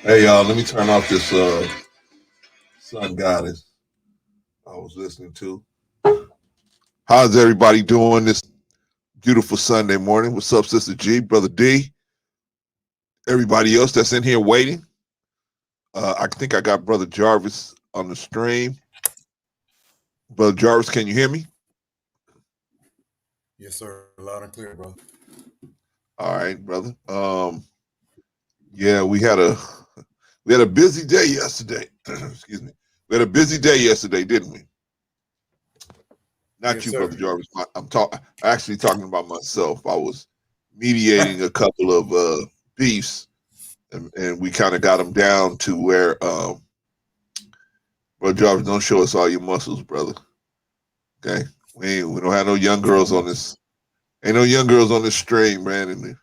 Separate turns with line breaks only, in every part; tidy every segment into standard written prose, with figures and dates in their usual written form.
Hey y'all, let me turn off this Sun Goddess I was listening to. How's everybody doing this beautiful Sunday morning? What's up, Sister G, Brother D, everybody else that's in here waiting? I think I got Brother Jarvis on the stream. Brother Jarvis, can you hear me?
Yes, sir. Loud and clear, bro.
All right, brother. Yeah, we had a busy day yesterday. Excuse me. We had a busy day yesterday, didn't we? Not
Yes,
you,
sir.
Brother Jarvis. I'm actually talking about myself. I was mediating a couple of beefs, and we kind of got them down to where, Brother Jarvis, don't show us all your muscles, brother. Okay, we don't have no young girls on this. Ain't no young girls on this stream, man. And the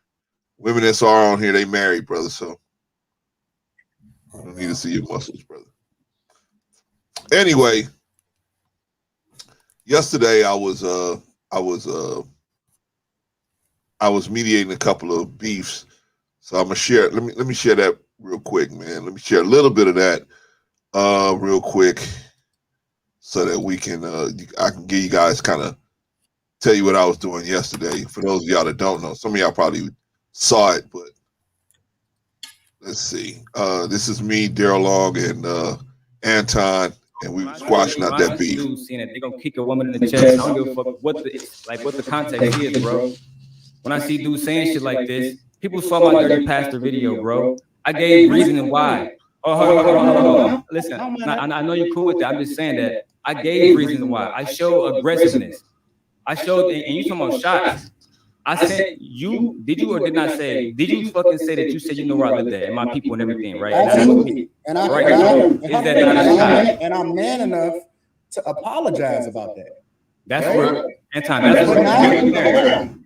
women that's are on here, they married, brother. So we don't need to see your muscles, brother. Anyway, yesterday I was mediating a couple of beefs. So I'm gonna share. Let me share that real quick, man. Let me share a little bit of that real quick, so that we can I can give you guys kind of tell you what I was doing yesterday. For those of y'all that don't know, some of y'all probably saw it, but let's see. This is me, Daryl Long, and Anton, and we were squashing out that beef.
They're gonna kick a woman in the chest. I don't give a fuck what the context is, bro. When I see dudes saying shit like this, people saw my dirty pastor video, bro. I gave reason why. Oh, hold on. Listen, I know you're cool with that. I'm just saying that I gave reason why. I showed aggressiveness. I showed, and you talking about shots. I said, did you or did not say, did you fucking say that you said you know where I lived at and my people and everything, right?
Absolutely.
And
I'm man enough to apologize about that.
That's where, Anton, that's where.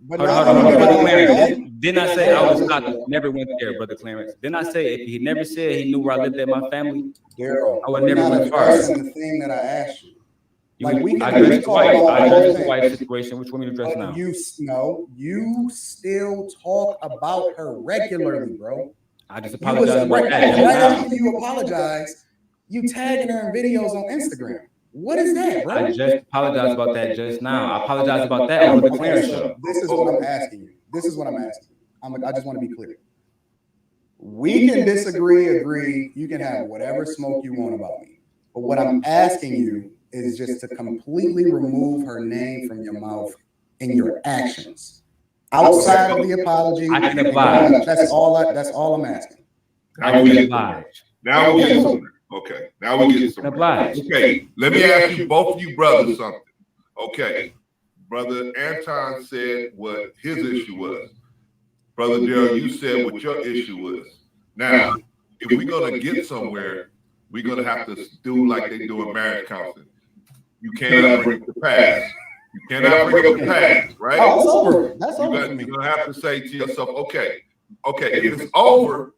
Hold on, Brother Clarence. Didn't I say I was shocked? Never went there, Brother Clarence. Didn't I say if he never said he knew where I lived at my family,
Daryl,
I would never went far.
The thing that I asked you.
Like I addressed the wife situation. Which one we address now?
You still talk about her regularly, bro.
I just apologize about that.
Right after you apologize, you tagging her in videos on Instagram. What is that, bro?
I just apologized about that just now. I apologize about that over the Clarence show.
This is what I'm asking you. I just want to be clear. We can disagree, agree. You can have whatever smoke you want about me. But what I'm asking you is just to completely remove her name from your mouth and your actions. Outside of the apology,
I can oblige.
That's all I'm asking.
I can oblige.
Now we get somewhere. Okay. Now we get somewhere. Okay. Let me ask you, both of you brothers, something. Okay. Brother Anton said what his issue was. Brother Daryl, you said what your issue was. Now, if we're gonna get somewhere, we're gonna have to do like they do in marriage counseling. You cannot bring up the past. You cannot bring up the past, right?
Oh, that's over. That's over.
You're gonna have to say to yourself, okay, if it's over,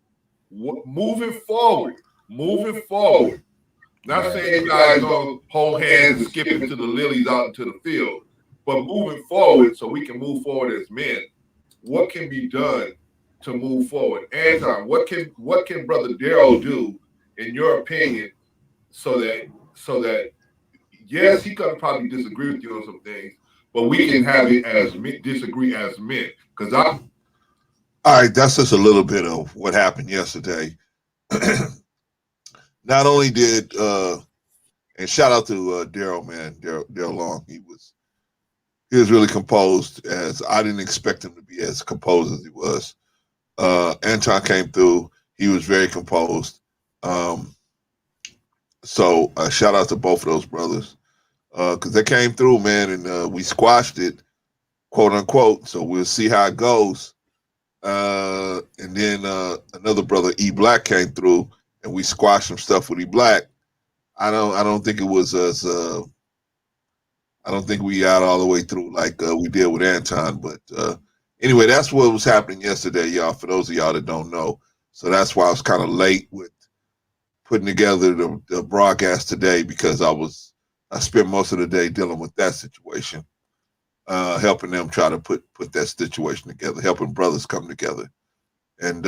moving forward. Not saying you guys gonna hold hands and skip into the lilies out into the field, but moving forward so we can move forward as men. What can be done to move forward? Anton, what can Brother Daryl do, in your opinion, so that yes, he could probably disagree with you on some things, but we can have it as disagree as men. Because all right, that's just a little bit of what happened yesterday. Not only did and shout out to Daryl, man, Daryl Long. He was really composed, as I didn't expect him to be as composed as he was. Anton came through. He was very composed. So shout out to both of those brothers, because they came through, man, and we squashed it, quote unquote. So we'll see how it goes. And then another brother, E Black, came through, and we squashed some stuff with E Black. I don't think it was as I don't think we got all the way through like we did with Anton. But anyway, that's what was happening yesterday, y'all. For those of y'all that don't know, so that's why I was kind of late with putting together the broadcast today, because I spent most of the day dealing with that situation, helping them try to put that situation together, helping brothers come together, and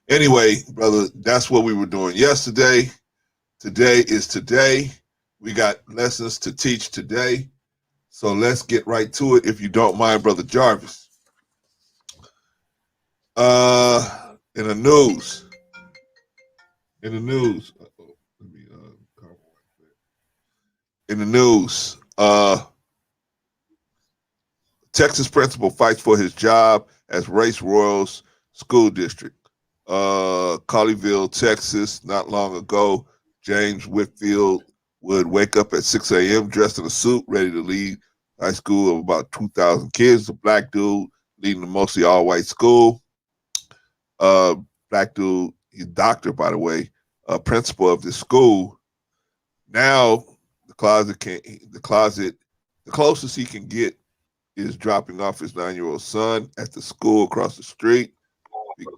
Anyway, brother, that's what we were doing yesterday. Today is today. We got lessons to teach today. So let's get right to it, if you don't mind, Brother Jarvis. In the news. In the news. Let me in the news. Texas principal fights for his job as Race Royals School District. Colleyville, Texas, not long ago, James Whitfield would wake up at 6 a.m. dressed in a suit, ready to lead high school of about 2,000 kids. A black dude leading a mostly all-white school. Black dude, he's a doctor, by the way, principal of this school. Now the closest he can get is dropping off his 9-year-old son at the school across the street.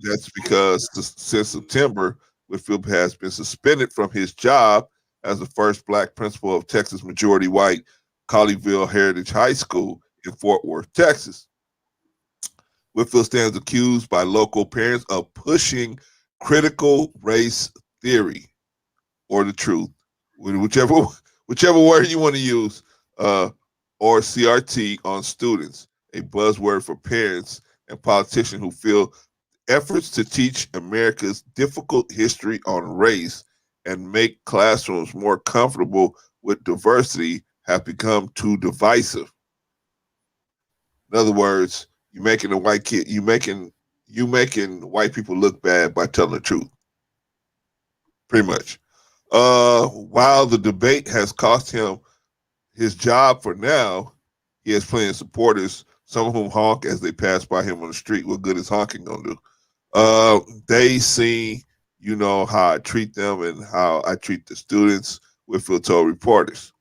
That's because since September, Whitfield has been suspended from his job as the first black principal of Texas majority white Colleyville Heritage High School in Fort Worth, Texas. Whitfield stands accused by local parents of pushing critical race theory or the truth, whichever word you want to use, or CRT on students, a buzzword for parents and politicians who feel efforts to teach America's difficult history on race and make classrooms more comfortable with diversity have become too divisive. In other words, you making white people look bad by telling the truth. Pretty much. While the debate has cost him his job for now, he has plenty of supporters, some of whom honk as they pass by him on the street. What good is honking gonna do? They see, how I treat them and how I treat the students, Whitfield told reporters.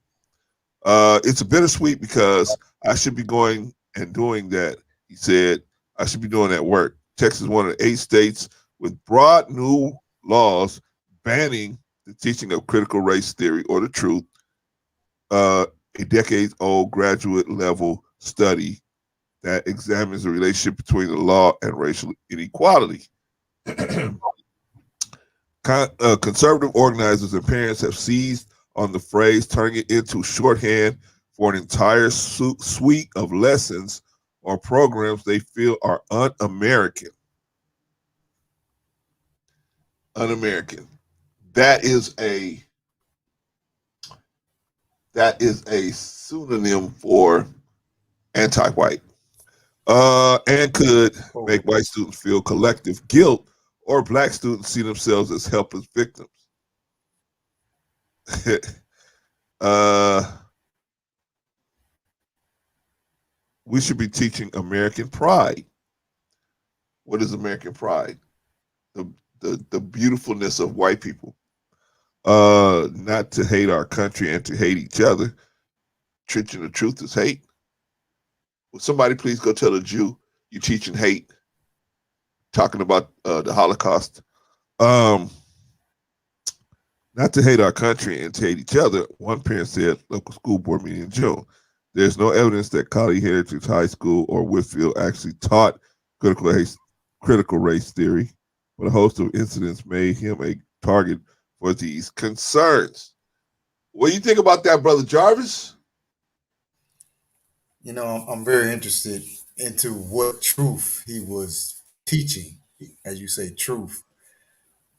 It's a bittersweet because I should be going and doing that, he said. I should be doing that work. Texas is one of the 8 states with broad new laws banning the teaching of critical race theory or the truth, a decades-old graduate-level study that examines the relationship between the law and racial inequality. Conservative organizers and parents have seized on the phrase, turning it into shorthand for an entire suite of lessons or programs they feel are un-American. Un-American. That is a pseudonym for anti-white, and could make white students feel collective guilt, or black students see themselves as helpless victims. We should be teaching American pride. What is American pride? The beautifulness of white people. Not to hate our country and to hate each other. Teaching the truth is hate. Will somebody please go tell a Jew you're teaching hate? Talking about the Holocaust. Not to hate our country and to hate each other. One parent said, local school board meeting in June. There's no evidence that Colley Heritage High School or Whitfield actually taught critical race theory, but a host of incidents made him a target for these concerns. What do you think about that, Brother Jarvis?
I'm very interested into what truth he was teaching. As you say, truth.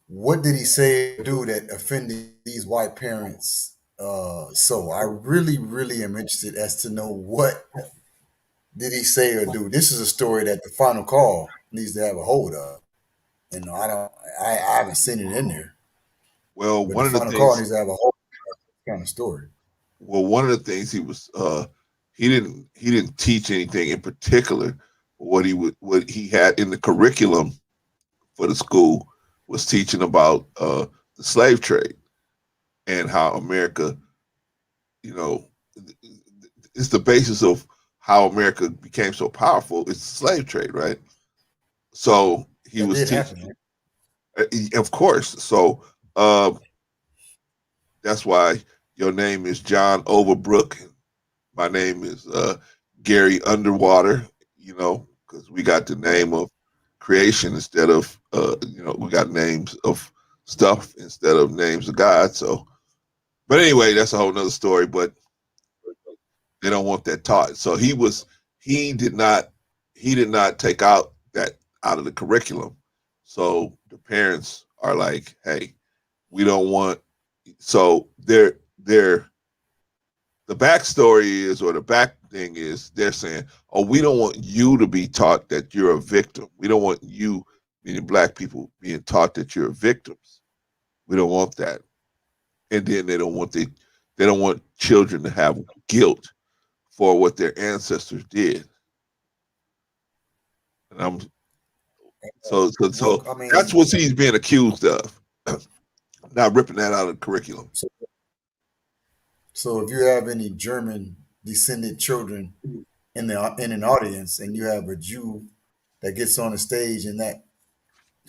What did he say or do that offended these white parents? So I really, really am interested as to know what did he say or do. This is a story that the Final Call needs to have a hold of. I haven't seen it in there.
Well,
but
one
the
of the
Final Call
things,
needs to have a whole kind of story.
Well, one of the things he was, he didn't teach anything in particular. What he had in the curriculum for the school was teaching about the slave trade and how America, it's the basis of how America became so powerful. It's the slave trade, right? So he was teaching, of course. So that's why your name is John Overbrook. My name is Gary Underwater, because we got the name of creation instead of we got names of stuff instead of names of God. So, but anyway, that's a whole nother story. But they don't want that taught. So he did not take out that out of the curriculum. So the parents are like, hey, we don't want. So they're the backstory is, or the back thing is, they're saying, oh, we don't want you to be taught that you're a victim. We don't want you, meaning black people, being taught that you're victims. We don't want that. And then they don't want children to have guilt for what their ancestors did. And I'm so
I mean,
that's what he's being accused of. Not ripping that out of the curriculum.
So if you have any German descended children in an audience, and you have a Jew that gets on the stage in that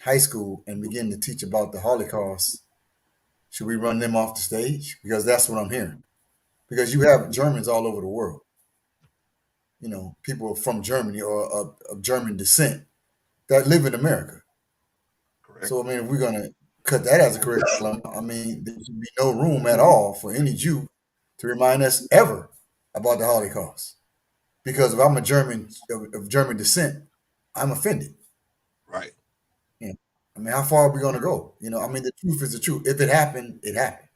high school and begin to teach about the Holocaust, should we run them off the stage? Because that's what I'm hearing. Because you have Germans all over the world. People from Germany or of German descent that live in America.
Correct.
So, I mean, if we're going to cut that as a curriculum, I mean, there should be no room at all for any Jew to remind us ever about the Holocaust. Because if I'm a German of German descent, I'm offended.
Right.
I mean, how far are we going to go? I mean, the truth is the truth. If it happened, it happened.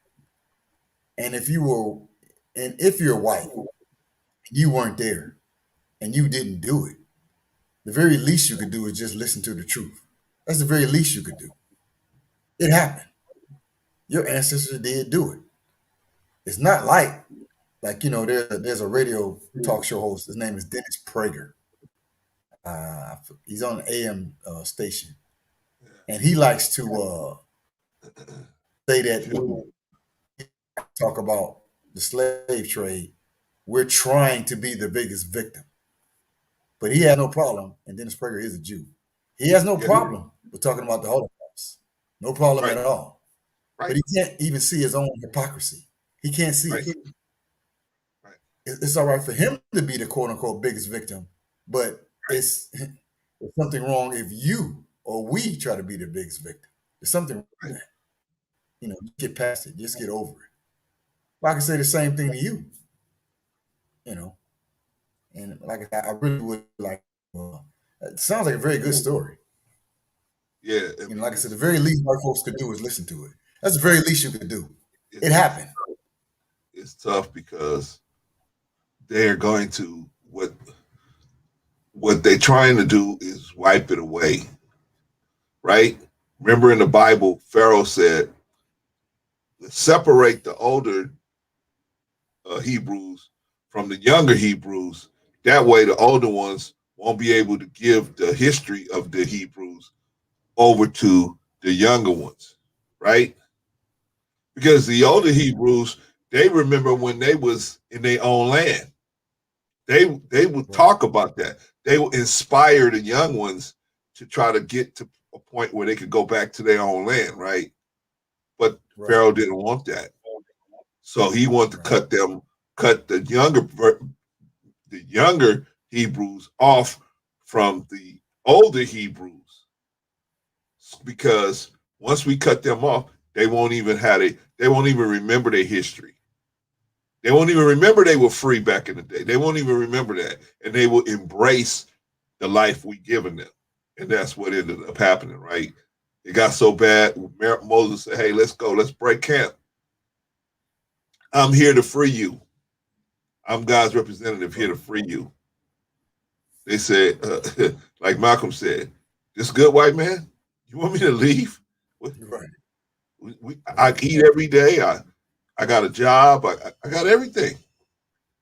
And if you're white, you weren't there, and you didn't do it, the very least you could do is just listen to the truth. That's the very least you could do. It happened. Your ancestors did do it. It's not like there's a radio talk show host. His name is Dennis Prager. He's on an AM station, and he likes to say that when we talk about the slave trade, we're trying to be the biggest victim. But he has no problem, and Dennis Prager is a Jew. He has no problem with talking about the Holocaust. No problem at all.
Right.
But he can't even see his own hypocrisy. He can't see it.
Right.
It's all right for him to be the quote-unquote biggest victim, but it's something wrong if you or we try to be the biggest victim. There's something wrong with that. Get past it. Just get over it. Well, I can say the same thing to you. And like I really would like. It sounds like a very good story.
Yeah.
Like I said, the very least white folks could do is listen to it. That's the very least you could do. It happened.
It's tough because they're going to what they're trying to do is wipe it away. Right? Remember in the Bible, Pharaoh said, separate the older Hebrews from the younger Hebrews. That way the older ones won't be able to give the history of the Hebrews over to the younger ones, right? Because the older Hebrews, they remember when they was in their own land. They would talk about that. They would inspire the young ones to try to get to a point where they could go back to their own land, right? But Pharaoh didn't want that. So he wanted to cut the younger Hebrews off from the older Hebrews, because once we cut them off, they won't even remember their history. They won't even remember they were free back in the day. They won't even remember that, and they will embrace the life we given them. And that's what ended up happening, right? It got so bad. Moses said, "Hey, let's go. Let's break camp. I'm here to free you. I'm God's representative here to free you." They said, like Malcolm said, "This good white man, you want me to leave?
Right.
I eat every day. I got a job. I got everything.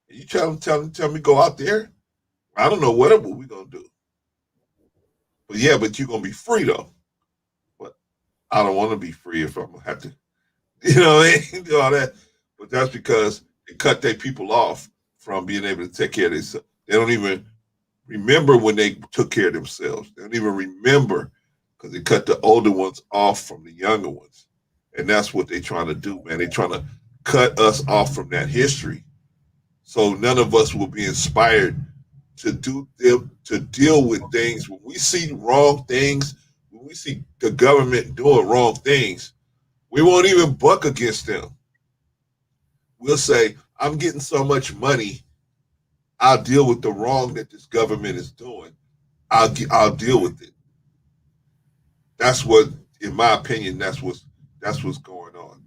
And you tell me go out there? I don't know what we're gonna do. But you're gonna be free though. But I don't want to be free if I'm gonna have to, do all that. But that's because they cut their people off from being able to take care of themselves. They don't even remember when they took care of themselves. They don't even remember because they cut the older ones off from the younger ones. And that's what they're trying to do, man. They're trying to cut us off from that history. So none of us will be inspired to deal with things when we see wrong things, when we see the government doing wrong things. We won't even buck against them. We'll say, I'm getting so much money, I'll deal with the wrong that this government is doing. I'll deal with it. That's what, in my opinion, that's what's going on.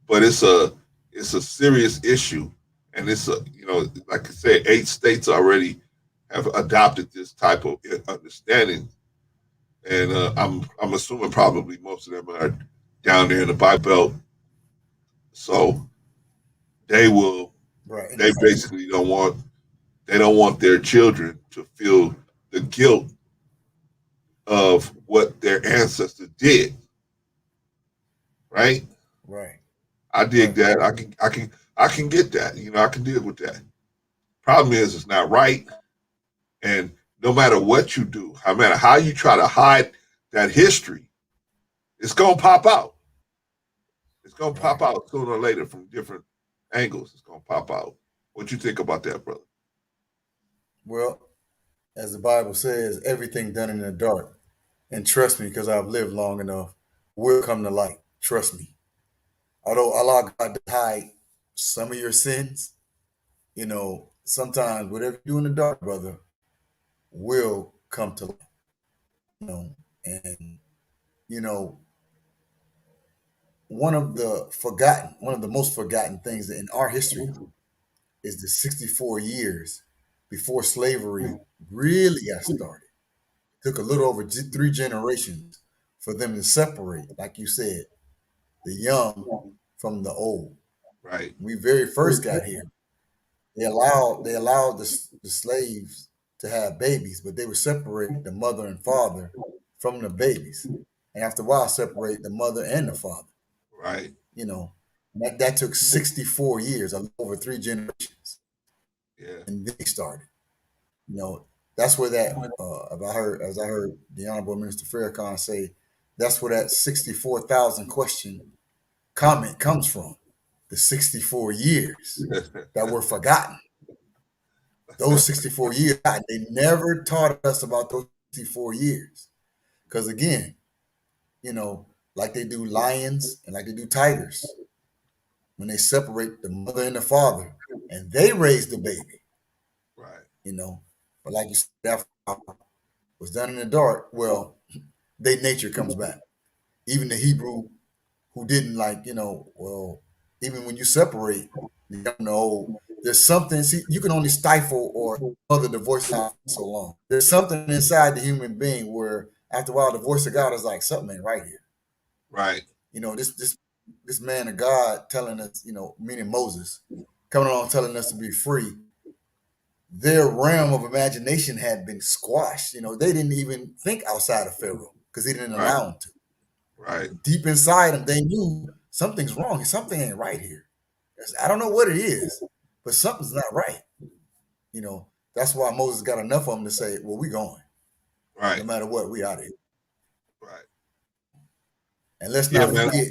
But it's a serious issue, and it's a, like I said, 8 states already have adopted this type of understanding, and I'm assuming probably most of them are down there in the Bible Belt, so they will.
Right.
They basically don't want their children to feel the guilt of what their ancestors did. Right?
Right.
I dig that. I can get that. I can deal with that. Problem is, it's not right. And no matter what you do, no matter how you try to hide that history, it's gonna pop out. It's gonna pop out sooner or later from different angles. It's gonna pop out. What you think about that, brother?
Well, as the Bible says, everything done in the dark, and trust me, because I've lived long enough, will come to light. Trust me. Although Allah God to hide some of your sins, sometimes whatever you do in the dark, brother, will come to light. And one of the most forgotten things in our history is the 64 years before slavery really got started. It took a little over 3 generations for them to separate, like you said, the young from the old.
Right.
We very first got here. They allowed the slaves to have babies, but they would separate the mother and father from the babies, and after a while, separate the mother and the father.
Right.
That took 64 years, over 3 generations.
Yeah.
And then they started. That's where that as I heard the Honorable Minister Farrakhan say, that's where that 64,000 question comment comes from. The 64 years that were forgotten. Those 64 years, they never taught us about those 64 years. Because again, like they do lions and like they do tigers, when they separate the mother and the father and they raise the baby.
Right.
But like you said, that was done in the dark. Well, their nature comes back. Even the Hebrew who didn't even when you separate the young and the old, there's something, you can only stifle or mother the voice out for so long. There's something inside the human being where after a while the voice of God is like, something ain't right here.
Right.
This man of God telling us, meaning Moses, coming along telling us to be free. Their realm of imagination had been squashed. They didn't even think outside of Pharaoh because he didn't allow them to.
Right.
Deep inside them, they knew something's wrong. Something ain't right here. I don't know what it is, but something's not right. That's why Moses got enough of them to say, well, we going.
Right.
No matter what, we out of here.
Right.
And let's not forget,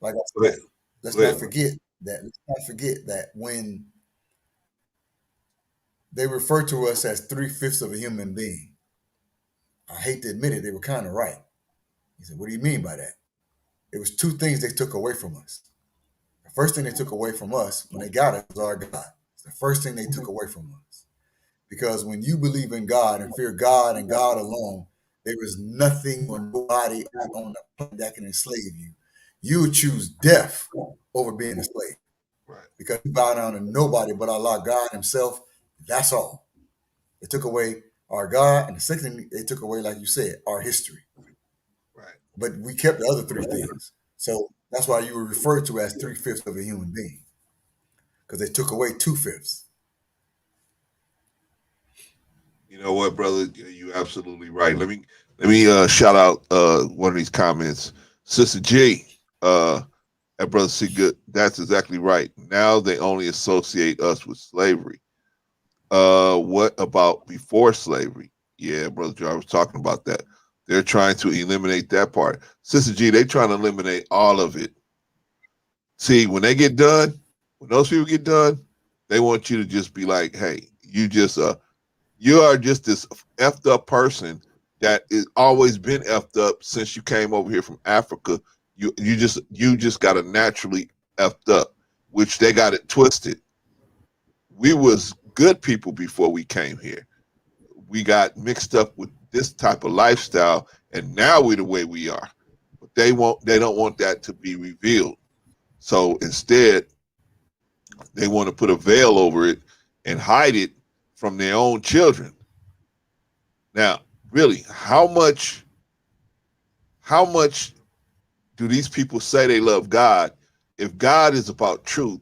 like I said, let's not forget that when they refer to us as 3/5 of a human being, I hate to admit it, they were kind of right. He said, what do you mean by that? It was 2 things they took away from us. The first thing they took away from us when they got us was our God. It's the first thing they took away from us. Because when you believe in God and fear God and God alone, there is nothing or nobody on the planet that can enslave you. You would choose death over being a slave.
Right.
Because you bow down to nobody but Allah, God himself. That's all. They took away our God. And the second thing they took away, like you said, our history.
Right.
But we kept the other 3 things. So that's why you were referred to as 3/5 of a human being. Because they took away 2/5.
You know what, brother? You're absolutely right. Let me shout out one of these comments. Sister G, and Brother C Good, that's exactly right. Now they only associate us with slavery. What about before slavery? Yeah, Brother Joe, I was talking about that. They're trying to eliminate that part. Sister G, they're trying to eliminate all of it. See, when they get done, when those people get done, they want you to just be like, hey, you just You are just this effed up person that is always been effed up since you came over here from Africa. You just got to naturally effed up, which they got it twisted. We was good people before we came here. We got mixed up with this type of lifestyle, and now we're the way we are. But they don't want that to be revealed. So instead, they want to put a veil over it and hide it from their own children. Now, really, how much do these people say they love God if God is about truth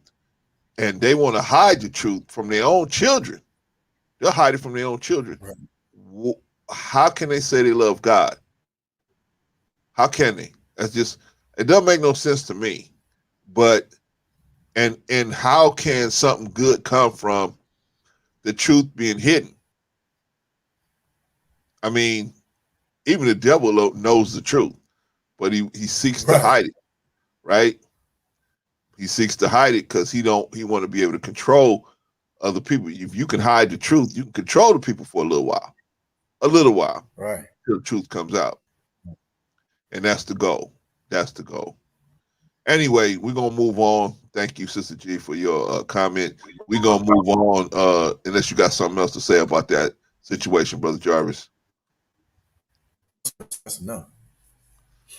and they want to hide the truth from their own children? They'll hide it from their own children.
Right.
How can they say they love God? How can they? It doesn't make no sense to me. But and how can something good come from the truth being hidden? I mean, even the devil knows the truth, but he seeks to hide it, right? He seeks to hide it because he want to be able to control other people. If you can hide the truth, you can control the people for a little while,
Right.
till the truth comes out, and that's the goal. That's the goal. Anyway, we're gonna move on. Thank you, Sister G, for your comment. We're gonna move on, unless you got something else to say about that situation, Brother Jarvis.
That's enough.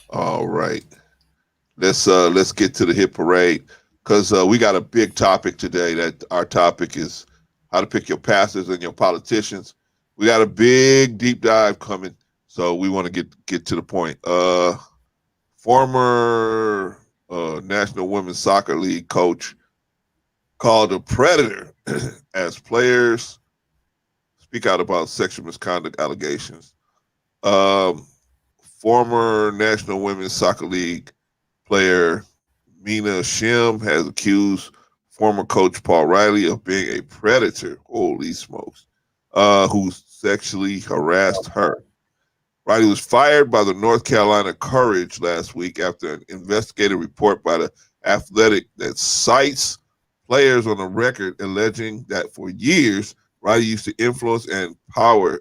All right. Let's get to the hit parade, because we got a big topic today. That our topic is how to pick your pastors and your politicians. We got a big deep dive coming, so we want to get to the point. Former National Women's Soccer League coach called a predator as players speak out about sexual misconduct allegations. Former National Women's Soccer League player Mina Shim has accused former coach Paul Riley of being a predator. Holy smokes. Who sexually harassed her. Riley was fired by the North Carolina Courage last week after an investigative report by the Athletic that cites players on the record alleging that for years Riley used his influence and power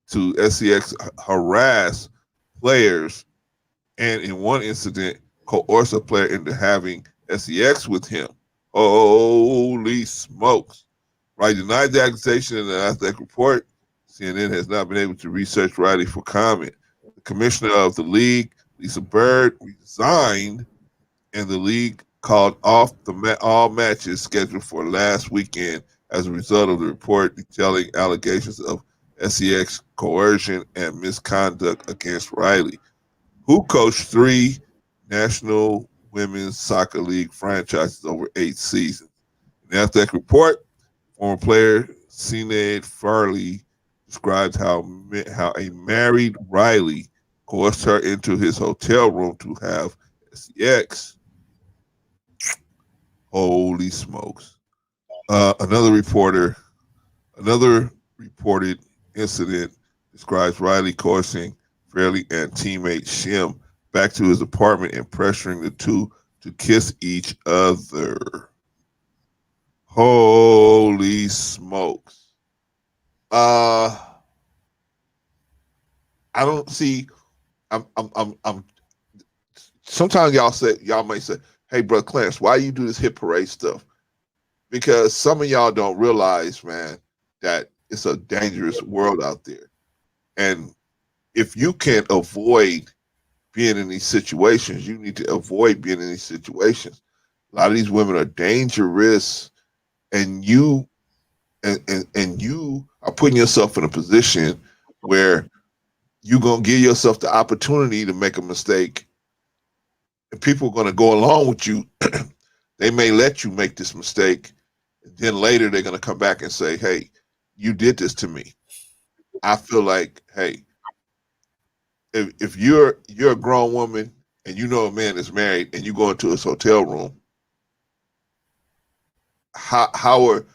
to SCX harass players, and in one incident coerce a player into having SEX with him. Holy smokes. Riley denied the accusation in the Athletic report. CNN has not been able to research Riley for comment. The commissioner of the league, Lisa Bird, resigned, and the league called off all matches scheduled for last weekend as a result of the report detailing allegations of SEX coercion and misconduct against Riley, who coached 3 National Women's Soccer League franchises over 8 seasons. In the Athletic report, former player Sinead Farley described how a married Riley coerced her into his hotel room to have sex. Holy smokes. Another reported incident describes Riley coercing Fairley and teammate Shim back to his apartment and pressuring the two to kiss each other. Holy smokes. I don't see. I'm. Sometimes y'all might say, "Hey, bro, Clarence, why you do this hit parade stuff?" Because some of y'all don't realize, man, that it's a dangerous world out there, and if you can't avoid being in these situations, you need to avoid being in these situations. A lot of these women are dangerous, and you and you are putting yourself in a position where you're gonna give yourself the opportunity to make a mistake, and people are gonna go along with you. They may let you make this mistake, and then later they're gonna come back and say, "Hey, you did this to me." I feel like, hey, if you're a grown woman and you know a man is married and you go into his hotel room, how are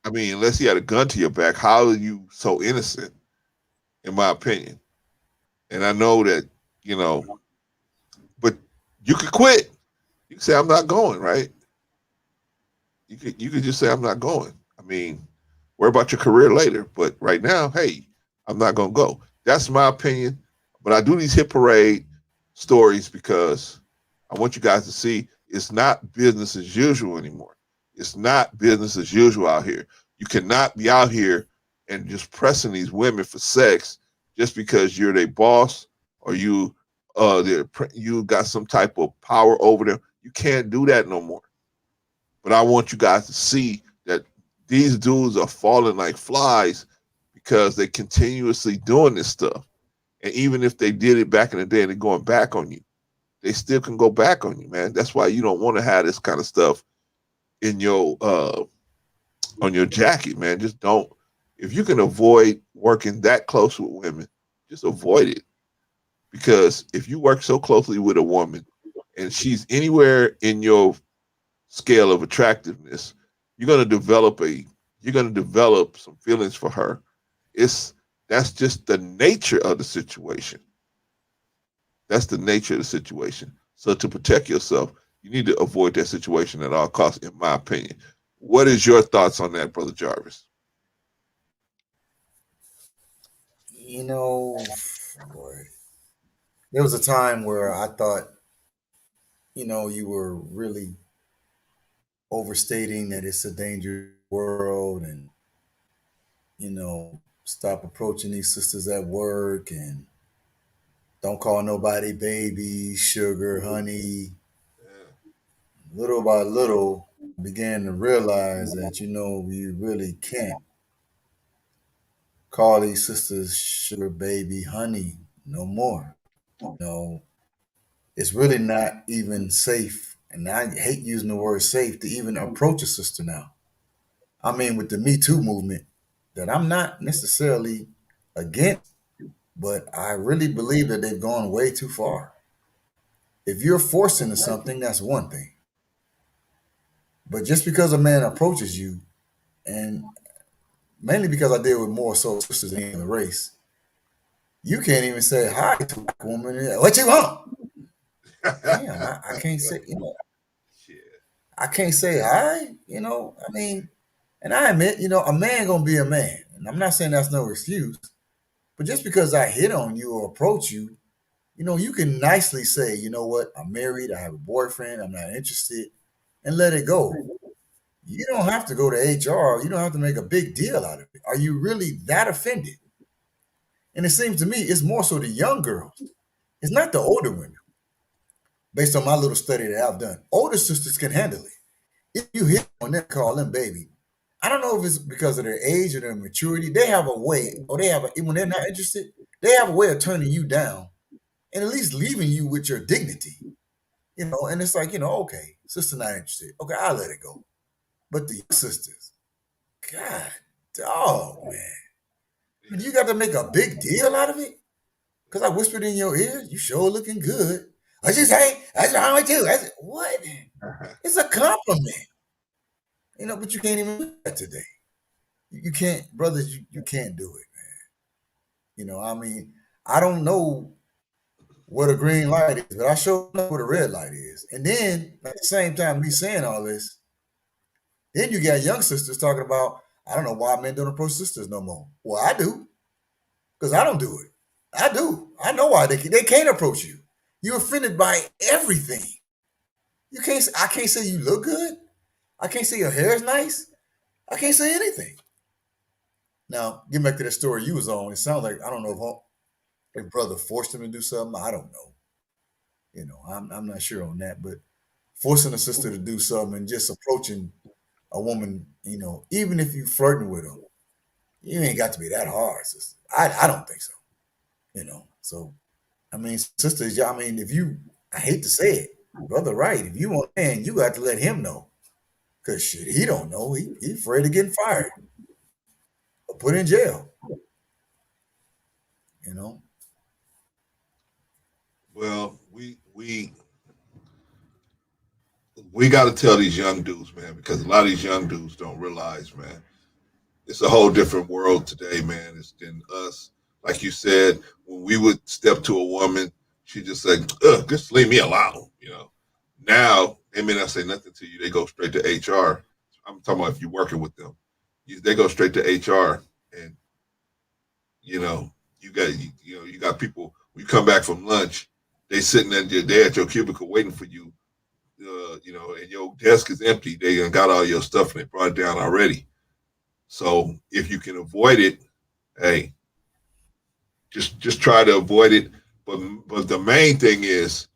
I mean, unless he had a gun to your back, how are you so innocent? In my opinion, and I know that but you could quit. You can say, "I'm not going," right? you could just say, I'm not going. I mean, worry about your career later. But right now, hey, I'm not gonna go. That's my opinion. But I do these hit parade stories because I want you guys to see it's not business as usual anymore. It's not business as usual out here. You cannot be out here and just pressing these women for sex just because you're their boss or you got some type of power over them. You can't do that no more. But I want you guys to see that these dudes are falling like flies because they continuously doing this stuff. And even if they did it back in the day and they're going back on you, they still can go back on you, man. That's why you don't want to have this kind of stuff in your on your jacket, man. Just don't. If you can avoid working that close with women, just avoid it. Because if you work so closely with a woman and she's anywhere in your scale of attractiveness, you're gonna develop some feelings for her. That's just the nature of the situation. That's the nature of the situation. So to protect yourself, you need to avoid that situation at all costs, in my opinion. What is your thoughts on that, Brother Jarvis?
You know, boy, there was a time where I thought, you were really overstating that it's a dangerous world, and stop approaching these sisters at work, and don't call nobody baby, sugar, honey. Little by little, began to realize that you really can't call these sisters sugar, baby, honey no more. It's really not even safe, and I hate using the word safe, to even approach a sister now. I mean, with the Me Too movement, that I'm not necessarily against, but I really believe that they've gone way too far. If you're forced into something, that's one thing. But just because a man approaches you, and mainly because I deal with more soul sisters than any other race, you can't even say hi to a woman. What you want? Damn, I can't say, I can't say hi. I mean, and I admit, a man gonna be a man, and I'm not saying that's no excuse. But just because I hit on you or approach you, you can nicely say, you know what, I'm married, I have a boyfriend, I'm not interested, and let it go. You don't have to go to HR. You don't have to make a big deal out of it. Are you really that offended? And it seems to me it's more so the young girls. It's not the older women. Based on my little study that I've done, older sisters can handle it. If you hit on them, call them baby. I don't know if it's because of their age or their maturity. They have a way, or when they're not interested, they have a way of turning you down and at least leaving you with your dignity. And it's like, okay, sister not interested. Okay, I'll let it go. But the sisters, God, dog, man. You got to make a big deal out of it? Because I whispered in your ear, you sure looking good. I just say, that's wrong with you. What? It's a compliment. But you can't even do that today. You can't, brothers, you can't do it, man. I mean, I don't know what a green light is, but I sure know what a red light is. And then at the same time, me saying all this, then you got young sisters talking about, I don't know why men don't approach sisters no more. Well, I do, because I don't do it. I do. I know why they can't approach you. You're offended by everything. I can't say you look good. I can't say your hair is nice. I can't say anything. Now, getting back to the story you was on, it sounds like, I don't know if brother forced him to do something. I don't know. I'm not sure on that, but forcing a sister to do something and just approaching a woman, even if you flirting with them, you ain't got to be that hard, sister. I don't think so. So I mean, sisters, I mean, I hate to say it, brother, right? If you want a man, you got to let him know, cause shit, he don't know. He afraid of getting fired or put in jail.
Well, we got to tell these young dudes, man, because a lot of these young dudes don't realize, man, it's a whole different world today, man. It's than us. Like you said, when we would step to a woman, she just said, ugh, just leave me alone, Now, they may not say nothing to you. They go straight to HR. I'm talking about if you're working with them. They go straight to HR, and you know, you got people. When you come back from lunch, they sitting at your cubicle waiting for you. And your desk is empty. They got all your stuff and they brought it down already. So if you can avoid it, hey, just try to avoid it. But the main thing is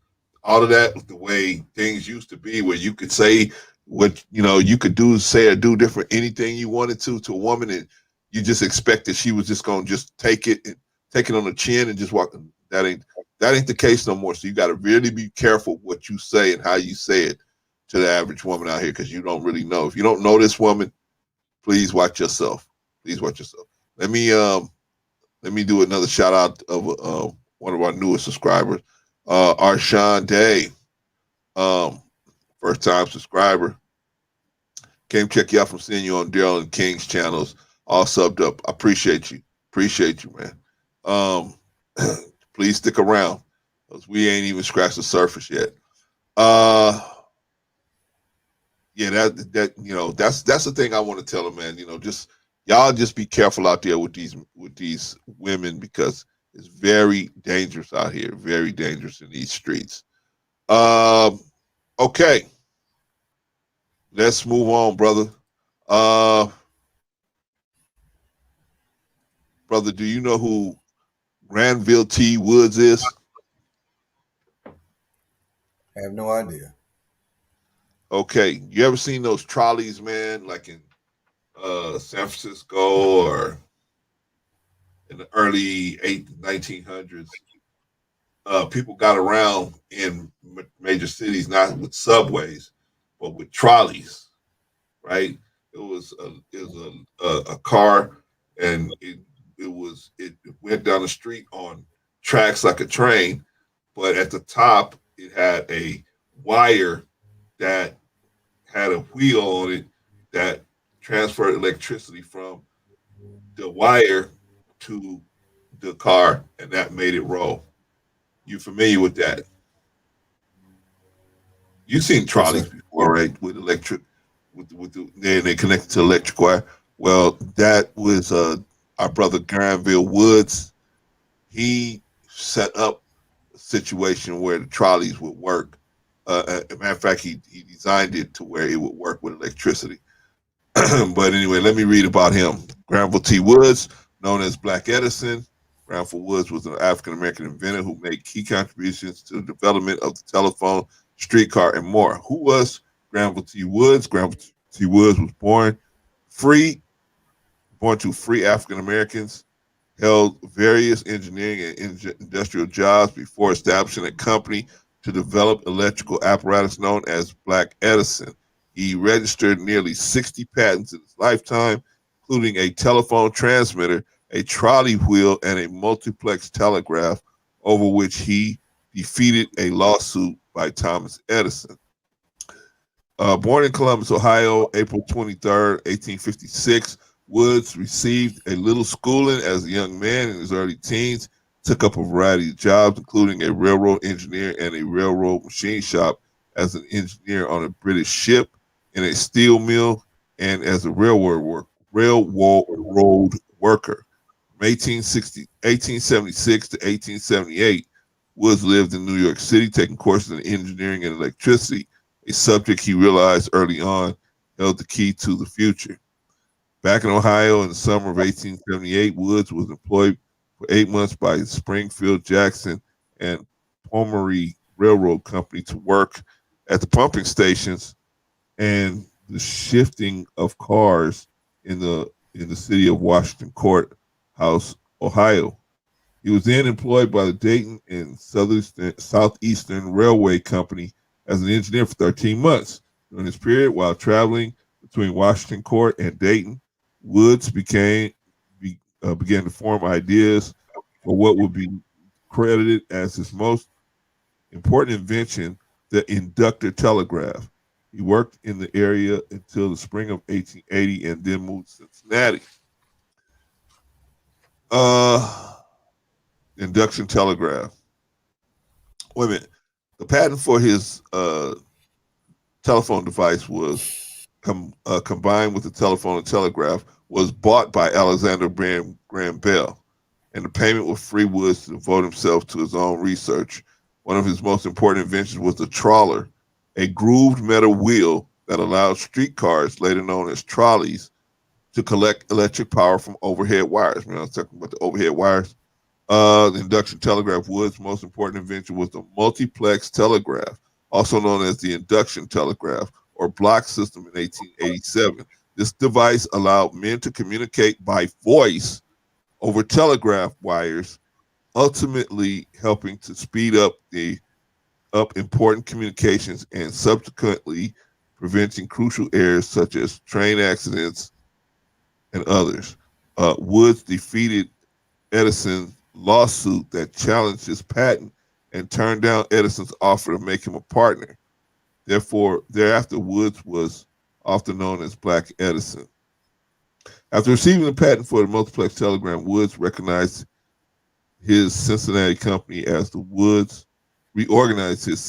all of that, the way things used to be, where you could say what you could do, say or do different anything you wanted to a woman, and you just expect that she was just gonna just take it on the chin and just walk. That ain't the case no more. So you got to really be careful what you say and how you say it to the average woman out here, because you don't really know. If you don't know this woman, please watch yourself. Please watch yourself. Let me do another shout out of one of our newest subscribers, Arshawn Day, first time subscriber. Came check you out from seeing you on Daryl and King's channels, all subbed up. I appreciate you, man. Please stick around, because we ain't even scratched the surface yet. Yeah, that's the thing I want to tell them, man. Y'all just be careful out there with these women, because it's very dangerous out here, very dangerous in these streets. Okay, let's move on, brother. Brother, do you know who Granville T Woods is?
I have no idea.
Okay, you ever seen those trolleys, man, like in San Francisco or in the early 1900s? People got around in major cities not with subways, but with trolleys, right? It was a car, and it went down the street on tracks like a train, but at the top it had a wire that had a wheel on it that transferred electricity from the wire to the car, and that made it roll. You familiar with that? You've seen
Yes,
trolleys
sir.
before, right? With electric, they connected to electric wire. Well, that was our brother Granville Woods. He set up a situation where the trolleys would work. As a matter of fact, he designed it to where it would work with electricity. But anyway, let me read about him. Granville T Woods, known as Black Edison. Granville Woods was an African American inventor who made key contributions to the development of the telephone, streetcar, and more. Who was Granville T Woods? Granville T Woods was born to free African Americans, held various engineering and industrial jobs before establishing a company to develop electrical apparatus known as Black Edison. He registered nearly 60 patents in his lifetime, including a telephone transmitter, a trolley wheel, and a multiplex telegraph, over which he defeated a lawsuit by Thomas Edison. Born in Columbus, Ohio, April 23rd, 1856, Woods received a little schooling as a young man in his early teens, took up a variety of jobs, including a railroad engineer and a railroad machine shop, as an engineer on a British ship, in a steel mill, and as a railroad worker. From 1876 to 1878, Woods lived in New York City, taking courses in engineering and electricity, a subject he realized early on held the key to the future. Back in Ohio in the summer of 1878, Woods was employed for 8 months by Springfield, Jackson, and Pomeroy Railroad Company to work at the pumping stations and the shifting of cars in the city of Washington Courthouse, Ohio. He was then employed by the Dayton and Southeastern Railway Company as an engineer for 13 months. During this period, while traveling between Washington Court and Dayton, Woods began to form ideas for what would be credited as his most important invention, the inductor telegraph. He worked in the area until the spring of 1880 and then moved to Cincinnati. Induction telegraph. Wait a minute. The patent for his telephone device was combined with the telephone and telegraph, was bought by Alexander Graham Bell, and the payment was free Woods to devote himself to his own research. One of his most important inventions was the trawler, a grooved metal wheel that allowed streetcars, later known as trolleys, to collect electric power from overhead wires. I was talking about the overhead wires. The induction telegraph. Wood's most important invention was the multiplex telegraph, also known as the induction telegraph or block system in 1887. This device allowed men to communicate by voice over telegraph wires, ultimately helping to speed up important communications and subsequently preventing crucial errors such as train accidents and others. Woods defeated Edison's lawsuit that challenged his patent and turned down Edison's offer to make him a partner. Therefore, thereafter, Woods was often known as Black Edison. After receiving the patent for the multiplex telegram, Woods recognized his Cincinnati company as the Woods, reorganized his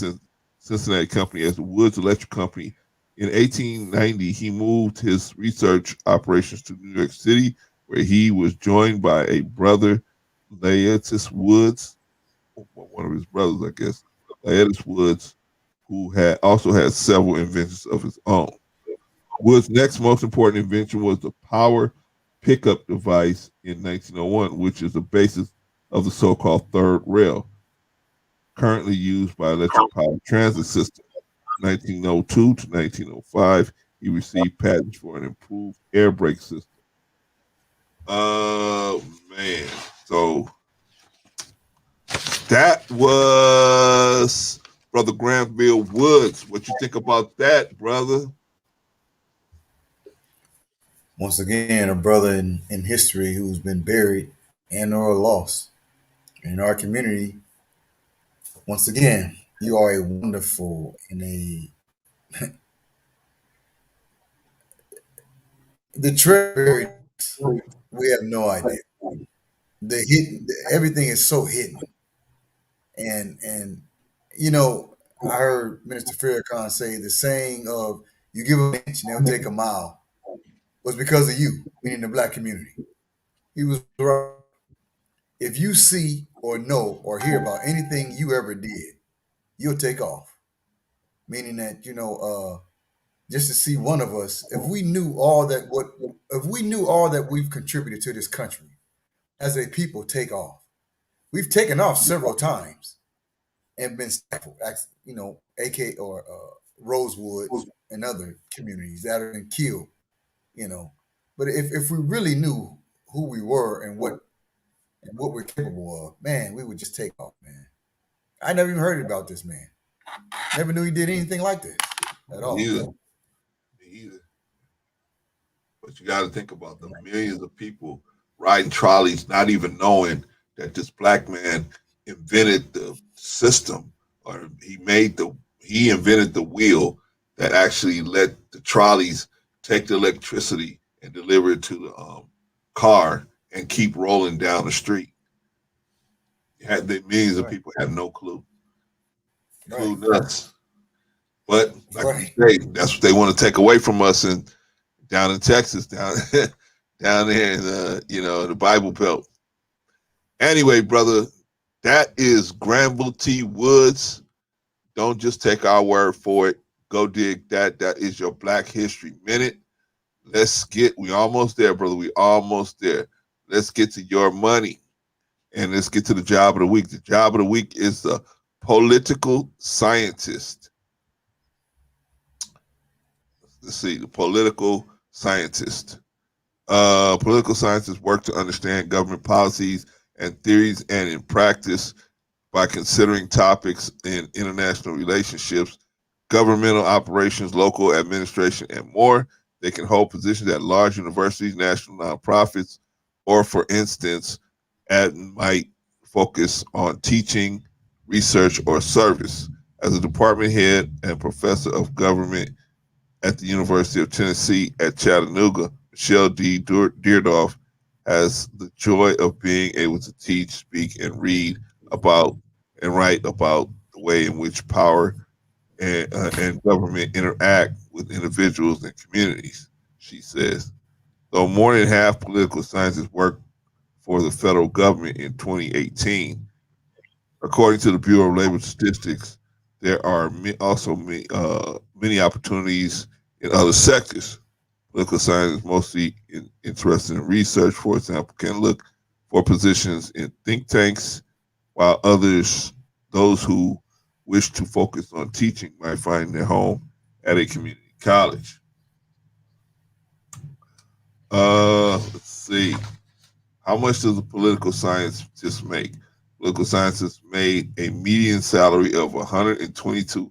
Cincinnati company as the Woods Electric Company. In 1890, he moved his research operations to New York City, where he was joined by a brother, Laetus Woods, one of his brothers, I guess, Laetus Woods, who also had several inventions of his own. Woods' next most important invention was the power pickup device in 1901, which is the basis of the so-called third rail, currently used by electric power transit system. 1902 to 1905, he received patents for an improved air brake system. Man, so that was Brother Granville Woods. What you think about that, brother?
Once again, a brother in history who's been buried and or lost in our community. Once again, you are a wonderful and a the treasure. We have no idea. The hidden, everything is so hidden, and you know, I heard Minister Farrakhan say the saying of "You give an inch, and they'll take a mile," was because of you, meaning the Black community. He was right. If you see or know or hear about anything you ever did, you'll take off. Meaning that just to see one of us, if we knew all that we've contributed to this country as a people, take off. We've taken off several times and been stifled, AK or Rosewood and other communities that have been killed. But if we really knew who we were and what we're capable of, man, we would just take off, man. I never even heard about this man. Never knew he did anything like this at all.
Me either. But you got to think about the millions of people riding trolleys, not even knowing that this black man invented the system, or he invented the wheel that actually let the trolleys take the electricity and deliver it to the car and keep rolling down the street. The millions of people have no clue, including us. But like you say, that's what they want to take away from us, and down in Texas, down there in the Bible Belt. Anyway, brother, that is Granville T Woods. Don't just take our word for it. Go dig that. That is your Black History Minute. We almost there, brother. We almost there. Let's get to your money. And let's get to the job of the week. The job of the week is the political scientist. Let's see, the political scientist. Political scientists work to understand government policies and theories, and in practice by considering topics in international relationships, governmental operations, local administration, and more. They can hold positions at large universities, national nonprofits, or, for instance, might focus on teaching, research, or service. As a department head and professor of government at the University of Tennessee at Chattanooga, Michelle D. Deardorff has the joy of being able to teach, speak, and read about and write about the way in which power and government interact with individuals and communities, she says. Though more than half political scientists worked for the federal government in 2018, according to the Bureau of Labor Statistics, there are also many opportunities in other sectors. Political science is mostly interested in research, for example, can look for positions in think tanks, while those who wish to focus on teaching, might find their home at a community college. Let's see. How much does a political scientist make? Political scientists made a median salary of $122,000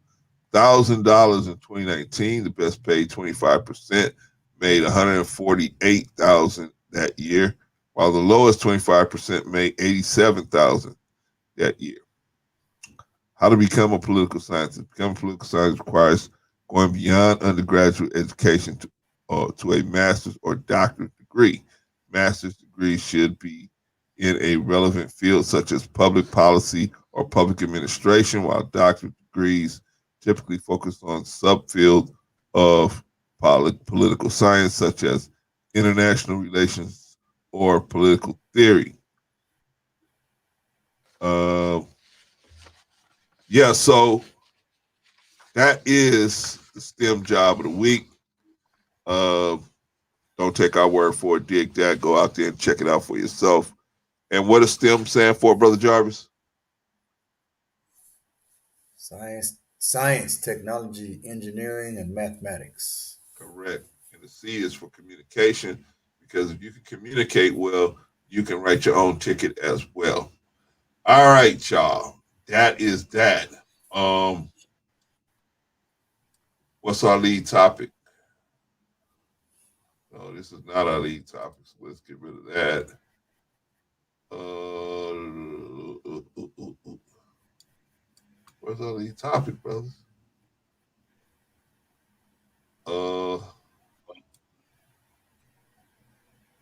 in 2019. The best paid 25% made $148,000 that year, while the lowest 25% made $87,000 that year. How to become a political scientist? Become a political scientist requires going beyond undergraduate education to a master's or doctorate degree. Master's degree should be in a relevant field such as public policy or public administration, while doctorate degrees typically focus on subfield of political science such as international relations or political theory. Yeah, so that is the STEM job of the week. Don't take our word for it. Dig that. Go out there and check it out for yourself. And what does STEM stand for, Brother Jarvis?
Science, technology, engineering, and mathematics.
Correct. And the C is for communication, because if you can communicate well, you can write your own ticket as well. All right, y'all. That is that. What's our lead topic? No, this is not our lead topic, so let's get rid of that. Where's our lead topic, brothers?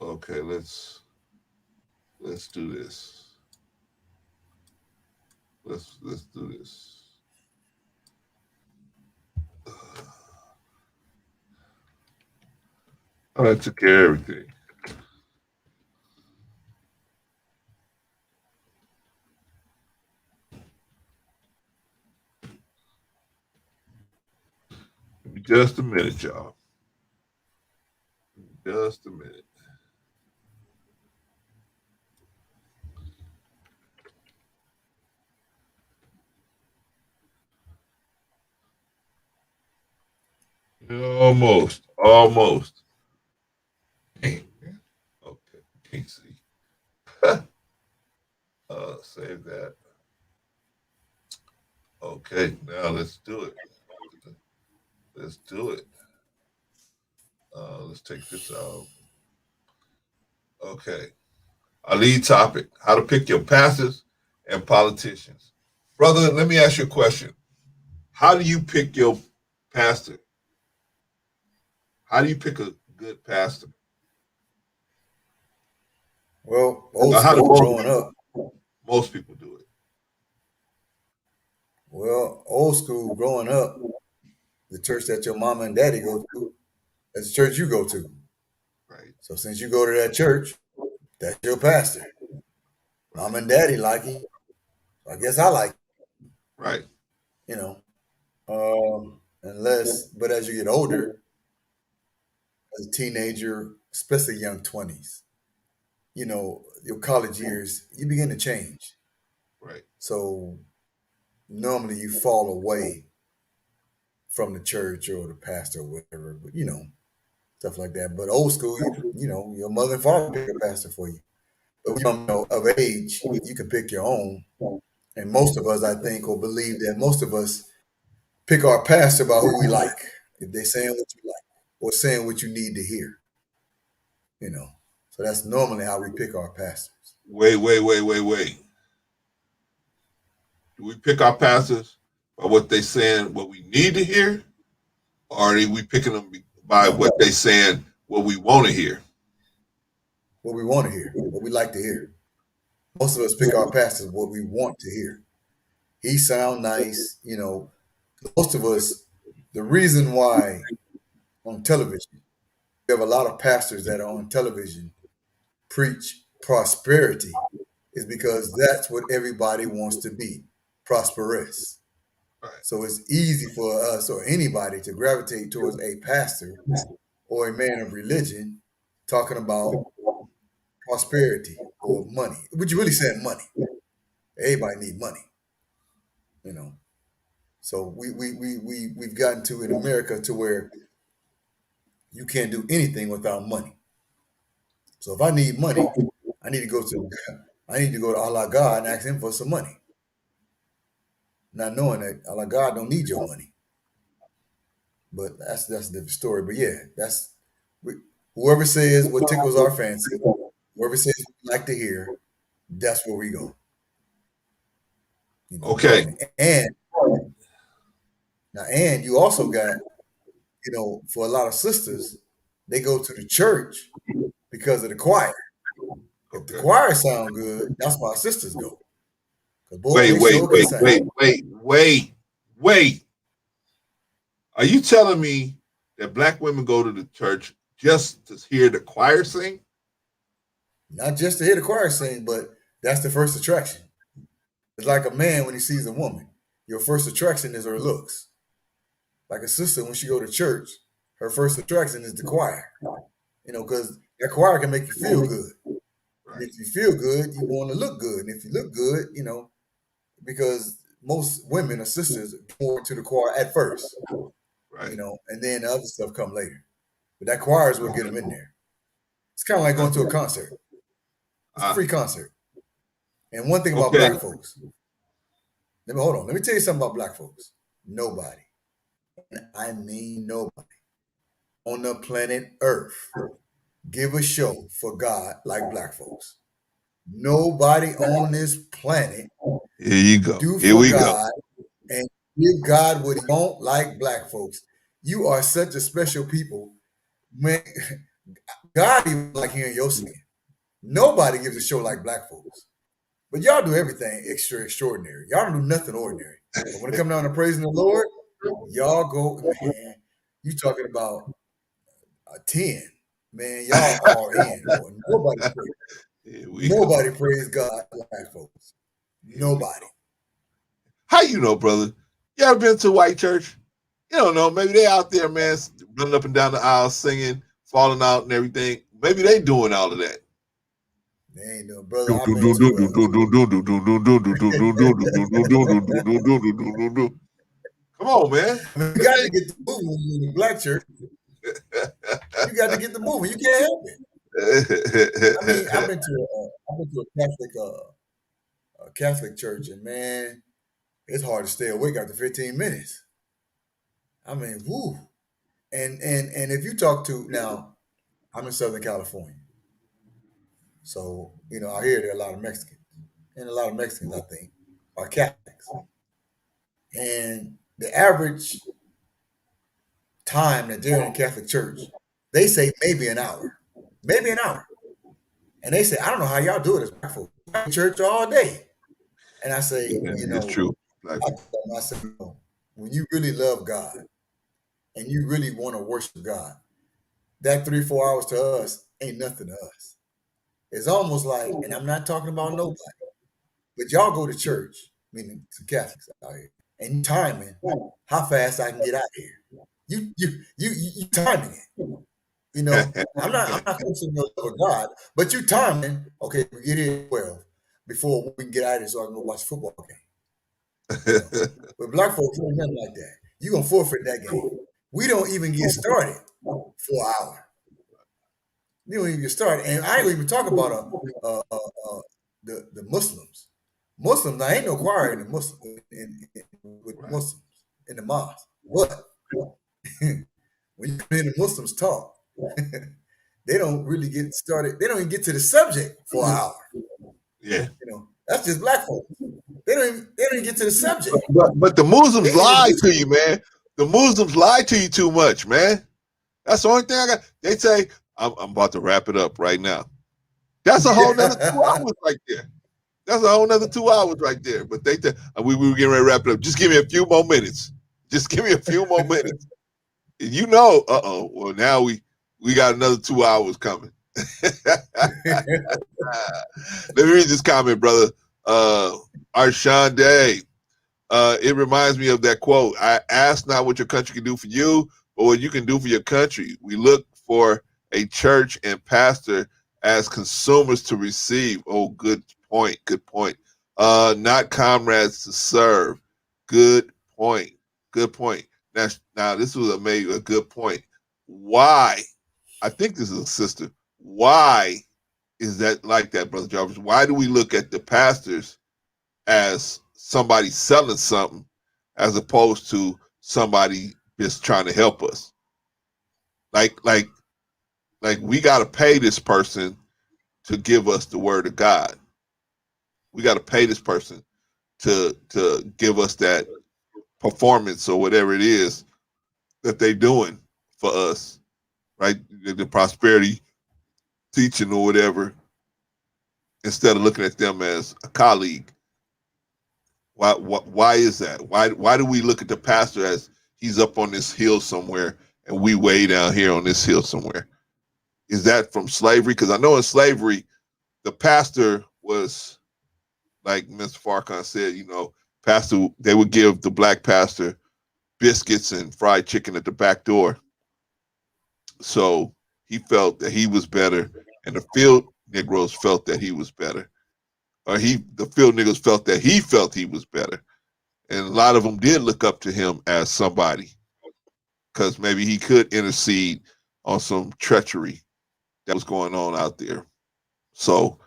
Okay, let's do this. Let's do this. I took care of everything. Give me just a minute, y'all. Just a minute. Almost. Okay, can't see. Save that. Okay, now let's do it. Let's do it. Let's take this out. Okay. Our lead topic: how to pick your pastors and politicians. Brother, let me ask you a question. How do you pick your pastor? How do you pick a good pastor?
Well, old school growing up.
Most people do it.
Well, old school growing up, the church that your mama and daddy go to, that's the church you go to.
Right.
So since you go to that church, that's your pastor. Mom and daddy like him. So I guess I like him.
Right.
You know. But as you get older, as a teenager, especially young 20s, your college years, you begin to change.
Right.
So normally you fall away from the church or the pastor or whatever, but stuff like that. But old school, your mother and father pick a pastor for you. But when you're of age, you can pick your own. And most of us, I think, or believe that most of us pick our pastor by who we like. If they're saying what you like or saying what you need to hear. So that's normally how we pick our pastors.
Wait. Do we pick our pastors by what they saying, what we need to hear? Or are we picking them by what they saying, what we want to hear?
What we want to hear, what we like to hear. Most of us pick our pastors what we want to hear. He sound nice, Most of us, the reason why on television, we have a lot of pastors that are on television preach prosperity is because that's what everybody wants to be, prosperous.
Right.
So it's easy for us or anybody to gravitate towards a pastor or a man of religion talking about prosperity or money. But you're really saying money. Everybody need money, you know. So we've gotten to in America to where you can't do anything without money. So if I need money, I need to go to Allah God and ask him for some money. Not knowing that Allah God don't need your money. But that's a different story. But yeah, whoever says what tickles our fancy, whoever says we like to hear, that's where we go. You know?
Okay.
And you also got, for a lot of sisters, they go to the church because of the choir. If the choir sound good, that's why sisters go.
Wait. Are you telling me that black women go to the church just to hear the choir sing?
Not just to hear the choir sing, but that's the first attraction. It's like a man when he sees a woman. Your first attraction is her looks. Like a sister, when she go to church, her first attraction is the choir. Because that choir can make you feel good. And if you feel good, you want to look good. And if you look good, because most women or sisters go to the choir at first.
Right.
And then the other stuff come later. But that choir is what get them in there. It's kind of like going to a concert. It's a free concert. And one thing about black folks, let me tell you something about black folks. Nobody, and I mean nobody, on the planet Earth give a show for God like black folks. Nobody on this planet
Here you go.
do
Here
for
we
God
go.
and give God what he won't like black folks. You are such a special people. Man, God even like hearing your skin. Nobody gives a show like black folks. But y'all do everything extraordinary. Y'all don't do nothing ordinary. But when it comes down to praising the Lord, y'all go, man, you talking about a 10. Man, y'all are in. Nobody praise God like black folks. Nobody.
How you know, brother? You ever been to a white church? You don't know. Maybe they out there, man, running up and down the aisle, singing, falling out and everything. Maybe they doing all of that.
They ain't doing, brother.
Come on, man.
You got to get the moving when you're in the black church. You got to get the moving. You can't help it. I mean, I've been to a Catholic church, and man, it's hard to stay awake after 15 minutes. I mean, whoo. And if you talk to, now, I'm in Southern California. So, out here there are a lot of Mexicans. And a lot of Mexicans, I think, are Catholics. And the average time that they're in a Catholic church, they say maybe an hour. Maybe an hour. And they say, I don't know how y'all do it as black folks. I'm in church all day. And I say,
it's true.
I say, when you really love God and you really want to worship God, that 3-4 hours to us ain't nothing to us. It's almost like, and I'm not talking about nobody, but y'all go to church, meaning some Catholics out here, and you timing how fast I can get out of here. You timing it. I'm not questioning the love of God, but you timing. Okay, we get here at 12 before we can get out of here, so I can go watch a football game. But black folks ain't nothing like that. You gonna forfeit that game. We don't even get started for an hour. We don't even get started, and I ain't even talk about the Muslims. Muslims, I ain't no choir in the Muslim with Muslims in the mosque. But when you hear the Muslims talk, they don't really get started. They don't even get to the subject for an hour.
Yeah,
that's just black folks. They don't even get to the subject.
But the Muslims lie to you, man. The Muslims lie to you too much, man. That's the only thing I got. They say, I'm about to wrap it up right now. That's a whole nother 2 hours right there. That's a whole nother 2 hours right there. But we were getting ready to wrap it up. Just give me a few more minutes. Just give me a few more minutes. And you know, well, now we got another 2 hours coming. Let me read this comment, brother. Arshawn Day. It reminds me of that quote. I ask not what your country can do for you, but what you can do for your country. We look for a church and pastor as consumers to receive. Oh, good point. Good point. Not comrades to serve. Good point. Good point. Now this was a good point. Why? I think this is a sister. Why is that like that, Brother Jarvis? Why do we look at the pastors as somebody selling something as opposed to somebody just trying to help us? Like we got to pay this person to give us the word of God. We got to pay this person to give us that performance or whatever it is that they're doing for us, right? The prosperity teaching or whatever, instead of looking at them as a colleague. Why is that? Why do we look at the pastor as he's up on this hill somewhere and we way down here on this hill somewhere? Is that from slavery? Because I know in slavery, the pastor was, like Mr. Farrakhan said, you know, pastor, they would give the black pastor biscuits and fried chicken at the back door. So he felt that he was better, and the field Negroes felt that he was better. Or the field niggas felt that he felt he was better. And a lot of them did look up to him as somebody, because maybe he could intercede on some treachery that was going on out there. So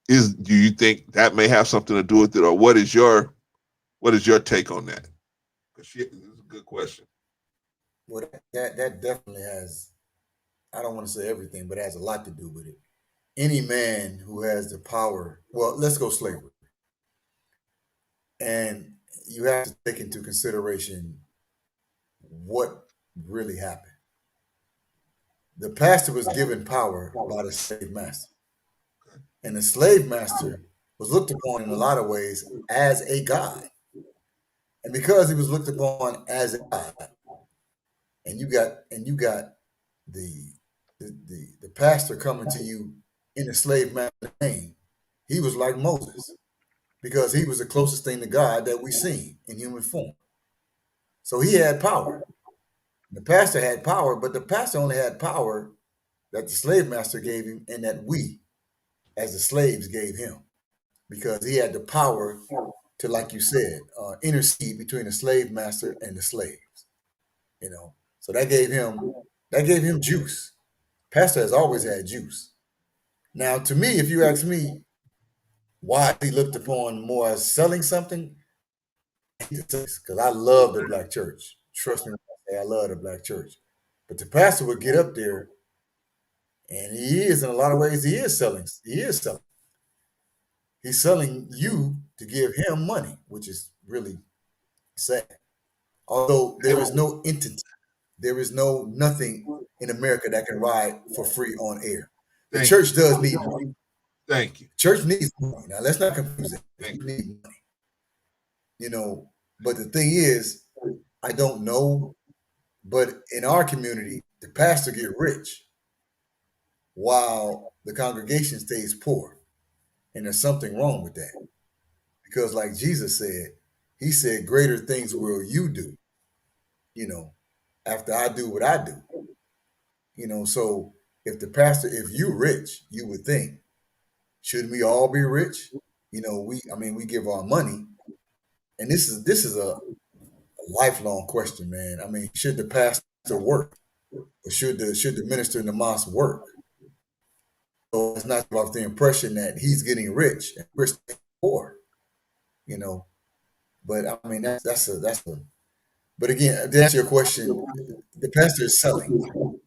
do you think that may have something to do with it, or what is your take on that? This is a good question.
Well, that definitely has, I don't want to say everything, but it has a lot to do with it. Any man who has the power, well, let's go slavery. And you have to take into consideration what really happened. The pastor was given power by the slave master. And the slave master was looked upon in a lot of ways as a god. And because he was looked upon as a god, and you got the pastor coming to you in the slave master's name, he was like Moses, because he was the closest thing to God that we seen in human form. So he had power. The pastor had power, but the pastor only had power that the slave master gave him and that we, as the slaves, gave him, because he had the power to, like you said, intercede between the slave master and the slaves. You know, so that gave him juice. Pastor has always had juice. Now, to me, if you ask me why he looked upon more as selling something, because I love the black church. Trust me when I say I love the black church. But the pastor would get up there, and he is, in a lot of ways, he is selling. He is selling. He's selling you to give him money, which is really sad. Although there is no entity, there is nothing in America that can ride for free on air. The church does need money.
Thank you.
Church needs money. Now, let's not confuse it. They need money. You know, but the thing is, I don't know, but in our community, the pastor get rich while the congregation stays poor. And there's something wrong with that. Because like Jesus said, he said, greater things will you do, you know, after I do what I do. You know, so if you rich, you would think, shouldn't we all be rich? You know, we give our money. And this is a lifelong question, man. I mean, should the pastor work? Or should the minister in the mosque work? So it's not about the impression that he's getting rich and we're staying poor, you know. But I mean, that's a. But again, to answer your question, the pastor is selling.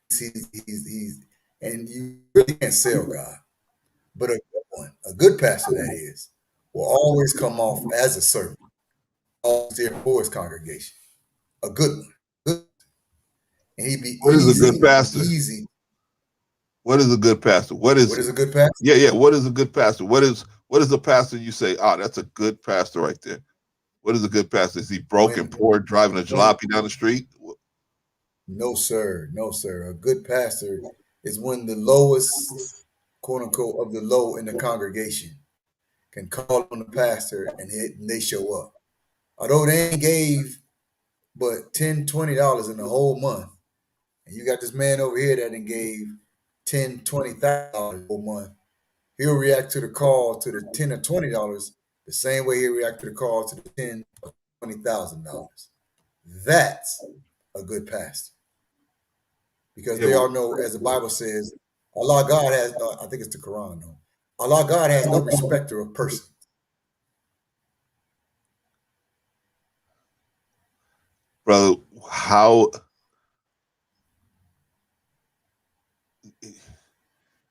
He's and you really can't sell God. But a good one, a good pastor that is, will always come off as a servant, always there for his congregation. A good one. Good. And he'd be
What is a good pastor?
Easy.
What is a good pastor? What is
a good pastor?
Yeah. What is a good pastor? What is a pastor you say, oh, that's a good pastor right there? What is a good pastor? Is he broke and poor, driving a jalopy down the street?
No, sir. No, sir. A good pastor is when the lowest, quote unquote, of the low in the congregation can call on the pastor and they show up. Although they ain't gave but $10, $20 in the whole month, and you got this man over here that then gave $10,000, $20,000 a whole month, he'll react to the call to the $10 or $20 the same way he'll react to the call to the $10,000 or $20,000. That's a good pastor. Because they all know, as the Bible says, Allah God has, I think it's the Quran, though. Allah God has no respecter of persons.
Brother, how,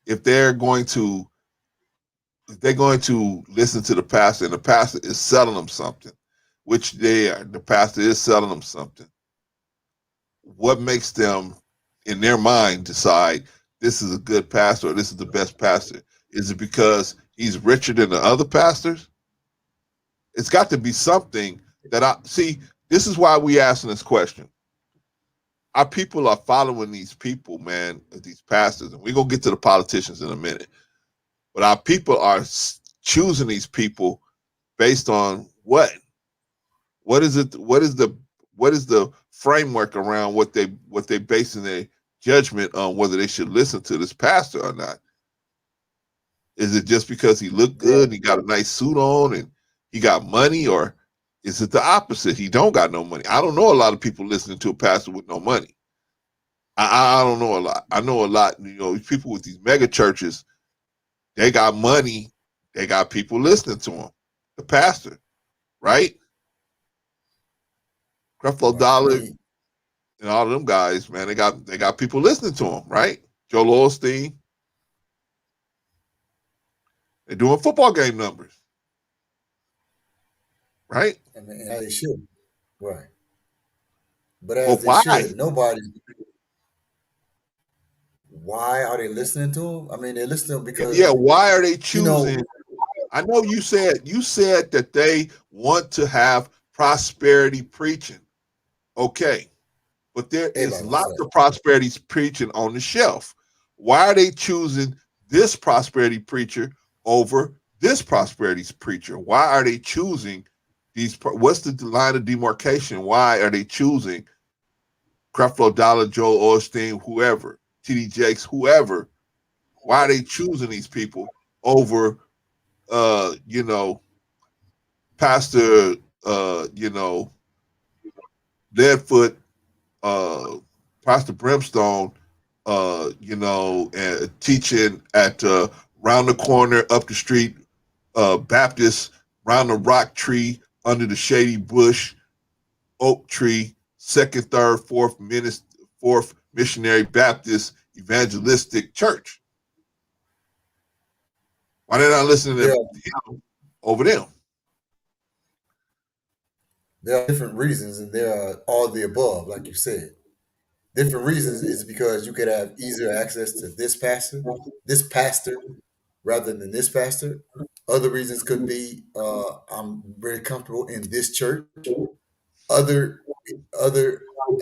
if they're going to listen to the pastor and the pastor is selling them something, which they are, the pastor is selling them something, what makes them, in their mind, decide this is a good pastor or this is the best pastor? Is it because he's richer than the other pastors? It's got to be something that I see. This is why we asking this question. Our people are following these people, man, these pastors, and we're gonna get to the politicians in a minute. But our people are choosing these people based on what? What is it? What is the framework around what they basing their judgment on whether they should listen to this pastor or not? Is it just because he looked good and he got a nice suit on and he got money, or is it the opposite? He don't got no money. I don't know a lot of people listening to a pastor with no money. I don't know a lot. I know a lot. You know, people with these mega churches, they got money. They got people listening to them. The pastor, right? Creflo Dollar and all of them guys, man, they got people listening to them, right? Joel Osteen. They're doing football game numbers, right?
And as they should, right? But as
But
they
why?
should, nobody. Why are they listening to them? I mean, they're listening because
why are they choosing?
You know,
I know you said that they want to have prosperity preaching. Okay. But there is lots of prosperity preaching on the shelf. Why are they choosing this prosperity preacher over this prosperity preacher? Why are they choosing these? What's the line of demarcation? Why are they choosing Creflo Dollar, Joel Osteen, whoever, T.D. Jakes, whoever? Why are they choosing these people over, Pastor, Deadfoot, Pastor Brimstone, and teaching at round the corner, up the street, Baptist, round the rock tree, under the shady bush, oak tree, second, third, fourth missionary Baptist evangelistic church. Why they not listening to him over them?
There are different reasons, and there are all the above, like you said. Different reasons is because you could have easier access to this pastor, rather than this pastor. Other reasons could be I'm very comfortable in this church. Other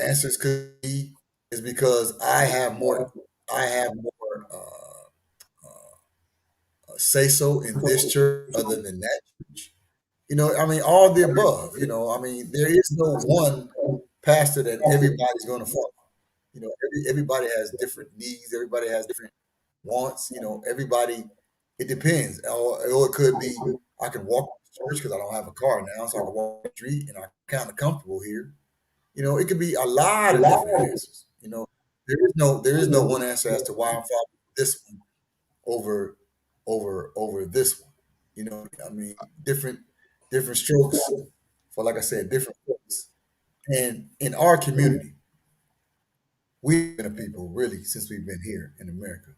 answers could be is because I have more say so in this church other than that church. You know, I mean, all the above. You know, I mean, there is no one pastor that everybody's going to follow. You know, everybody has different needs. Everybody has different wants. You know, everybody. It depends. Or it could be I can walk to church because I don't have a car now, so I can walk the street and I'm kind of comfortable here. You know, it could be a lot of different answers. You know, there is no one answer as to why I'm following this one over this one. You know, I mean, different strokes for, like I said, different folks. And in our community, we've been a people really since we've been here in America.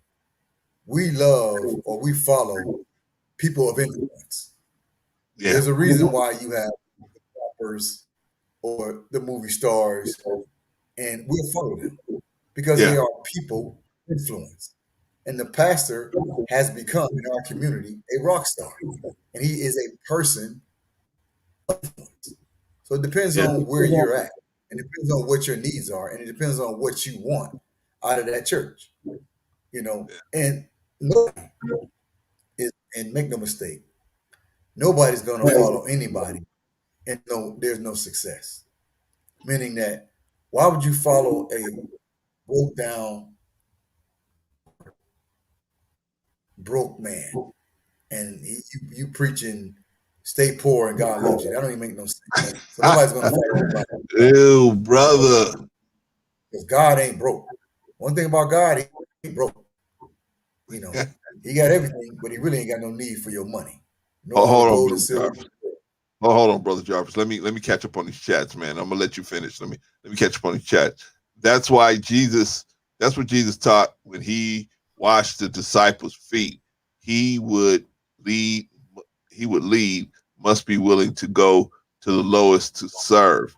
We love or we follow people of influence.
Yeah.
There's a reason why you have rappers or the movie stars, and we'll follow them because they are people influence. And the pastor has become in our community a rock star, and he is a person of influence. So it depends on where you're at. And it depends on what your needs are. And it depends on what you want out of that church. And nobody is, and make no mistake, nobody's going to follow anybody and there's no success. Meaning that why would you follow a broke down, broke man and you preaching stay poor and God loves you? That don't even make no sense. So nobody's going to follow anybody.
Ew, brother.
Because God ain't broke. One thing about God, he ain't broke. He got everything, but he really ain't got no need for your money. No
Hold on,
gold
Brother
and silver.
Jarvis. Hold on, Brother Jarvis. Let me catch up on these chats, man. I'm gonna let you finish. Let me catch up on these chats. That's what Jesus taught when he washed the disciples' feet. He would lead, must be willing to go to the lowest to serve.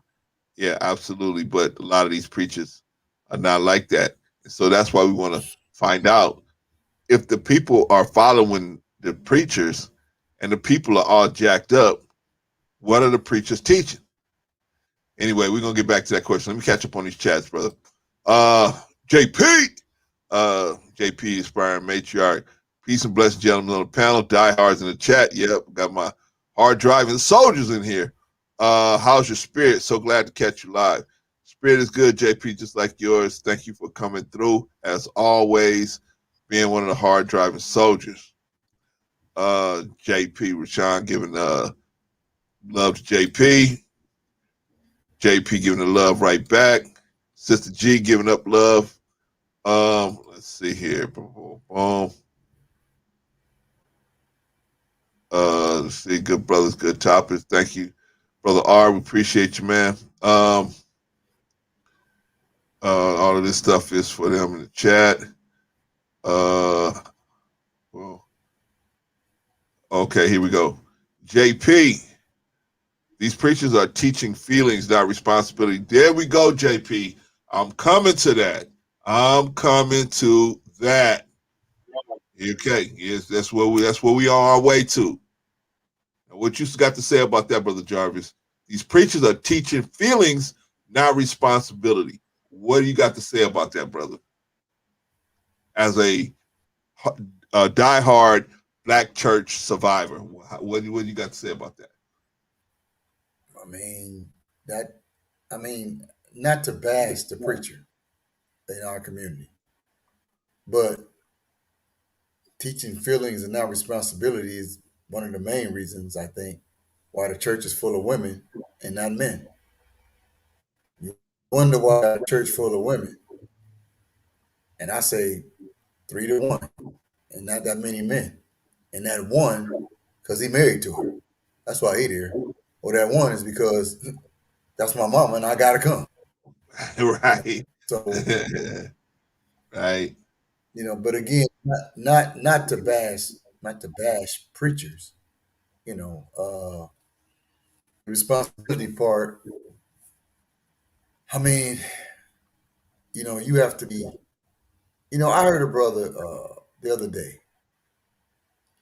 Yeah, absolutely. But a lot of these preachers are not like that. So that's why we want to find out if the people are following the preachers and the people are all jacked up, what are the preachers teaching? Anyway, we're going to get back to that question. Let me catch up on these chats, brother. JP, Aspiring Matriarch. Peace and blessings, gentlemen on the panel. Diehards in the chat. Yep, got my hard driving soldiers in here. How's your spirit? So glad to catch you live. Spirit is good, JP, just like yours. Thank you for coming through, as always, being one of the hard driving soldiers. JP, Rashawn giving love to JP. JP giving the love right back. Sister G giving up love. Let's see here. Boom. Let's see. Good brothers, good topics. Thank you, Brother R. We appreciate you, man. All of this stuff is for them in the chat. Well, okay, here we go. JP, these preachers are teaching feelings, not responsibility. There we go, JP. I'm coming to that. Okay, yes, that's where we are on our way to. And what you got to say about that, Brother Jarvis? These preachers are teaching feelings, not responsibility. What do you got to say about that, brother? As a diehard black church survivor, what do you got to say about that?
Not to bash the preacher in our community, but teaching feelings and not responsibility is one of the main reasons, I think, why the church is full of women and not men. You wonder why a church full of women, and I say 3-1, and not that many men. And that one, because he married to her. That's why he there. Or that one is because that's my mama and I gotta come.
Right.
So
right.
But again, not to bash preachers. Responsibility part. You have to be. I heard a brother the other day.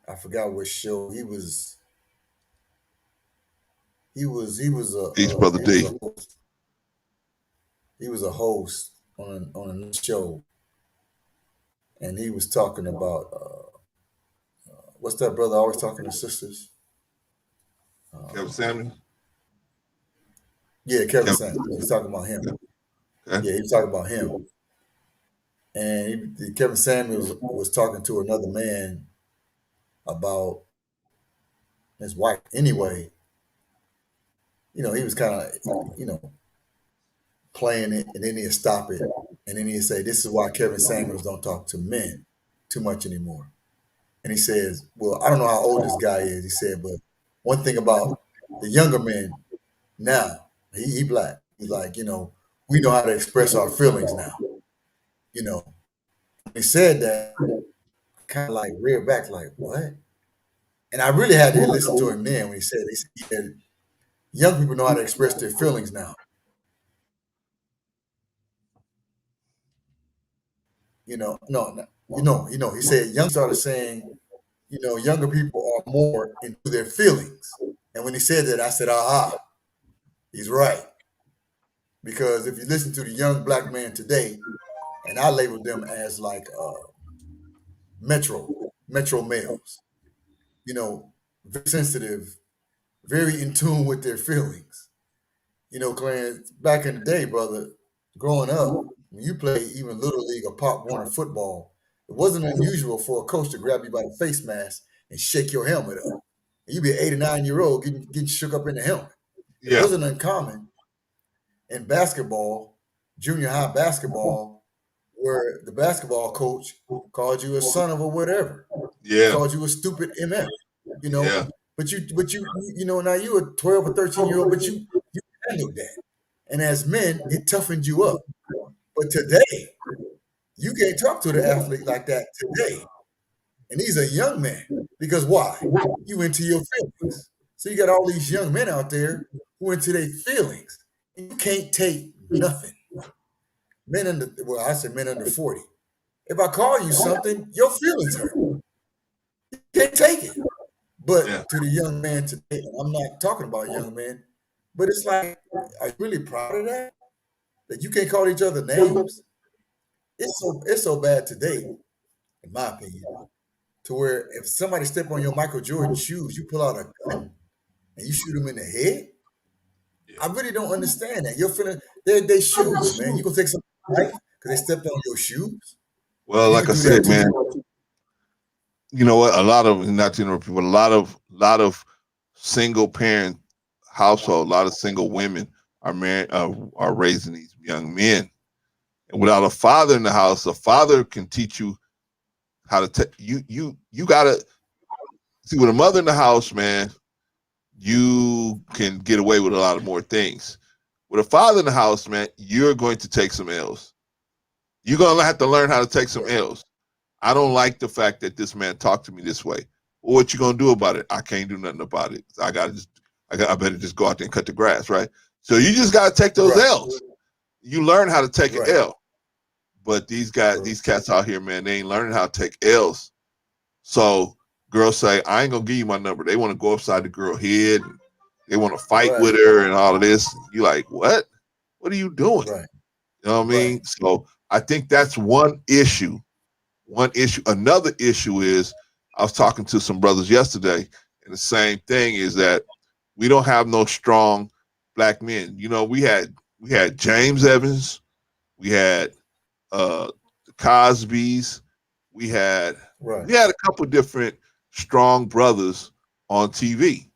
I forgot what show he was. He was
Peace, Brother D.
He was a host on a show, and he was talking about what's that brother always talking to sisters?
Kevin Samuels?
Yeah, Kevin Samuels. He's talking about him. Okay. Yeah, he was talking about him. And Kevin Samuels was talking to another man about his wife. Anyway, he was kind of, playing it, and then he'd stop it. And then he'd say, this is why Kevin Samuels don't talk to men too much anymore. And he says, well, I don't know how old this guy is. He said, but one thing about the younger men now, he black. He's like, we know how to express our feelings now. When he said that, I kind of like reared back, like, what? And I really had to listen to him then when he said, young people know how to express their feelings now. He said young started saying, younger people are more into their feelings. And when he said that, I said, aha. He's right. Because if you listen to the young black man today, and I label them as like metro males, very sensitive, very in tune with their feelings. Clarence, back in the day, brother, growing up, when you played even Little League or Pop Warner football, it wasn't unusual for a coach to grab you by the face mask and shake your helmet up. And you'd be an 8 or 9 year old getting shook up in the helmet. It
Yeah.
wasn't uncommon in basketball, junior high basketball, where the basketball coach called you a son of a whatever.
Yeah.
Called you a stupid MF,
Yeah.
But now you a 12 or 13-year-old, but you handled that. And as men, it toughened you up. But today, you can't talk to the athlete like that today. And he's a young man. Because why? You into your feelings. So you got all these young men out there who into their feelings. And you can't take nothing. I say men under 40. If I call you something, your feelings hurt. You can't take it. But
Yeah.
to the young man today, and I'm not talking about young men, but it's like, are you really proud of that? That you can't call each other names? It's so bad today, in my opinion, to where if somebody step on your Michael Jordan shoes, you pull out a gun and you shoot them in the head. I really don't understand that. You're feeling they shoes, man. You gonna take some life because they stepped on your shoes?
Well,
You
like I
can do that
said,
too.
man, you know what? A lot of, not to interrupt you, but a lot of single parent household, a lot of single women are married, are raising these young men. And without a father in the house, a father can teach you how to take you gotta see, with a mother in the house, man, you can get away with a lot of more things. With a father in the house, man, you're going to take some L's. You're gonna have to learn how to take some L's. I don't like the fact that this man talked to me this way. Well, what you gonna do about it? I can't do nothing about it. I better just go out there and cut the grass, right? So you just gotta take those L's. You learn how to take an L. But these cats out here, man, they ain't learning how to take L's. So girls say, I ain't gonna give you my number. They want to go upside the girl head. They want to fight with her and all of this. You like, what? What are you doing?
Right.
You know what I mean? So I think that's one issue. Another issue is, I was talking to some brothers yesterday, and the same thing is that we don't have no strong black men. We had James Evans, we had the Cosbys, we had a couple different strong brothers on TV.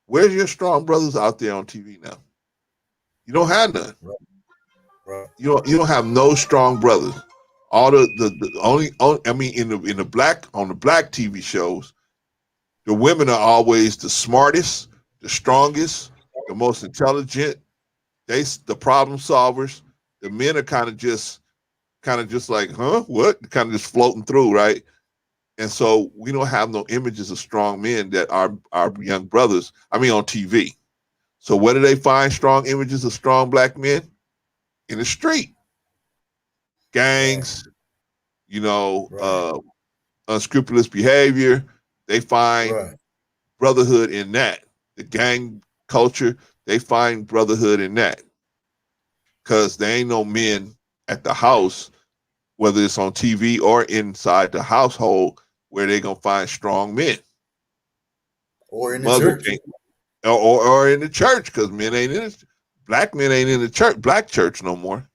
Where's your strong brothers out there on TV now? You don't have none.
Right.
You don't have no strong brothers. All the only I mean, in the black TV shows, the women are always the smartest, the strongest, the most intelligent. The problem solvers. The men are kind of just like, huh? What? Kind of just floating through, right? And so we don't have no images of strong men that our young brothers, on TV. So where do they find strong images of strong black men? In the street. Gangs, unscrupulous behavior. They find brotherhood in that. The gang culture, they find brotherhood in that. Because there ain't no men at the house, whether it's on TV or inside the household, where they gonna find strong men.
Or in the church.
Or in the church, because men ain't in it. Black men ain't in the church, black church no more.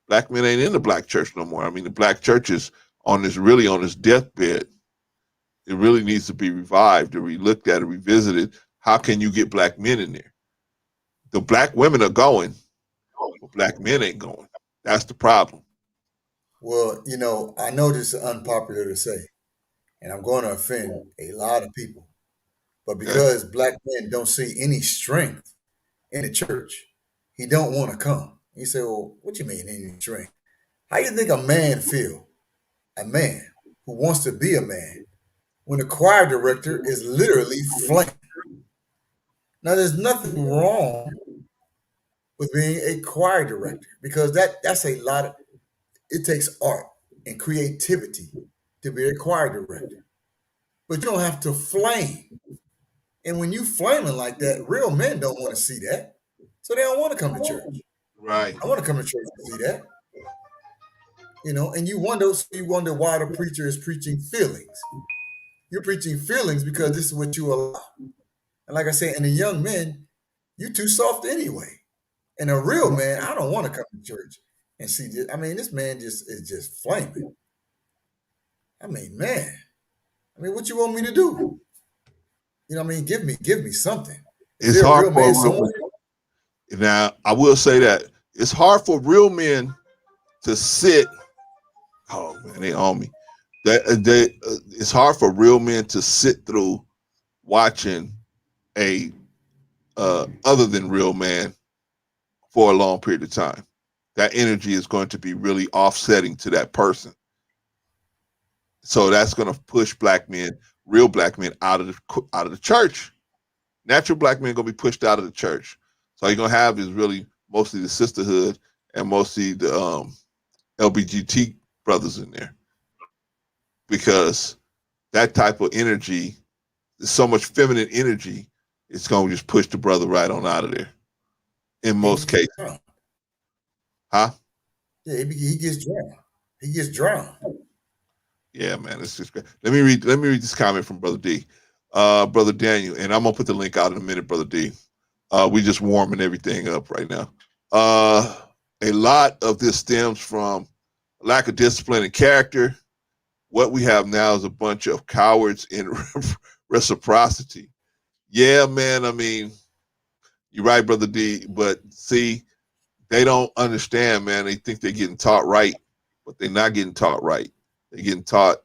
Black men ain't in the black church no more. The black church is on this deathbed. It really needs to be revived or looked at or revisited. How can you get black men in there? The black women are going, but black men ain't going. That's the problem.
Well, I know this is unpopular to say, and I'm going to offend a lot of people. But because black men don't see any strength in the church, he don't want to come. You say, well, what you mean any strength? How you think a man feel? A man who wants to be a man when the choir director is literally flaming. Now, there's nothing wrong with being a choir director because that's a lot of, it takes art and creativity to be a choir director. But you don't have to flame. And when you flaming like that, real men don't want to see that. So they don't want to come to church.
Right.
I want to come to church to see that. And you wonder why the preacher is preaching feelings. You're preaching feelings because this is what you allow. And like I said, and the young men, you too soft anyway. And a real man, I don't want to come to church and see this. I mean, this man is just flaming. I mean, man. I mean, what you want me to do? Give me something.
It's hard for a real man. Now, I will say that it's hard for real men to sit. Oh man, they on me. It's hard for real men to sit through watching a other than real man for a long period of time. That energy is going to be really offsetting to that person. So that's going to push black men, real black men, out of the church. Natural black men are going to be pushed out of the church. So all you're going to have is really mostly the sisterhood and mostly the LGBT brothers in there. Because that type of energy, there's so much feminine energy, it's going to just push the brother right on out of there. In most cases. Huh?
Yeah, he gets drowned. He gets drowned.
Yeah, man, it's just great. Let me read this comment from Brother D. Brother Daniel, and I'm gonna put the link out in a minute, Brother D. We just warming everything up right now. A lot of this stems from lack of discipline and character. What we have now is a bunch of cowards in reciprocity. Yeah, man. I mean, you're right, Brother D. But see, they don't understand, man. They think they're getting taught right, but they're not getting taught right. They're getting taught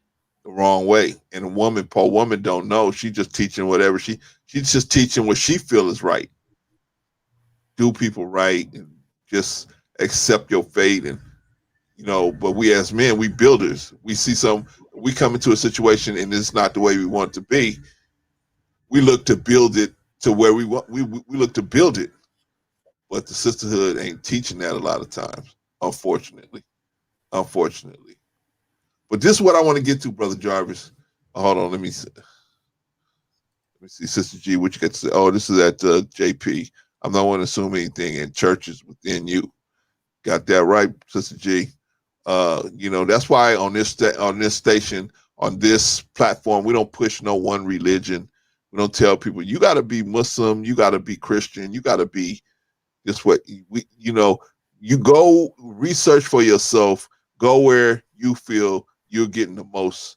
the wrong way. And poor woman don't know. She's just teaching whatever she's just teaching what she feels is right. Do people right and just accept your fate. And but we as men, we builders. We come into a situation and it's not the way we want it to be. We look to build it to where we want. We look to build it, but the sisterhood ain't teaching that a lot of times, unfortunately. But this is what I want to get to, Brother Jarvis. Hold on, let me see, Sister G, what you got to say? Oh, this is at JP. I'm not want to assume anything in churches within you. Got that right, Sister G. That's why on this station, on this platform, we don't push no one religion. We don't tell people you got to be Muslim, you got to be Christian, you got to be this what you go research for yourself, go where you feel you're getting the most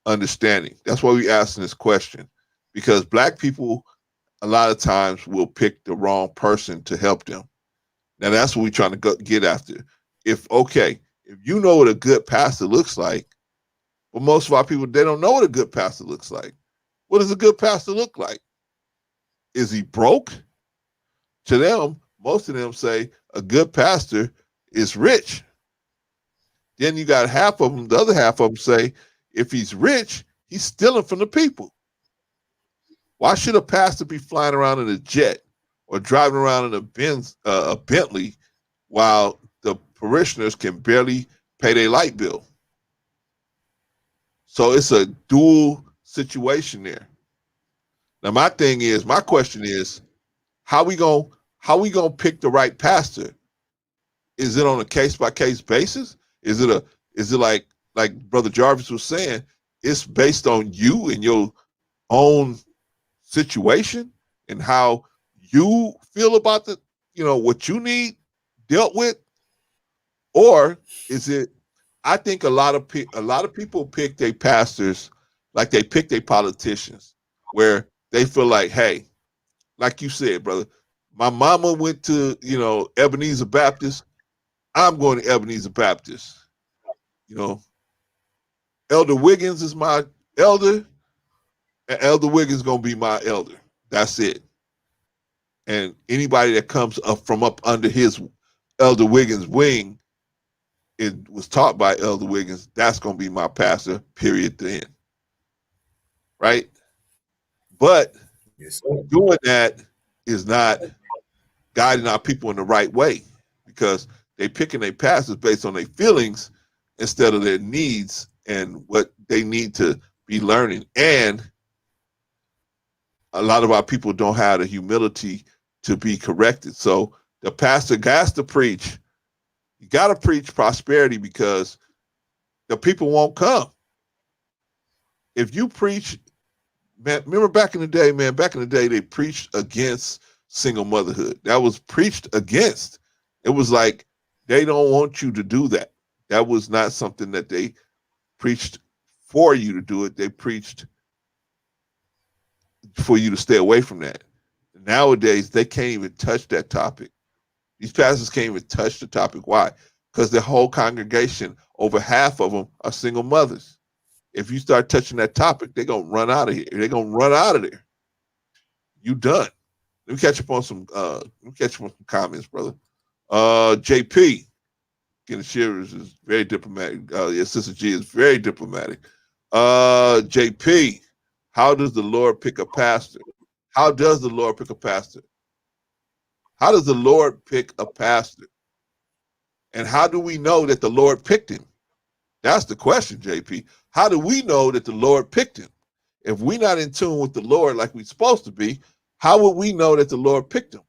understanding. That's why we asking this question, because black people a lot of times will pick the wrong person to help them. Now that's what we're trying to get after. If you know what a good pastor looks like, but most of our people, they don't know what a good pastor looks like. What does a good pastor look like? Is he broke? To them, most of them say a good pastor is rich. Then you got half of them, the other half of them say, if he's rich, he's stealing from the people. Why should a pastor be flying around in a jet or driving around in a Bentley while the parishioners can barely pay their light bill? So it's a dual situation there. Now my question is, how we gonna pick the right pastor? Is it on a case-by-case basis? Is it like Brother Jarvis was saying, it's based on you and your own situation and how you feel about what you need dealt with? Or is it, I think a lot of people pick their pastors like they pick their politicians, where they feel like, hey, like you said, brother, my mama went to, Ebenezer Baptist. I'm going to Ebenezer Baptist. Elder Wiggins is my elder, and Elder Wiggins is going to be my elder. That's it. And anybody that comes up from up under his Elder Wiggins' wing, it was taught by Elder Wiggins, that's going to be my pastor, period, to end. Right? But doing that is not guiding our people in the right way, because they picking their pastors based on their feelings instead of their needs and what they need to be learning. And a lot of our people don't have the humility to be corrected. So The pastor has to preach. You got to preach prosperity because the people won't come. If you preach, man, remember back in the day, man, back in the day, they preached against single motherhood. That was preached against. It was like, they don't want you to do that. That was not something that they preached for you to do it. They preached for you to stay away from that. Nowadays, they can't even touch that topic. These pastors can't even touch the topic. Why? Because the whole congregation, over half of them, are single mothers. If you start touching that topic, they're gonna run out of here. They're gonna run out of there. You done. Let me catch up on some. Comments, brother. JP, getting Shearers is very diplomatic. Your sister G is very diplomatic. JP, how does the Lord pick a pastor? How does the Lord pick a pastor? How does the Lord pick a pastor? And how do we know that the Lord picked him? That's the question, JP. How do we know that the Lord picked him? If we're not in tune with the Lord like we're supposed to be, how would we know that the Lord picked him?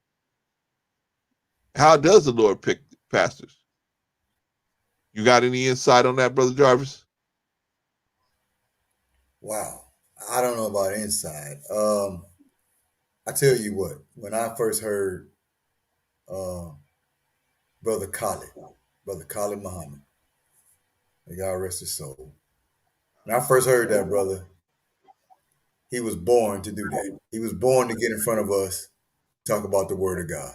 How does the Lord pick pastors? You got any insight on that, Brother Jarvis?
Wow. I don't know about insight. I tell you what, when I first heard Brother Khalid Muhammad, may God rest his soul. When I first heard that, brother, he was born to do that. He was born to get in front of us, talk about the word of God.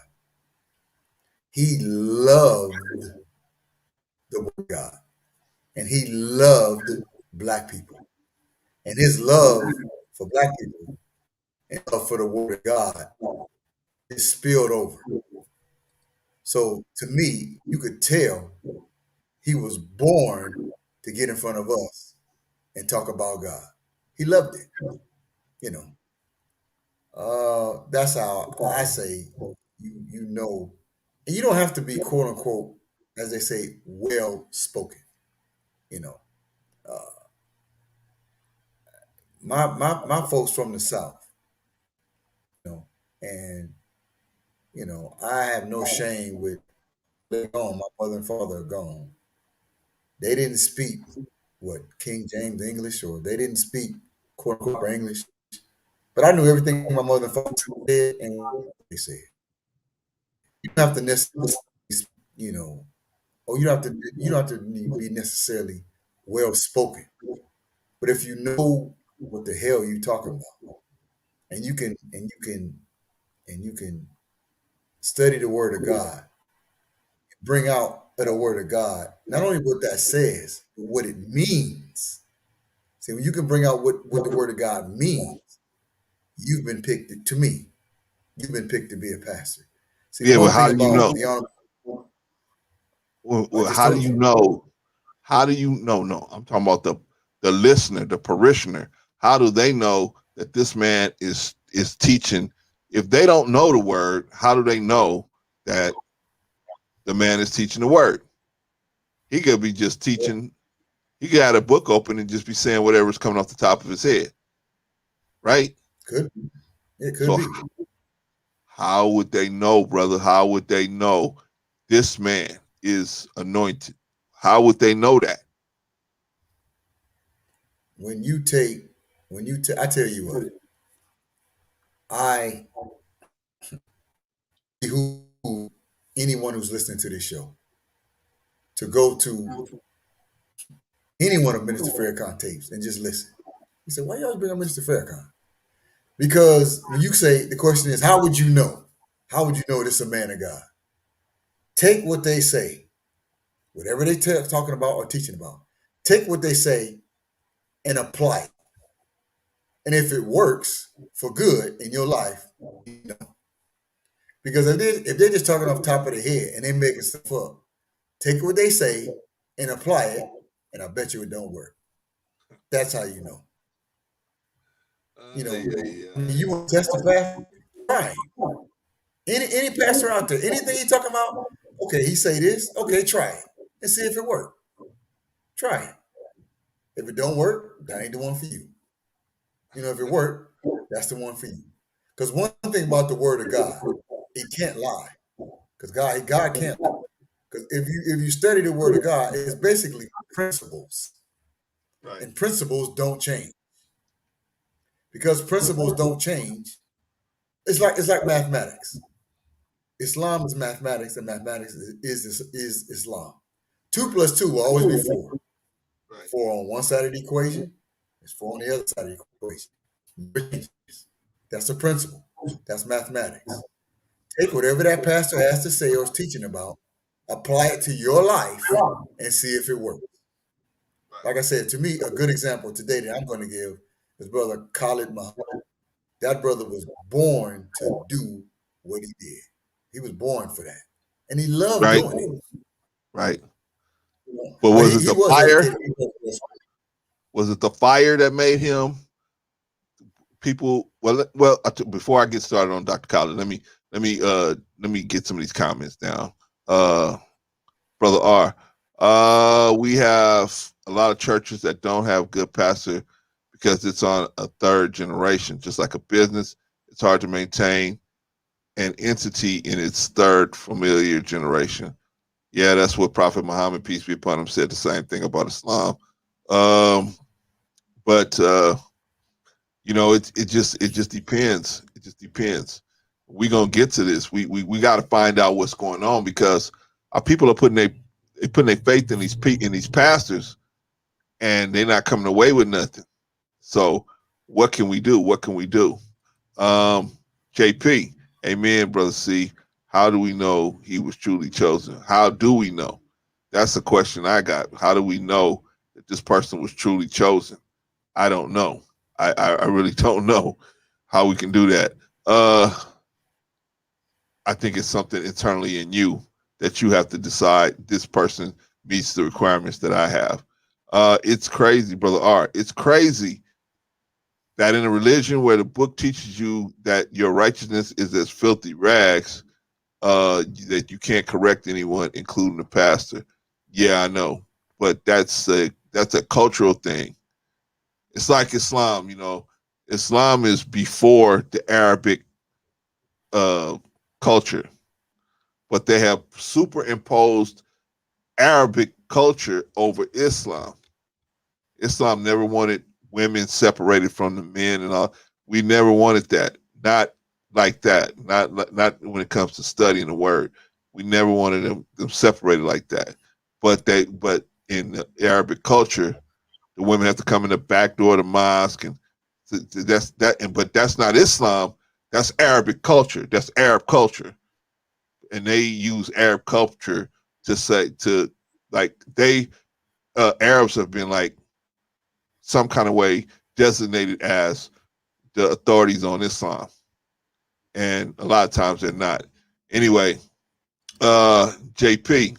He loved the word of God. And he loved black people. And his love for black people and love for the word of God is spilled over. So to me, you could tell he was born to get in front of us and talk about God. He loved it, you know. That's how I say you know, and you don't have to be quote unquote, as they say, well spoken. You know, my folks from the South, you know, and you know, I have no shame with they're gone. My mother and father are gone. They didn't speak what King James English, or they didn't speak quote unquote English. But I knew everything my mother and father said and what they said. You don't have to necessarily, you know, or you don't have to be necessarily well spoken. But if you know what the hell you talking about, and you can study the word of God, bring out the word of God, not only what that says, but what it means. See, when you can bring out what the word of God means, you've been picked to me. You've been picked to be a pastor. See,
Yeah,
one
but how
thing
do you
about
know?
the honor, I
Well,
just
how do
told
you
you.
know? How do you know? No, I'm talking about the listener, the parishioner. How do they know that this man is teaching? If they don't know the word, how do they know that the man is teaching the word? He could be just teaching. He could have a book open and just be saying whatever's coming off the top of his head, right?
Could it could
So
be.
how would they know, brother? How would they know this man is anointed? How would they know that?
When you take I tell you what, I who anyone who's listening to this show to go to any one of Minister Farrakhan tapes and just listen. He said, why you always bring up Minister Farrakhan? Because when you say the question is, how would you know? How would you know this is a man of God? Take what they say, whatever they talking about or teaching about. Take what they say and apply it. And if it works for good in your life, you know. Because if they're just talking off the top of their head and they making stuff up, take what they say and apply it, and I bet you it don't work. That's how you know. You know,
Yeah, yeah.
when you want to test the pastor, try. Any pastor out there, anything he talking about, okay, he say this, okay, try it and see if it work. Try it. If it don't work, that ain't the one for you. You know, if it work, that's the one for you. Because one thing about the word of God, it can't lie. because God can't. Because if you study the Word of God, it's basically principles,
Right.
and principles don't change. Because principles don't change, it's like mathematics. Islam is mathematics, and mathematics is Islam. 2 + 2 will always be 4.
Right.
4 on one side of the equation, it's 4 on the other side of the equation. Never changes. That's a principle. That's mathematics. Take whatever that pastor has to say or is teaching about, apply it to your life, and see if it works. Like I said, to me, a good example today that I'm going to give is Brother Khalid Muhammad. That brother was born to do what he did. He was born for that. And he loved
Right.
doing it.
Right.
You
But was it
he
the
was
fire?
educated.
Was it the fire that made him? People, before I get started on Dr. Collins, let me get some of these comments down. Brother R, we have a lot of churches that don't have good pastor because it's on a third generation. Just like a business, it's hard to maintain an entity in its third familiar generation. Yeah, that's what Prophet Muhammad, peace be upon him, said the same thing about Islam. But it just depends. It just depends. We're gonna get to this. We got to find out what's going on, because our people are putting their faith in these pastors, and they're not coming away with nothing. So what can we do? What can we do? JP, amen, brother C. How do we know he was truly chosen? How do we know? That's the question I got. How do we know that this person was truly chosen? I don't know. I really don't know how we can do that. I think it's something internally in you that you have to decide this person meets the requirements that I have. It's crazy, brother Art. It's crazy that in a religion where the book teaches you that your righteousness is as filthy rags, that you can't correct anyone, including the pastor. Yeah, I know, but that's a cultural thing. It's like Islam, Islam is before the Arabic culture, but they have superimposed Arabic culture over Islam. Islam never wanted women separated from the men and all. We never wanted that. Not like that. Not when it comes to studying the word. We never wanted them separated like that. But in the Arabic culture, the women have to come in the back door of the mosque, and that's that. But that's not Islam. That's Arabic culture. That's Arab culture, and they use Arab culture Arabs have been like some kind of way designated as the authorities on Islam, and a lot of times they're not. Anyway, JP,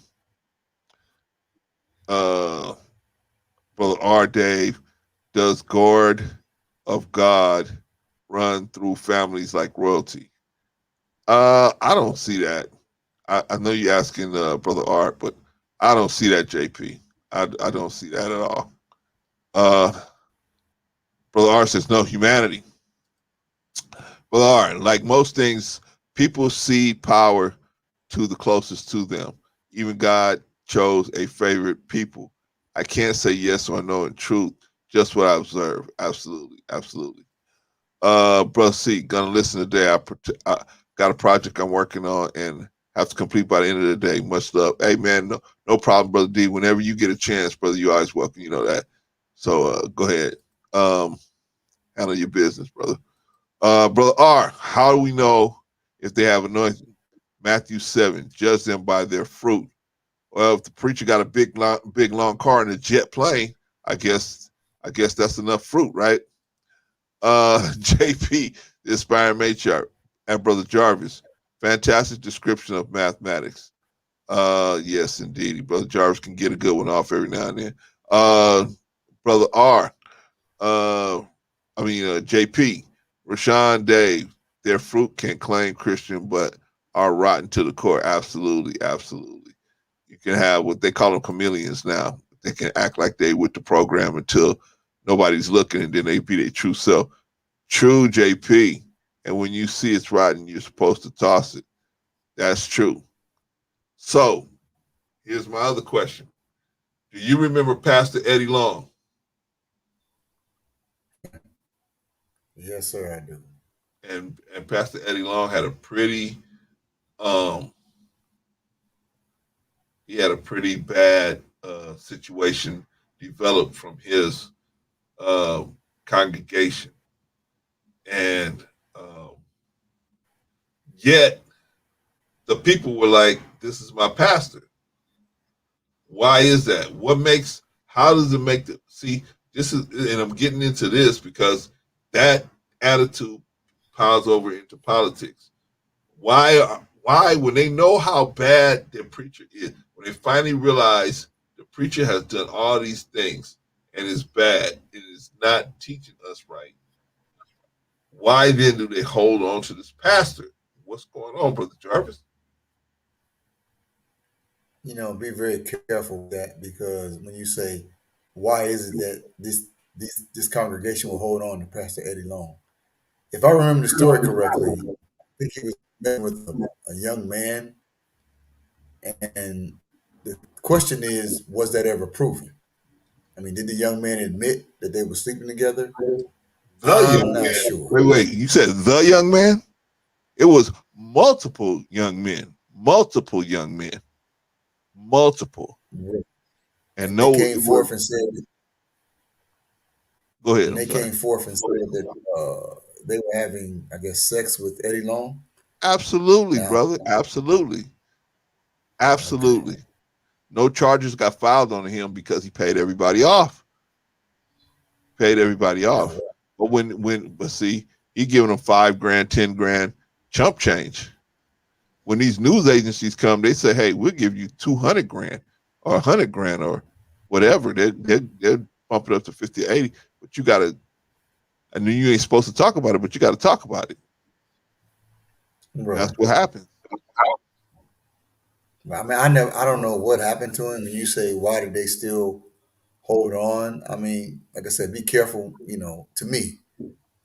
brother R. Dave, does guard of God run through families like royalty? I don't see that. I know you're asking brother Art, but I don't see that, JP. I don't see that at all. Brother Art says no humanity. Brother Art, like most things, people cede power to the closest to them. Even God chose a favorite people. I can't say yes or no in truth, just what I observe. Absolutely, absolutely. Brother C, gonna listen today. I got a project I'm working on and have to complete by the end of the day. Much love. Hey man, no problem, brother D. Whenever you get a chance, brother, you're always welcome. You know that. So go ahead. Handle your business, brother. Brother R, how do we know if they have anointing? Matthew 7, judge them by their fruit. Well, if the preacher got a big long car and a jet plane, I guess that's enough fruit, right? JP, the aspiring matriarch, and Brother Jarvis, fantastic description of mathematics. Yes, indeed. Brother Jarvis can get a good one off every now and then. Brother R, JP, Rashawn Dave, their fruit can claim Christian, but are rotten to the core. Absolutely, absolutely. You can have what they call them chameleons now. They can act like they with the program until nobody's looking, and then they be their true self. True, JP. And when you see it's rotten, you're supposed to toss it. That's true. So here's my other question. Do you remember Pastor Eddie Long?
Yes, sir, I do.
And Pastor Eddie Long had a pretty um he had a pretty bad situation developed from his uh, congregation. And yet the people were like, this is my pastor. Why is that? How does it make see, this is, and I'm getting into this because that attitude piles over into politics. Why, when they know how bad their preacher is, when they finally realize the preacher has done all these things and is bad, it is not teaching us right, why then do they hold on to this pastor? What's going on, Brother Jarvis?
Be very careful with that, because when you say, why is it that this congregation will hold on to Pastor Eddie Long? If I remember the story correctly, I think he was met with a young man, and the question is, was that ever proven? I mean, did the young man admit that they were sleeping together?
The
I'm
young
not
man.
sure.
Wait. You said the young man? It was multiple young men. Multiple young men. Multiple. And
They
no,
came forth and said,
go ahead.
and
I'm
they
sorry.
came forth and said that they were having, I guess, sex with Eddie Long.
Absolutely,
Now,
brother. Absolutely.
okay,
Absolutely. No charges got filed on him because he paid everybody off. Paid everybody off.
now,
But but see, he giving them $5,000, $10,000 chump change. When these news agencies come, they say, "Hey, we'll give you $200,000 or $100,000 or whatever." They're bump it up to 50, 80. But you gotta, I mean, you ain't supposed to talk about it, but you got to talk about it.
right.
That's what happens.
I mean, I don't know what happened to him. And you say, why did they still hold on? I mean, like I said, be careful. To me,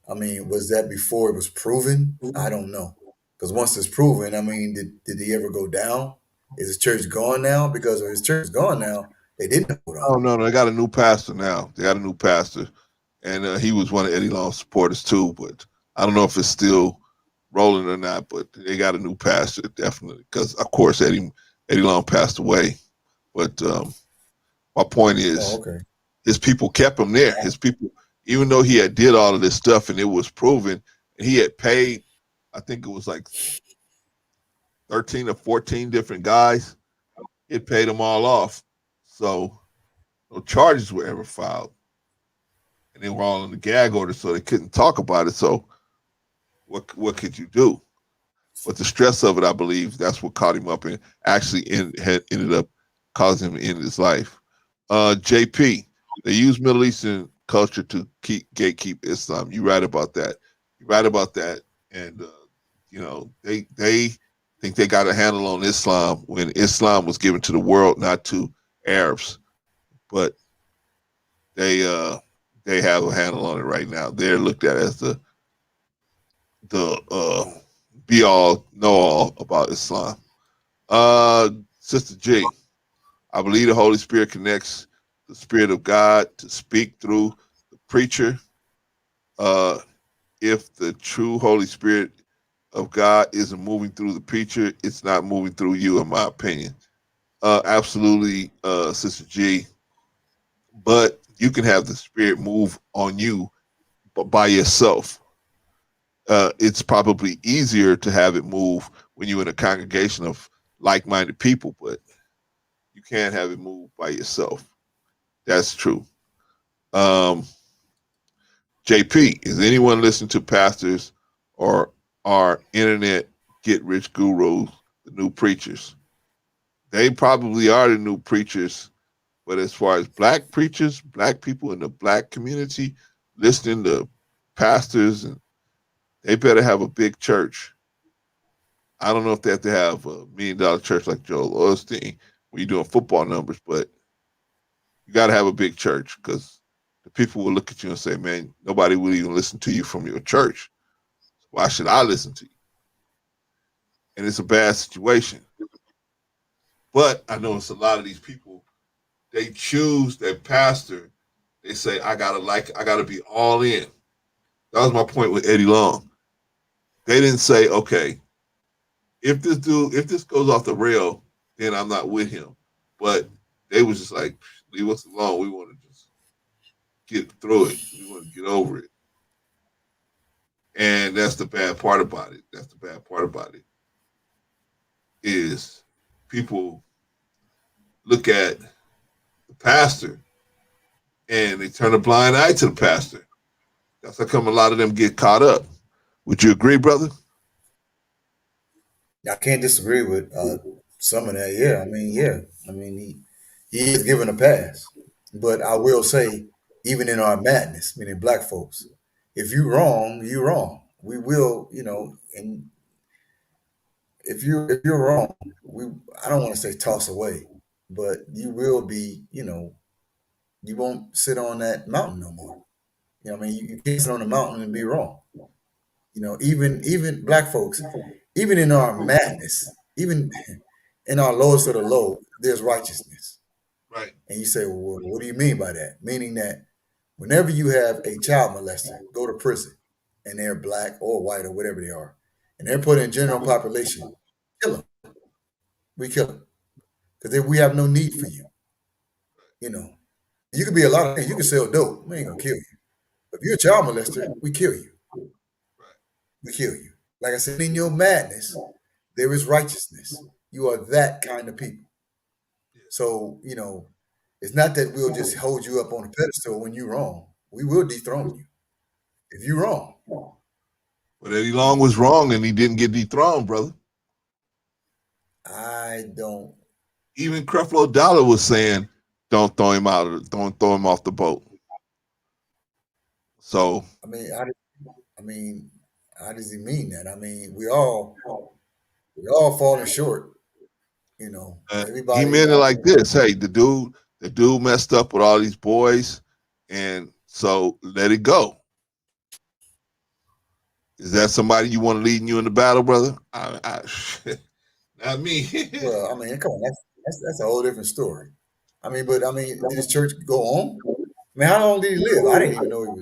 I mean, was that before it was proven? I don't know, because once it's proven, I mean, did he ever go down? Is his church gone now? Because if his church is gone now, they didn't hold
Oh
on.
no, they got a new pastor now. They got a new pastor, and he was one of Eddie Long's supporters too. But I don't know if it's still rolling or not. But they got a new pastor definitely, because of course Eddie Long passed away. But my point
Oh,
is,
okay.
his people kept him there. His people, even though he had did all of this stuff and it was proven, and he had paid, I think it was like 13 or 14 different guys. It paid them all off. So no charges were ever filed. And they were all in the gag order, so they couldn't talk about it. So what could you do? But the stress of it, I believe, that's what caught him up and actually ended up causing him to end his life. JP, they use Middle Eastern culture to gatekeep Islam. You right about that. You right about that. And they think they got a handle on Islam when Islam was given to the world, not to Arabs. But they have a handle on it right now. They're looked at as the be all know all about Islam. Sister G, I believe the Holy Spirit connects the Spirit of God to speak through the preacher. Uh, if the true Holy Spirit of God isn't moving through the preacher, it's not moving through you, in my opinion. Absolutely, Sister G. But you can have the Spirit move on you, but by yourself. It's probably easier to have it move when you're in a congregation of like-minded people, but you can't have it move by yourself. That's true. Um, JP, is anyone listening to pastors or our internet get rich gurus, the new preachers? They probably are the new preachers, but as far as black preachers, black people in the black community listening to pastors, and they better have a big church. I don't know if they have to have $1 million church like Joel Osteen when you're doing football numbers, but you got to have a big church, because the people will look at you and say, man, nobody will even listen to you from your church. Why should I listen to you? And it's a bad situation. But I know it's a lot of these people, they choose their pastor. They say, I gotta be all in. That was my point with Eddie Long. They didn't say, okay, if this goes off the rail, then I'm not with him. But they was just like, leave us alone. We want to just get through it. We want to get over it. And that's the bad part about it. That's the bad part about it. Is people look at the pastor and they turn a blind eye to the pastor. That's how come a lot of them get caught up. Would you agree, brother?
I can't disagree with some of that. Yeah, I mean, he is given a pass, but I will say, even in our madness, meaning black folks, if you wrong, you wrong. We will, and if you're wrong, I don't want to say toss away, but you will be, you won't sit on that mountain no more. You can't sit on the mountain and be wrong. Even black folks, even in our madness, even in our lowest of the low, there's righteousness.
Right.
And you say, well, what do you mean by that? Meaning that whenever you have a child molester go to prison and they're black or white or whatever they are, and they're put in general population, kill them. We kill them. Because we have no need for you. You could be a lot of things. You can sell dope. We ain't going to kill you. If you're a child molester, we kill you. We kill you. Like I said, in your madness, there is righteousness. You are that kind of people. So, it's not that we'll just hold you up on a pedestal when you're wrong. We will dethrone you if you're wrong.
But Eddie Long was wrong and he didn't get dethroned, brother.
I don't.
Even Creflo Dollar was saying, don't throw him out, don't throw him off the boat. So
how does he mean that? I mean, we all falling short. Everybody.
He meant it like this. Hey, the dude messed up with all these boys, and so let it go. Is that somebody you want leading you in the battle, brother? Not me.
Well, come on, that's a whole different story. Did his church go on? How long did he live? I didn't even know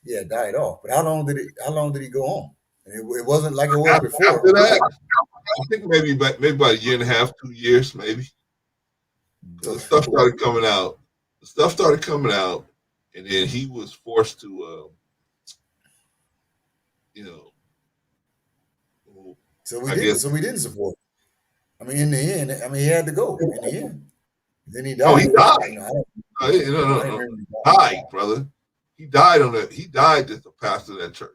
he had died off. But how long did he go on? It wasn't like it was before.
After that, I think maybe about a year and a half, 2 years, maybe. The stuff started coming out. And then he was forced to,
So we didn't support him. In the end, he had to go. In the end, then he died.
Oh, he died. No. Died, brother. He died as the pastor of that church.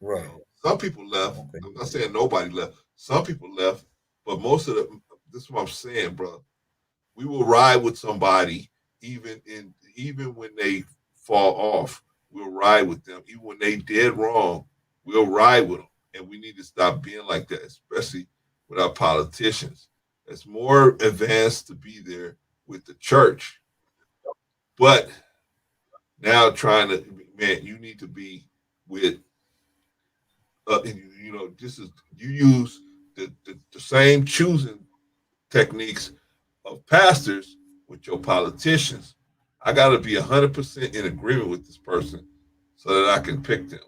Right.
Some people left. Okay. I'm not saying nobody left. Some people left, but most of them. This is what I'm saying, bro. We will ride with somebody even when they fall off. We'll ride with them. Even when they did wrong, we'll ride with them. And we need to stop being like that, especially with our politicians. It's more advanced to be there with the church. But now you need to be with, you use the same choosing techniques of pastors with your politicians. I got to be 100% in agreement with this person so that I can pick them.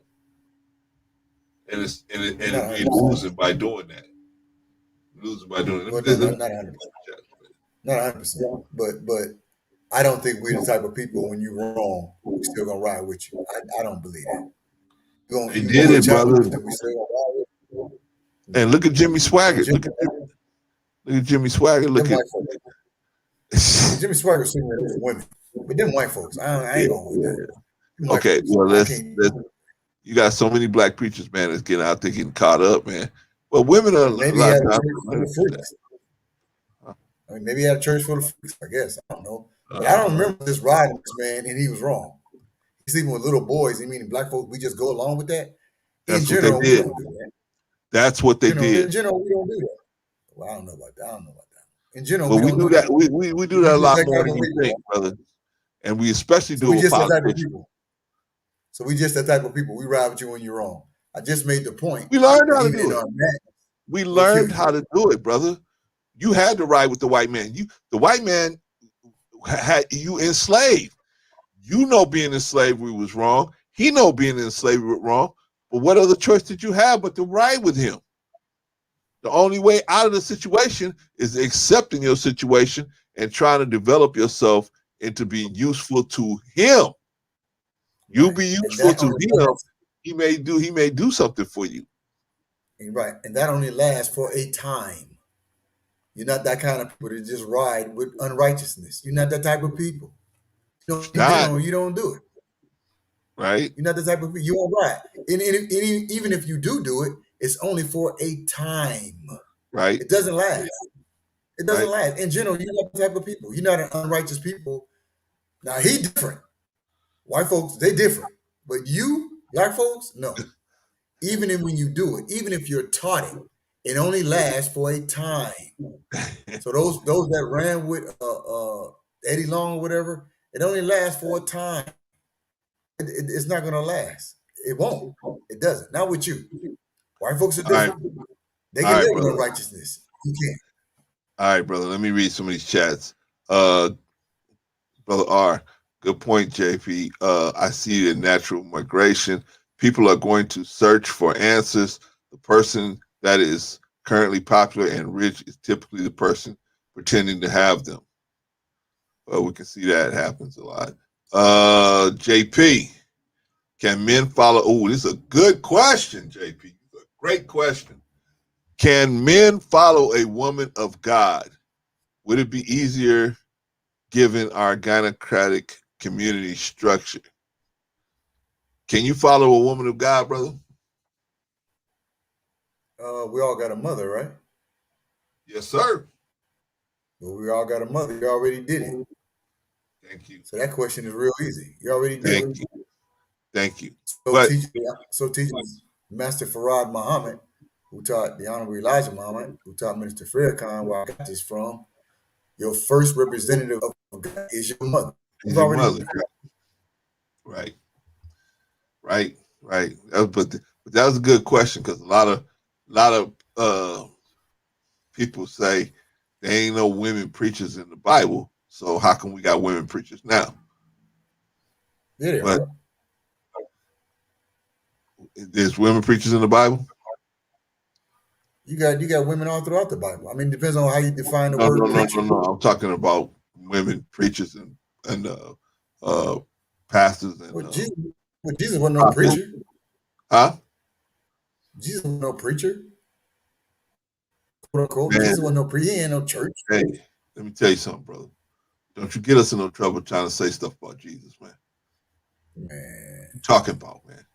And we're losing by doing that.
Not 100%. Not 100%. But I don't think we're the type of people when you're wrong, we're still gonna ride with you. I don't believe that.
They did it, brother. And look at Jimmy Swaggart. Look at Jimmy Swaggart. Look at
Jimmy Swaggart sitting there with women, but them white folks, I ain't going with that.
Okay, well you got so many black preachers, man, that's getting out there getting caught up, man. Well, women are
maybe
a lot of
times. Maybe he had a church full of freaks, I guess. I don't know. But I don't remember this riding this man, and he was wrong. He's even with little boys. Meaning black folks, we just go along with that.
That's what they did.
We don't do that.
That's what they did.
In general, we don't do that. Well, I don't know about that. In general,
we do that. We do that a lot more than you think, brother. And we especially do it with politics.
So we just that type of people. We ride with you when you're wrong. I just made the point.
We learned how to do it. We learned how to do it, brother. You had to ride with the white man. The white man had you enslaved. You know being in slavery was wrong. He know being in slavery was wrong. But what other choice did you have but to ride with him? The only way out of the situation is accepting your situation and trying to develop yourself into being useful to him. You
Right.
be useful to him. He may do something for you.
Right. And that only lasts for a time. You're not that kind of people to just ride with unrighteousness. You're not that type of people. You don't do it.
Right.
You're not the type of people. You won't ride. And even if you do it, it's only for a time.
Right.
It doesn't last. It doesn't
Right.
last. In general, you're not the type of people. You're not an unrighteous people. Now, he different. White folks, they different. But you, black folks, no. Even when you do it, even if you're taught it only lasts for a time. So those that ran with Eddie Long or whatever, it only lasts for a time. It's not going to last. It won't. It doesn't. Not with you. White folks are different. Right. They can live in unrighteousness. You can't.
All right, brother. Let me read some of these chats. Brother R, good point, JP. I see the natural migration. People are going to search for answers. The person that is currently popular and rich is typically the person pretending to have them. We can see that happens a lot. JP, can men follow? Oh, this is a good question, JP. It's a great question. Can men follow a woman of God? Would it be easier given our gynocratic community structure? Can you follow a woman of God, brother?
We all got a mother, right?
Yes, sir.
Well, we all got a mother. You already did it.
Thank you.
So that question is real easy. You already did it.
Thank you.
So teaches Master Farad Muhammad, who taught the Honorable Elijah Muhammad, who taught Minister Farrakhan, where I got this from. Your first representative of God is your mother.
Your mother. Right. But that was a good question, because a lot of people say there ain't no women preachers in the Bible. So how come we got women preachers now?
Yeah,
but there's women preachers in the Bible.
You got women all throughout the Bible. I mean, it depends on how you define the word preacher.
No. I'm talking about women preachers and pastors and.
Jesus wasn't no preacher.
Huh?
Jesus wasn't no preacher. Quote unquote. Jesus wasn't no preacher. He ain't no church.
Hey, let me tell you something, brother. Don't you get us in no trouble trying to say stuff about Jesus, man.
Man.
What you talking about, man?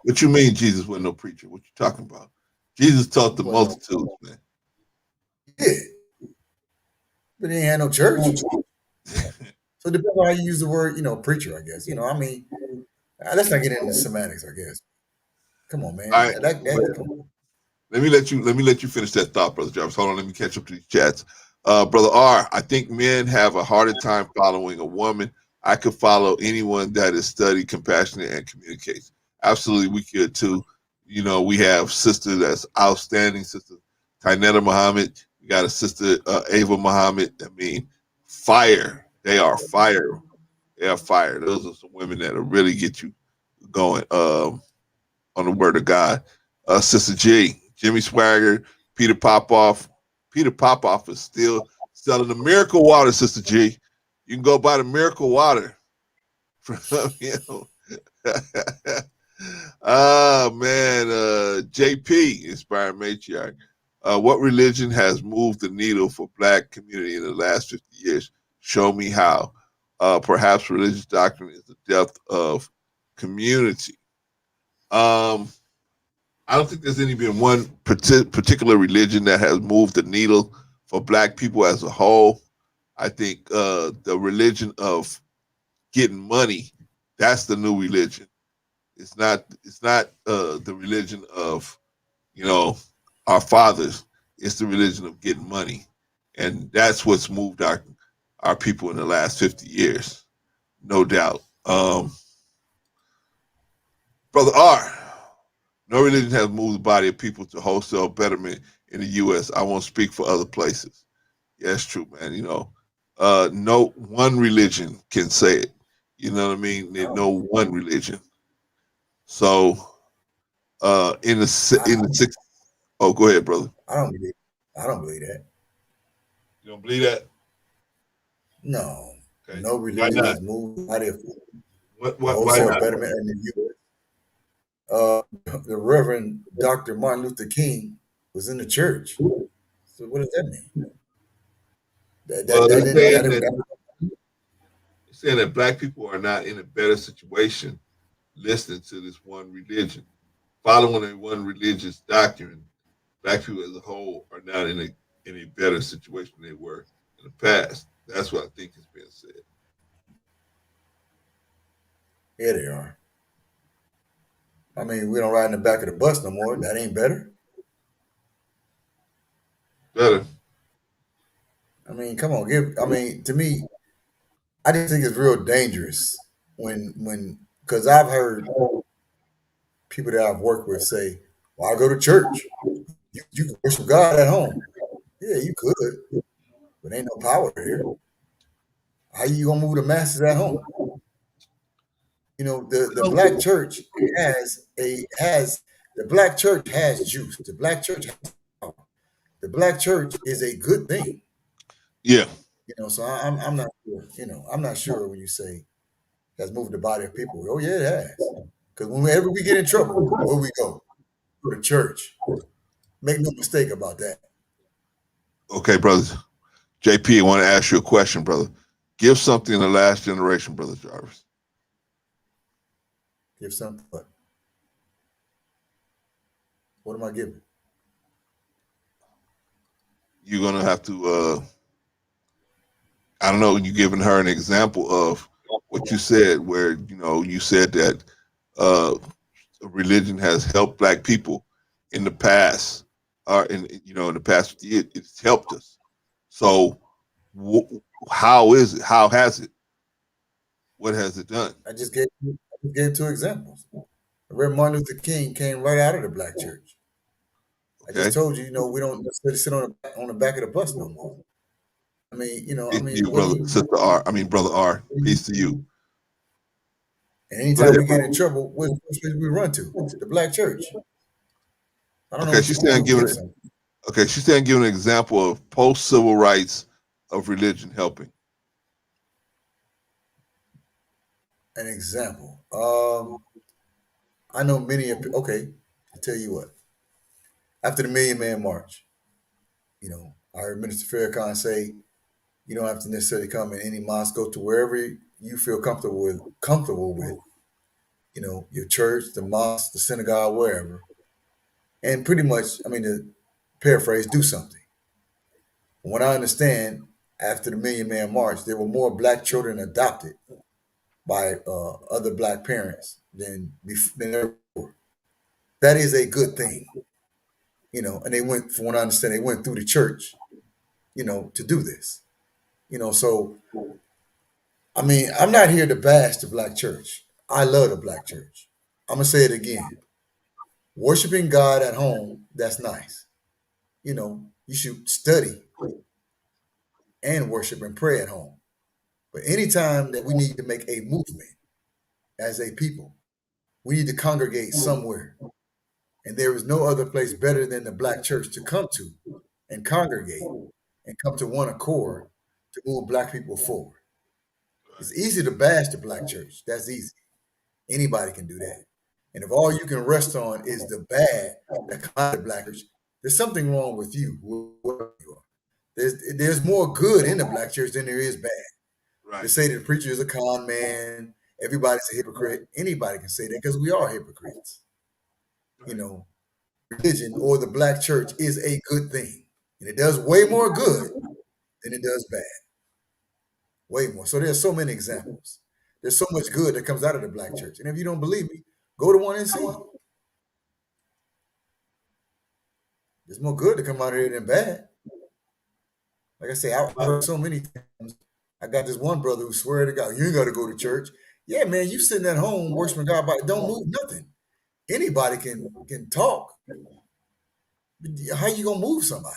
What you mean Jesus wasn't no preacher? What you talking about? Jesus taught the multitudes, man.
Yeah. But he ain't had no church. So it depends on how you use the word, preacher, I guess. I mean, let's not get into semantics, I guess. Come on, man.
All right. Let me let you finish that thought, Brother Jarvis. Hold on, let me catch up to these chats. Brother R, I think men have a harder time following a woman. I could follow anyone that is studied, compassionate, and communicates. Absolutely, we could too. We have sister that's outstanding, Sister Tainetta Muhammad. We got a sister, Ava Muhammad. I mean, fire. They are fire. They are fire. Those are some women that'll really get you going on the word of God. Sister G, Jimmy Swagger, Peter Popoff. Peter Popoff is still selling the miracle water, Sister G. You can go buy the miracle water from Oh man, JP, inspired matriarch. What religion has moved the needle for Black community in the last 50 years? Show me how. Perhaps religious doctrine is the depth of community. I don't think there's been one particular religion that has moved the needle for Black people as a whole. I think the religion of getting money, that's the new religion. It's not the religion of, our fathers. It's the religion of getting money. And that's what's moved our people in the last 50 years. No doubt. Brother R, no religion has moved the body of people to wholesale betterment in the U.S. I won't speak for other places. That's true, man. No one religion can say it. You know what I mean? There's no one religion. So, in the six. Oh, go ahead, brother.
I don't believe that.
You don't believe that?
No.
Okay.
No religion has moved out of
Why not?
betterment in the U.S. The Reverend Dr. Martin Luther King was in the church. So what does that mean?
Saying that black people are not in a better situation listening to this one religion, following a one religious doctrine. Black people as a whole are not in a better situation than they were in the past. That's what I think is being said.
Yeah, they are. I mean, we don't ride in the back of the bus no more. That ain't better.
Better.
I mean, come on, to me, I just think it's real dangerous because I've heard people that I've worked with say, "Well, I go to church. You can worship God at home." Yeah, you could, but ain't no power there. How you gonna move the masses at home? The black church the black church has juice. The black church has power. The black church is a good thing.
Yeah.
So I'm not sure. I'm not sure when you say has moved the body of people. Oh yeah, it has. Because whenever we get in trouble, where we go? To the church. Make no mistake about that.
Okay, brothers. JP, I want to ask you a question, brother. Give something in the last generation, Brother Jarvis.
Give something what? What am I giving?
You're gonna have to I don't know, you giving her an example of what you said, where you said that religion has helped black people in the past, or in the past year, it's helped us. So how is it? How has it? What has it done?
I just gave 2 examples. Reverend Martin Luther King came right out of the black church. Okay. I just told you, we don't necessarily sit on the back of the bus no more. I mean,
Sister R. I mean, Brother R. Peace to you.
And anytime we get in trouble, where's we run to? The black church. I don't know.
She's saying giving an example of post-civil rights of religion helping.
An example. I know many of. Okay, I'll tell you what. After the Million Man March, I heard Minister Farrakhan say, you don't have to necessarily come in any mosque. Go to wherever you feel comfortable with. Your church, the mosque, the synagogue, wherever. And pretty much, to paraphrase, do something. From what I understand, after the Million Man March, there were more black children adopted by other black parents than ever before. That is a good thing. And they went, from what I understand, they went through the church, to do this. So, I'm not here to bash the black church. I love the black church. I'm going to say it again. Worshiping God at home, that's nice. You should study and worship and pray at home. But anytime that we need to make a movement as a people, we need to congregate somewhere. And there is no other place better than the black church to come to and congregate and come to one accord to move black people forward. It's easy to bash the black church. That's easy. Anybody can do that. And if all you can rest on is the bad that comes out of the black church, there's something wrong with you, whoever you are. There's more good in the black church than there is bad. Right. To say that the preacher is a con man, everybody's a hypocrite. Anybody can say that because we are hypocrites. Right. Religion or the black church is a good thing. And it does way more good than it does bad. Way more. So there's so many examples. There's so much good that comes out of the black church. And if you don't believe me, go to one and see. There's more good to come out of it than bad. Like I say, I've heard so many times. I got this one brother who swear to God, you ain't got to go to church. Yeah, man, you sitting at home worshiping God, but don't move nothing. Anybody can talk. How you gonna move somebody?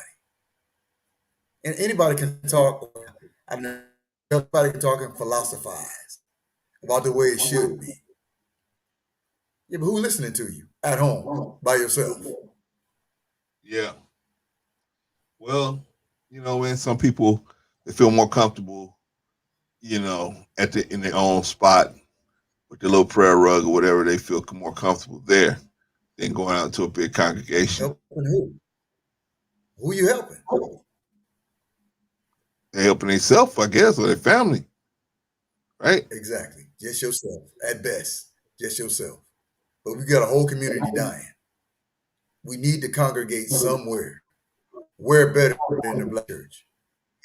And anybody can talk. I mean, everybody can talk and philosophize about the way it should be. Yeah, but who's listening to you at home by yourself?
Yeah. Well, man, some people they feel more comfortable, in their own spot with the little prayer rug or whatever. They feel more comfortable there than going out to a big congregation.
Helping who? Who you helping?
They're helping themselves, I guess, or their family. Right?
Exactly. Just yourself. At best. Just yourself. But we got a whole community dying. We need to congregate somewhere. Where better than the black church?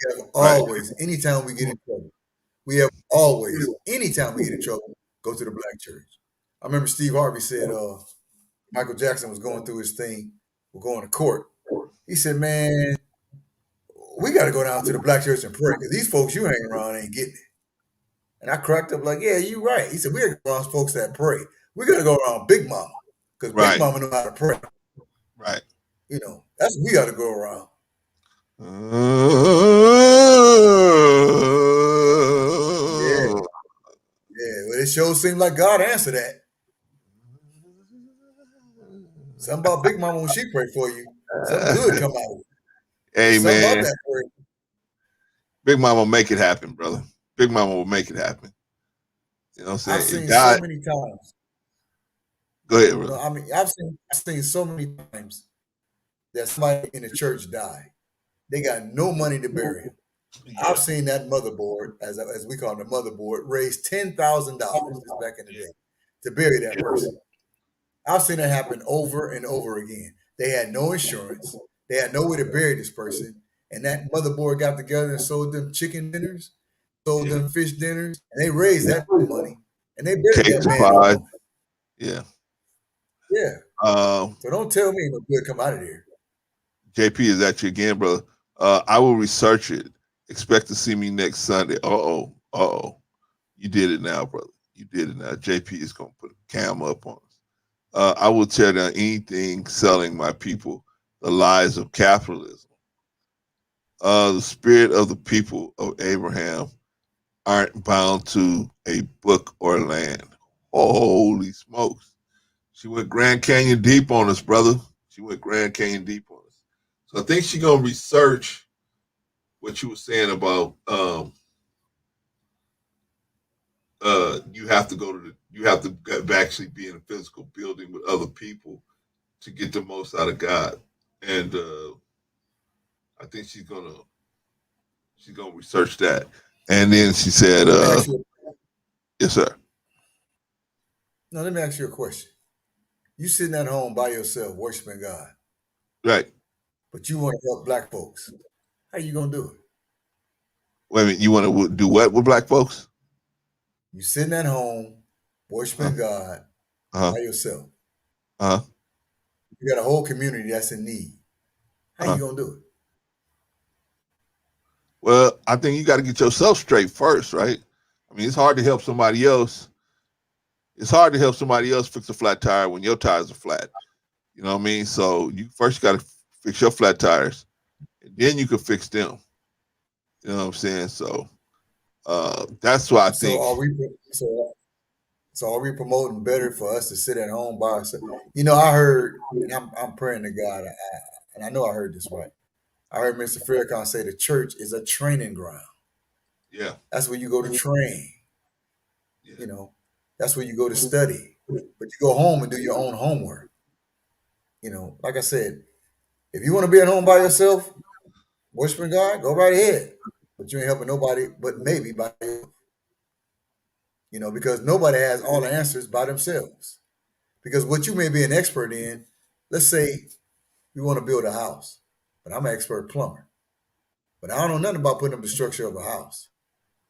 We have always, anytime we get in trouble, go to the black church. I remember Steve Harvey said Michael Jackson was going through his thing, we're going to court. He said, man, we got to go down to the black church and pray because these folks you hang around ain't getting it. And I cracked up like, yeah, you're right. He said, we got to go around folks that pray. We got to go around Big Mama because Big Mama know how to pray.
Right.
That's what we got to go around. Yeah, well, it sure seemed like God answered that. Something about Big Mama when she pray for you, something good come out of it.
Amen. Big Mama will make it happen, brother. Big Mama will make it happen. You know what I'm saying?
I've seen so many times.
Go ahead, brother.
I mean, I've seen so many times that somebody in the church died. They got no money to bury him. Yeah. I've seen that motherboard, as we call it, the motherboard, raise $10,000 back in the day to bury that person. I've seen that happen over and over again. They had no insurance. They had no way to bury this person. And that motherboard got together and sold them chicken dinners, sold them fish dinners, and they raised that money. And they buried that man.
Yeah.
Yeah. So don't tell me no good come out of there.
JP, is that you again, brother? I will research it. Expect to see me next Sunday. You did it now, brother. You did it now. JP is going to put a camera up on us. I will tear down anything selling my people the lies of capitalism. The spirit of the people of Abraham aren't bound to a book or land. Holy smokes. She went Grand Canyon deep on us, brother. She went Grand Canyon deep on us. So I think she's going to research what you were saying about you have to actually be in a physical building with other people to get the most out of God. And I think she's gonna research that. And then she said, yes, sir.
Now let me ask you a question. You sitting at home by yourself worshiping God.
Right.
But you want to help black folks. How you gonna do it?
Wait a minute, you want to do what with black folks?
You sitting at home worshiping God by yourself. You got a whole community that's in need. How you gonna do it?
Well, I think you got to get yourself straight first, right? I mean, it's hard to help somebody else. It's hard to help somebody else fix a flat tire when your tires are flat. You know what I mean? So you first got to fix your flat tires, and then you can fix them. You know what I'm saying? So that's why I think.
So are we promoting better for us to sit at home by ourselves? I heard, and I'm praying to God, and I know I heard this right. I heard Mr. Farrakhan say the church is a training ground.
Yeah.
That's where you go to train. Yeah. That's where you go to study. But you go home and do your own homework. Like I said, if you want to be at home by yourself, worshiping God, go right ahead. But you ain't helping nobody but maybe by yourself. Because nobody has all the answers by themselves. Because what you may be an expert in, let's say you want to build a house, but I'm an expert plumber. But I don't know nothing about putting up the structure of a house.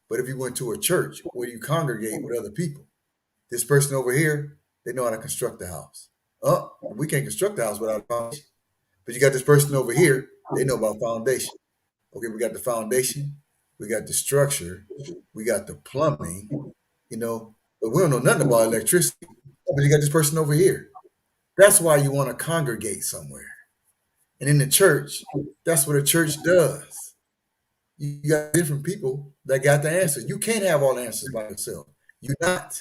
But if you went to a church where you congregate with other people, this person over here, they know how to construct the house. We can't construct the house without a foundation. But you got this person over here, they know about foundation. Okay, we got the foundation, we got the structure, we got the plumbing, but we don't know nothing about electricity. But you got this person over here. That's why you want to congregate somewhere. And in the church, that's what a church does. You got different people that got the answers. You can't have all the answers by yourself. You're not.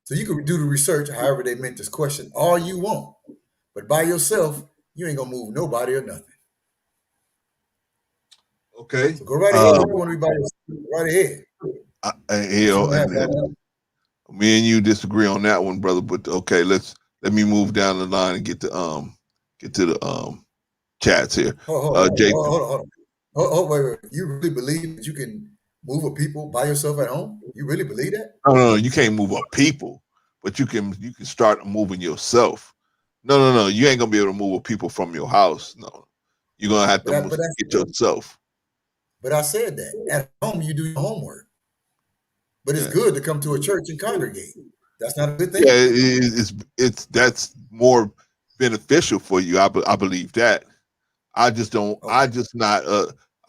So you can do the research, however they meant this question, all you want. But by yourself, you ain't gonna move nobody or nothing.
Okay.
So go right ahead. You want to be by yourself, right ahead.
Me and you disagree on that one, brother. But okay, let me move down the line and get to the chats here.
Hold on. Wait. You really believe that you can move a people by yourself at home? You really believe that?
No, you can't move up people, but you can start moving yourself. No, you ain't gonna be able to move people from your house. No, you're gonna have to get yourself.
But I said that at home you do your homework. But it's good to come to a church and congregate. That's not a good thing.
Yeah, that's more beneficial for you. I believe that. I just don't. Okay. I just not.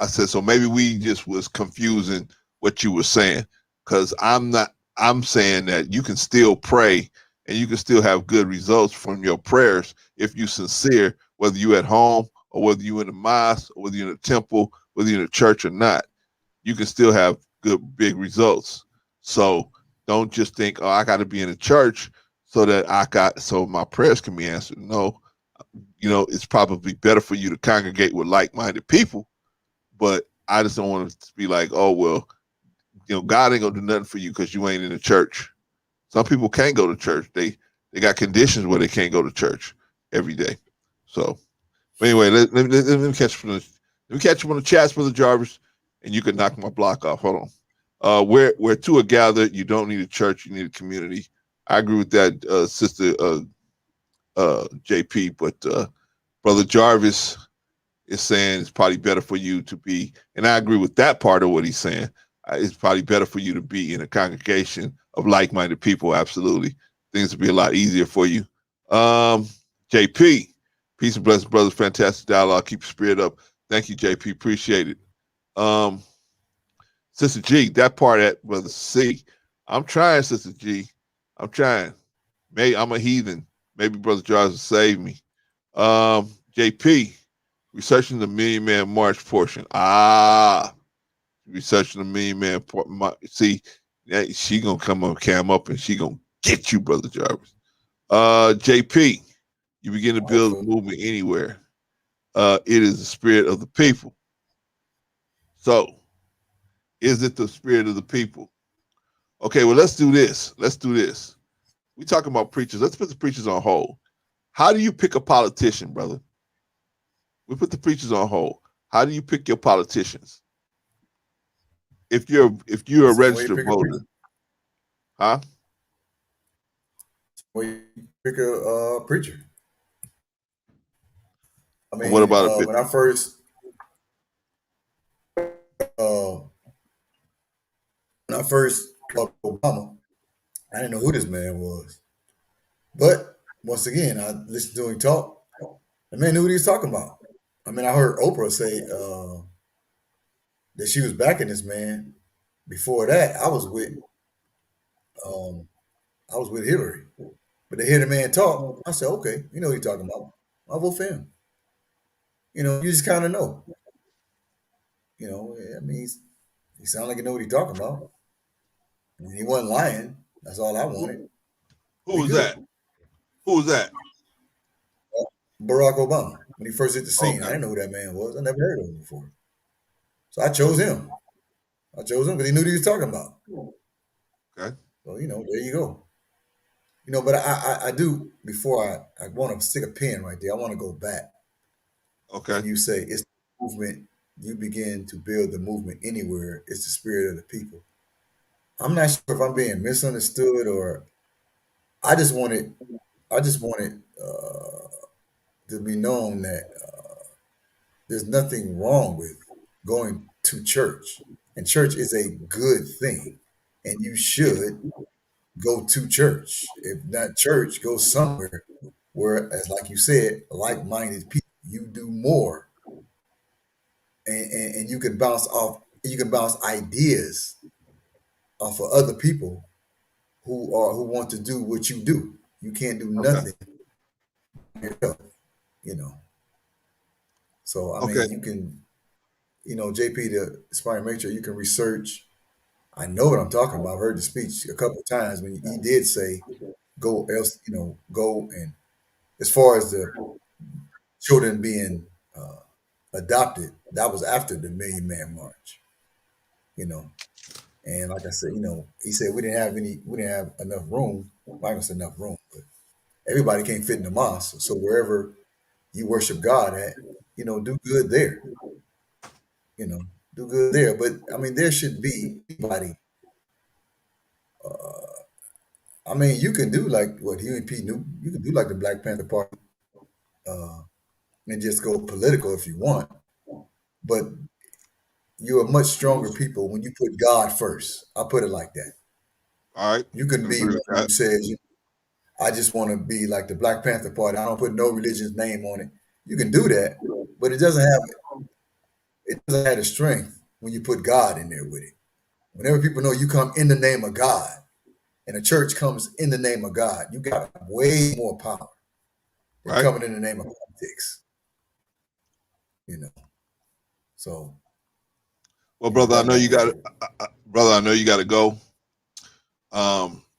I said so. Maybe we just was confusing what you were saying, because I'm not. I'm saying that you can still pray and you can still have good results from your prayers if you sincere, whether you at home or whether you in the mosque or whether you're in a temple, whether you're in a church or not. You can still have good big results. So don't just think, oh, I got to be in a church so my prayers can be answered. No. It's probably better for you to congregate with like-minded people, but I just don't want to be like, oh, well, God ain't gonna do nothing for you because you ain't in the church. Some people can't go to church. They got conditions where they can't go to church every day. So, but anyway, let me catch you on the chats, Brother Jarvis, and you can knock my block off. Hold on. Where two are gathered, you don't need a church, you need a community. I agree with that, Sister JP, but Brother Jarvis is saying it's probably better for you to be, and I agree with that part of what he's saying. It's probably better for you to be in a congregation of like-minded people. Absolutely. Things will be a lot easier for you. JP, peace and blessings, brothers. Fantastic dialogue. Keep your spirit up. Thank you, JP. Appreciate it. Sister G, that part at Brother C. I'm trying, Sister G. I'm trying. Maybe I'm a heathen. Maybe Brother Jarvis will save me. JP, researching the Million Man March portion. Researching the Million Man. See, she gonna cam up and she gonna get you, Brother Jarvis. JP, you begin to build a movement anywhere. It is the spirit of the people. So, is it the spirit of the people? Okay, well, let's do this. We talking about preachers. Let's put the preachers on hold. How do you pick a politician, brother? We put the preachers on hold. How do you pick your politicians? If you're a registered voter, huh?
Well, you pick a preacher. I mean,
what about
when I first Obama, I didn't know who this man was. But once again, I listened to him talk. The man knew what he was talking about. I mean, I heard Oprah say that she was backing this man. Before that, I was with Hillary. But to hear the man talk, I said, okay, you know what he's talking about. I'll vote for him. You just kind of know. I mean, he sounded like he know what he's talking about. And he wasn't lying. That's all I wanted.
Who was that?
Barack Obama. When he first hit the scene, okay. I didn't know who that man was. I never heard of him before. So I chose him. Because he knew what he was talking about.
Okay.
So, there you go. But I do, before I want to stick a pin right there, I want to go back.
Okay.
When you say it's the movement, you begin to build the movement anywhere. It's the spirit of the people. I'm not sure if I'm being misunderstood or I just wanted to be known that there's nothing wrong with going to church. And church is a good thing. And you should go to church. If not church, go somewhere where, as like you said, like-minded people, you do more. And you can bounce ideas off of other people who want to do what you do. You can't do nothing yourself, So I mean, you can JP, the aspiring make sure you can research. I know what I'm talking about. I've heard the speech a couple of times when he did say, "Go else, go." And as far as the children being adopted, that was after the Million Man March. You know, and like I said, he said we didn't have enough room. Well, I don't say enough room, but everybody can't fit in the mosque. So wherever you worship God at, do good there. You know, do good there. But I mean, there should be anybody. I mean, you can do like what Huey P. Newton. You can do like the Black Panther Party uh, and just go political if you want. But you're a much stronger people when you put God first. I'll put it like that.
All right.
You can be
Agree with
one who
that.
says, I just want to be like the Black Panther Party. I don't put no religion's name on it. You can do that, but it doesn't have the strength when you put God in there with it. Whenever people know you come in the name of God and a church comes in the name of God, you got way more power than
Right.
coming in the name of politics. So
Well, brother, I know you
that's
got
it.
brother. I know you got to go.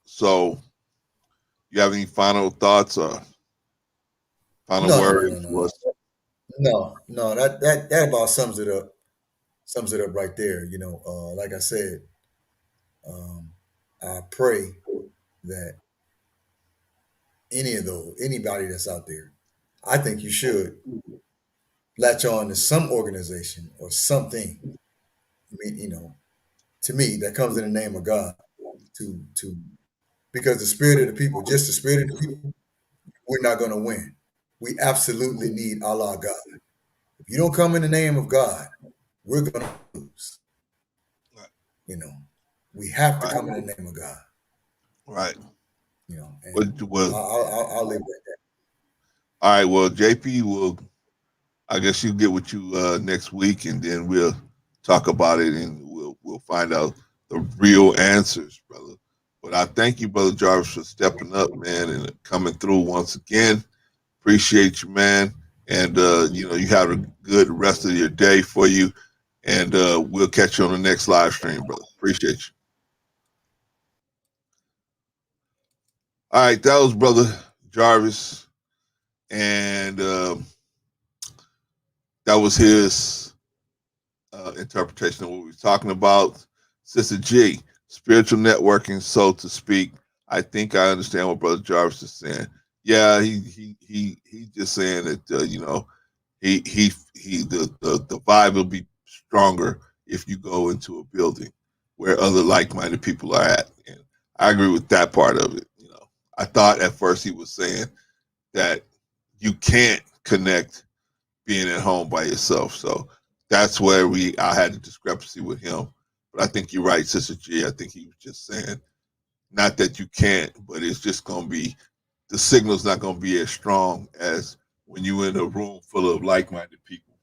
So you have any final thoughts or final
No, no, no, no,
words?
no, no,
Was
no. That about sums it up. Sums it up right there. Like I said, um, I pray that anybody that's out there, I think you should latch on to some organization or something. I mean, to me, that comes in the name of God. To because the spirit of the people, just the spirit of the people, we're not going to win. We absolutely need Allah God. If you don't come in the name of God, we're going to lose.
right,
You know, we have to
right,
come in the name of God.
right.
And
Well,
I'll leave it at that.
all right. Well, JP will. I guess you'll get with you next week, and then we'll talk about it, and we'll find out the real answers, brother. But I thank you, brother Jarvis, for stepping up, man, and coming through once again. Appreciate you, man. And you have a good rest of your day for you. And we'll catch you on the next live stream, brother. Appreciate you. All right, that was brother Jarvis, and that was his interpretation of what we were talking about. Sister G, spiritual networking, so to speak. I think I understand what Brother Jarvis is saying. Yeah, he's just saying that the vibe will be stronger if you go into a building where other like-minded people are at. And I agree with that part of it. I thought at first he was saying that you can't connect being at home by yourself. So that's where I had a discrepancy with him. But I think you're right, Sister G. I think he was just saying not that you can't, but it's just gonna be the signal's not gonna be as strong as when you're in a room full of like-minded people.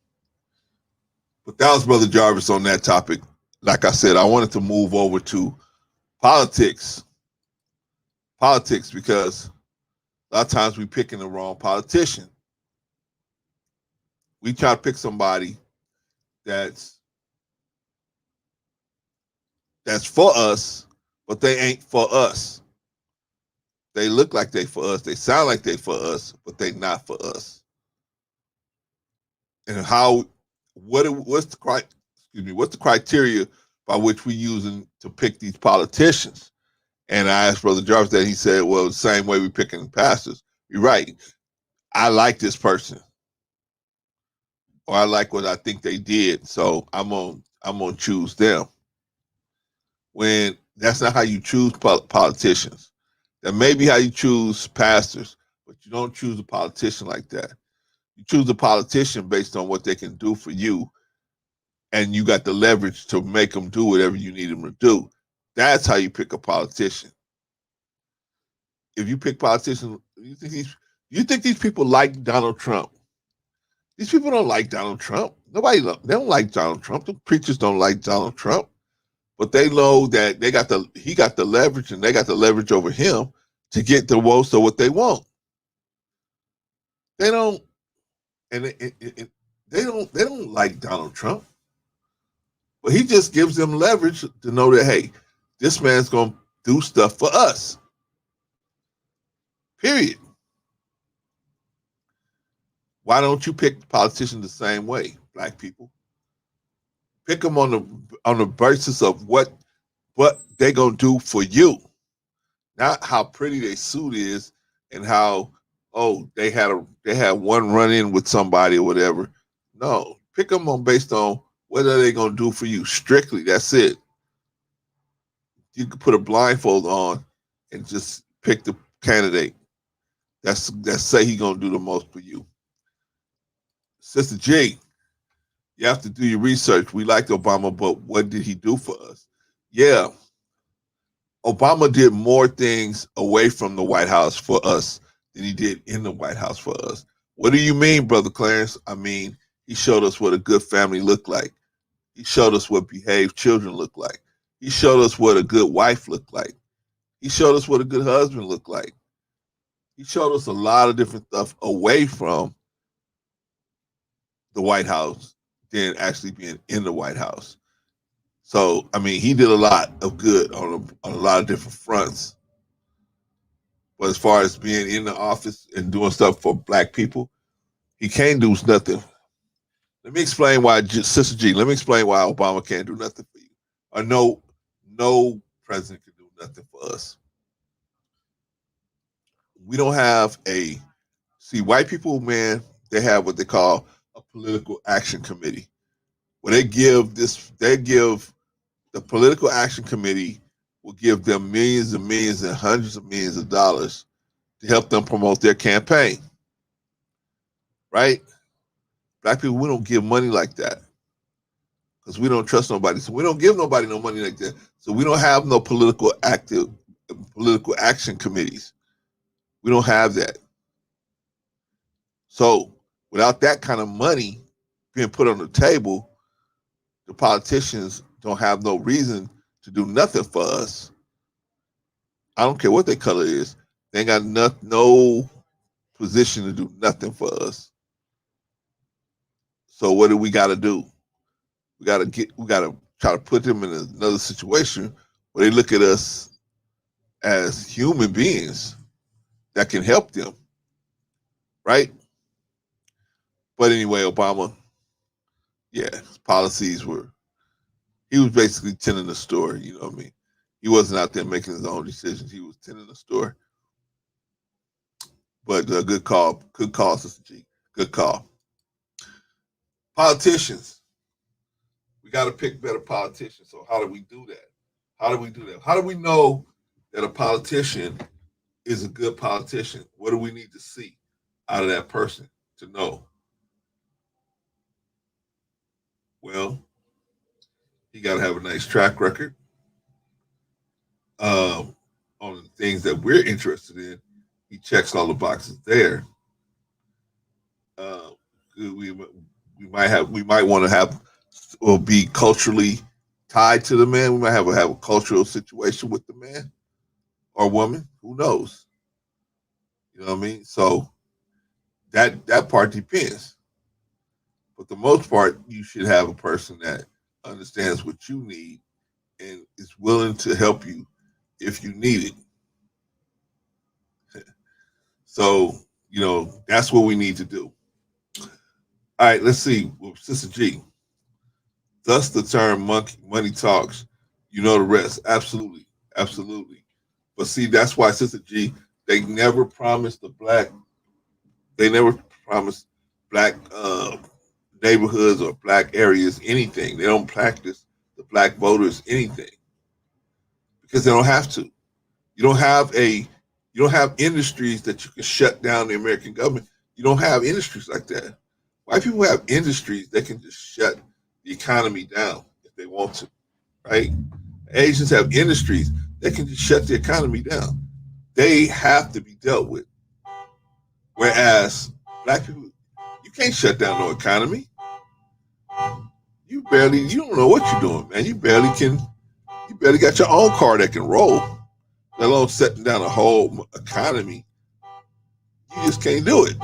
But that was Brother Jarvis on that topic. Like I said, I wanted to move over to politics. Politics, because a lot of times we picking the wrong politician. We try to pick somebody that's for us, but they ain't for us. They look like they for us. They sound like they for us, but they not for us. And what's the criteria by which we using to pick these politicians? And I asked Brother Jarvis that. He said, well, the same way we picking pastors. You're right. I like this person, or I like what I think they did, so I'm gonna choose them. When that's not how you choose politicians. That may be how you choose pastors, but you don't choose a politician like that. You choose a politician based on what they can do for you, and you got the leverage to make them do whatever you need them to do. That's how you pick a politician. If you pick politicians, you think these people like Donald Trump? These people don't like Donald Trump. They don't like Donald Trump. The preachers don't like Donald Trump. But they know that he got the leverage, and they got the leverage over him to get the most of what they want. They don't, and they don't like Donald Trump. But he just gives them leverage to know that, hey, this man's going to do stuff for us. Period. Why don't you pick politicians the same way, black people? Pick them on the basis of what they gonna do for you, not how pretty their suit is and how they had one run in with somebody or whatever. No, pick them on based on what are they gonna do for you strictly. That's it. You can put a blindfold on and just pick the candidate that's say he gonna do the most for you. Sister G, you have to do your research. We liked Obama, but what did he do for us? Yeah, Obama did more things away from the White House for us than he did in the White House for us. What do you mean, Brother Clarence? I mean, he showed us what a good family looked like. He showed us what behaved children looked like. He showed us what a good wife looked like. He showed us what a good husband looked like. He showed us a lot of different stuff away from the White House than actually being in the White House. So, I mean, he did a lot of good on a lot of different fronts. But as far as being in the office and doing stuff for black people, he can't do nothing. Let me explain why, Sister G, let me explain why Obama can't do nothing for you. Or no president can do nothing for us. We don't have white people, man, they have what they call a political action committee. Where they give the political action committee will give them millions and millions and hundreds of millions of dollars to help them promote their campaign. Right? Black people, we don't give money like that because we don't trust nobody. So we don't give nobody no money like that. So we don't have no political action committees. We don't have that. So without that kind of money being put on the table, the politicians don't have no reason to do nothing for us. I don't care what their color is. They ain't got no position to do nothing for us. So what do we got to do? We got to try to put them in another situation where they look at us as human beings that can help them, right? But anyway, Obama, yeah, his policies he was basically tending the store, you know what I mean? He wasn't out there making his own decisions. He was tending the store. But good call, Sister G. Good call. Politicians. We got to pick better politicians. So how do we do that? How do we know that a politician is a good politician? What do we need to see out of that person to know? Well, he got to have a nice track record on the things that we're interested in. He checks all the boxes there. We might want to have or be culturally tied to the man. We might have a cultural situation with the man or woman. Who knows? You know what I mean? So that part depends. But the most part, you should have a person that understands what you need and is willing to help you if you need it. So, that's what we need to do. All right, let's see. Well, Sister G. Thus the term money talks. You know the rest. Absolutely. Absolutely. But see, that's why, Sister G, they never promised black neighborhoods or black areas anything. They don't practice the black voters anything because they don't have to. You don't have industries that you can shut down the American government. You don't have industries like that. White people have industries that can just shut the economy down if they want to, right? Asians have industries that can just shut the economy down. They have to be dealt with. Whereas black people, you can't shut down no economy. You don't know what you're doing, man. You barely got your own car that can roll, let alone setting down a whole economy. You just can't do it.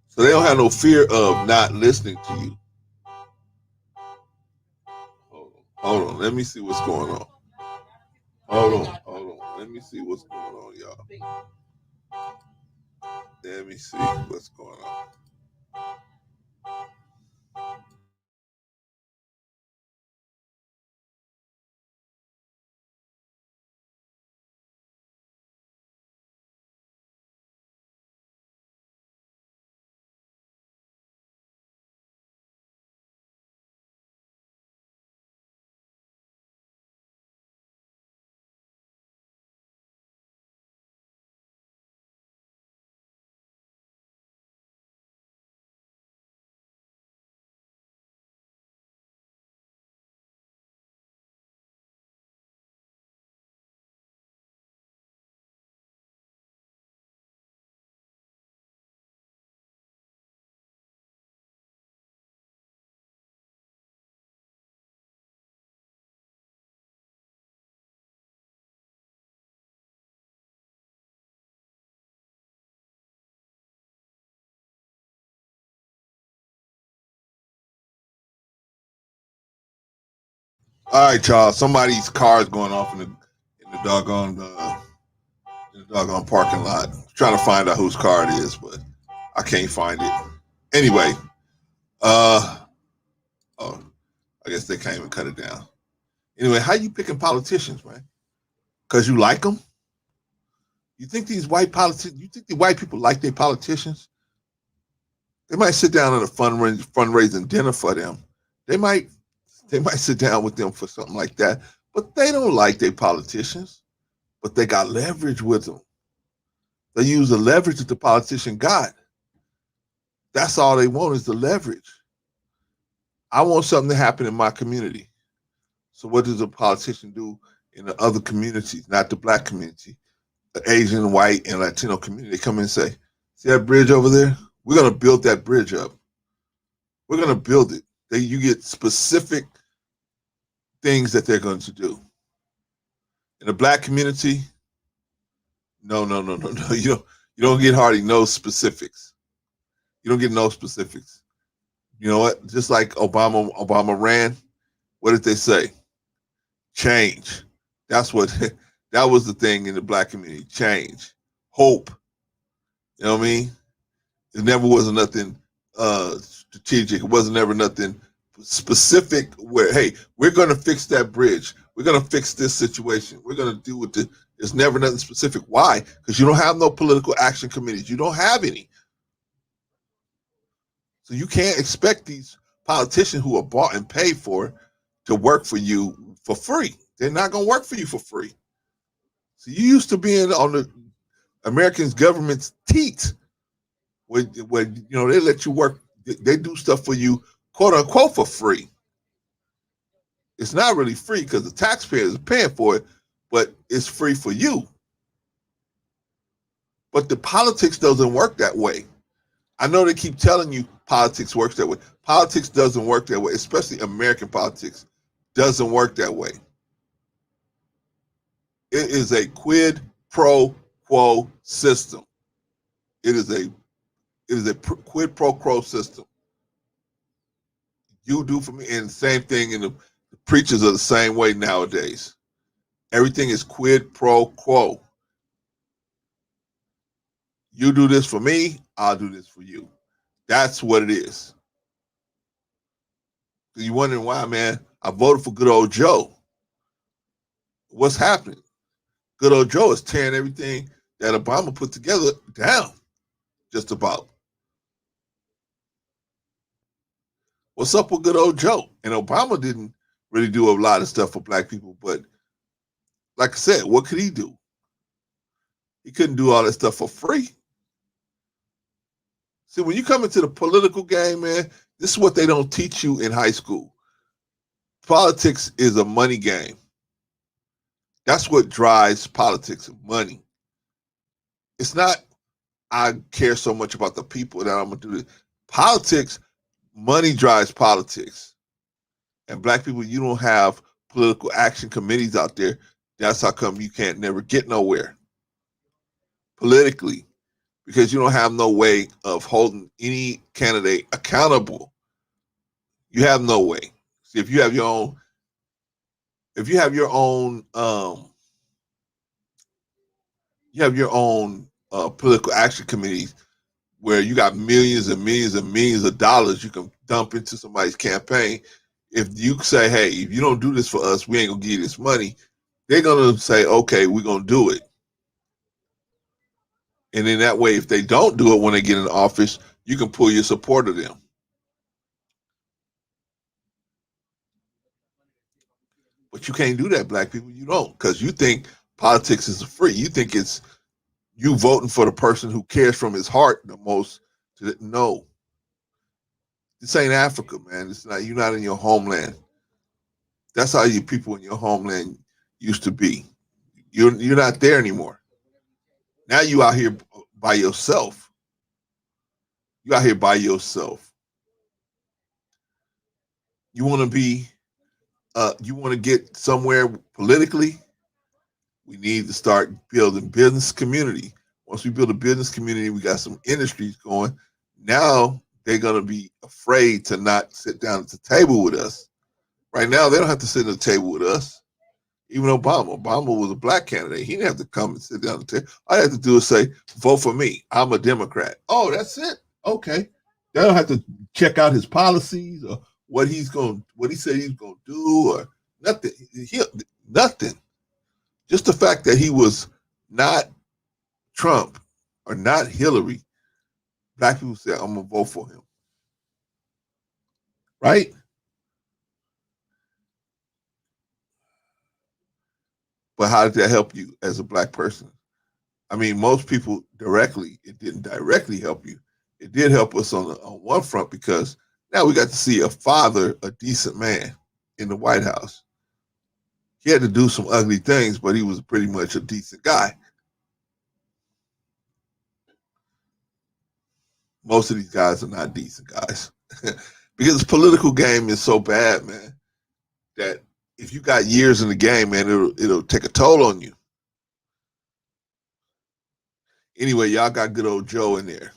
So they don't have no fear of not listening to you. Hold on. Let me see what's going on. Hold on. Let me see what's going on, y'all. Let me see what's going on. All right, y'all. Somebody's car is going off in the doggone parking lot. I'm trying to find out whose car it is, but I can't find it. Anyway, oh, I guess they can't even cut it down. Anyway, how you picking politicians, man? Because you like them? You think these white politicians? You think the white people like their politicians? They might sit down at a fundraising dinner for them. They might sit down with them for something like that, but they don't like their politicians. But they got leverage with them. They use the leverage that the politician got. That's all they want is the leverage. I want something to happen in my community. So what does a politician do in the other communities, not the black community, the Asian, white, and Latino community? They come in and say, see that bridge over there? We're going to build that bridge up. We're going to build it. You get specific things that they're going to do. In the black community, no. You don't get hardly no specifics. You don't get no specifics. You know what? Just like Obama ran, what did they say? Change. That was the thing in the black community. Change. Hope. You know what I mean? It never was nothing strategic. It wasn't ever nothing specific where, hey, we're going to fix that bridge. We're going to fix this situation. We're going to do it. There's never nothing specific. Why? Because you don't have no political action committees. You don't have any. So you can't expect these politicians who are bought and paid for to work for you for free. They're not going to work for you for free. So you used to being on the American government's teat, where they let you work. They do stuff for you, quote unquote, for free. It's not really free because the taxpayers are paying for it, but it's free for you. But the politics doesn't work that way. I know they keep telling you politics works that way. Politics doesn't work that way, especially American politics doesn't work that way. It is a quid pro quo system. It is a quid pro quo system. You do for me, and same thing in the preachers are the same way nowadays. Everything is quid pro quo. You do this for me, I'll do this for you. That's what it is. You're wondering why, man? I voted for good old Joe. What's happening? Good old Joe is tearing everything that Obama put together down, just about. What's up with good old Joe? And Obama didn't really do a lot of stuff for black people, but like I said, what could he do? He couldn't do all that stuff for free. See, when you come into the political game, man, this is what they don't teach you in high school. Politics is a money game. That's what drives politics, money. It's not, I care so much about the people that I'm going to do this. Politics, money drives politics. And black people, you don't have political action committees out there. That's how come you can't never get nowhere politically, because you don't have no way of holding any candidate accountable. You have no way. See, if you have your own if you have your own political action committees where you got millions and millions and millions of dollars you can dump into somebody's campaign. If you say, hey, if you don't do this for us, we ain't gonna give you this money, they're gonna say, okay, we're gonna do it. And in that way, if they don't do it when they get in office, you can pull your support of them. But you can't do that, black people. You don't, because you think politics is free. You think it's you voting for the person who cares from his heart the most. No, this ain't Africa, man. It's not. You're not in your homeland. That's how you people in your homeland used to be. You're not there anymore. Now you out here by yourself. You out here by yourself. You want to be. You want to get somewhere politically. We need to start building business community. Once we build a business community, we got some industries going. Now they're gonna be afraid to not sit down at the table with us. Right now, they don't have to sit at the table with us. Even Obama was a black candidate. He didn't have to come and sit down at the table. All I have to do is say, vote for me. I'm a Democrat. Oh, that's it. Okay. They don't have to check out his policies or what he said he's gonna do or nothing. Nothing. Just the fact that he was not Trump or not Hillary, black people say, I'm gonna vote for him. Right? But how did that help you as a black person? I mean, most people it didn't directly help you. It did help us on one front because now we got to see a father, a decent man in the White House. He had to do some ugly things, but he was pretty much a decent guy. Most of these guys are not decent guys because the political game is so bad, man, that if you got years in the game, man, it'll take a toll on you. Anyway, y'all got good old Joe in there.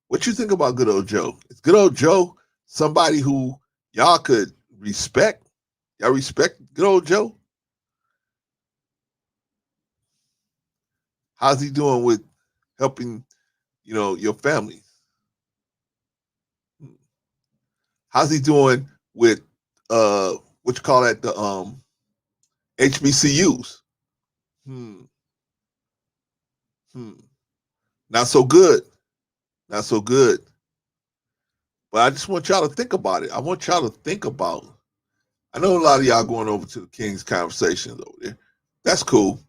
What you think about good old Joe? Is good old Joe somebody who y'all could respect? Y'all respect good old Joe? How's he doing with helping, your family? How's he doing with what you call that, the HBCUs? Not so good. Not so good. But I just want y'all to think about it. I want y'all to think about, I know a lot of y'all going over to the King's Conversations over there. That's cool.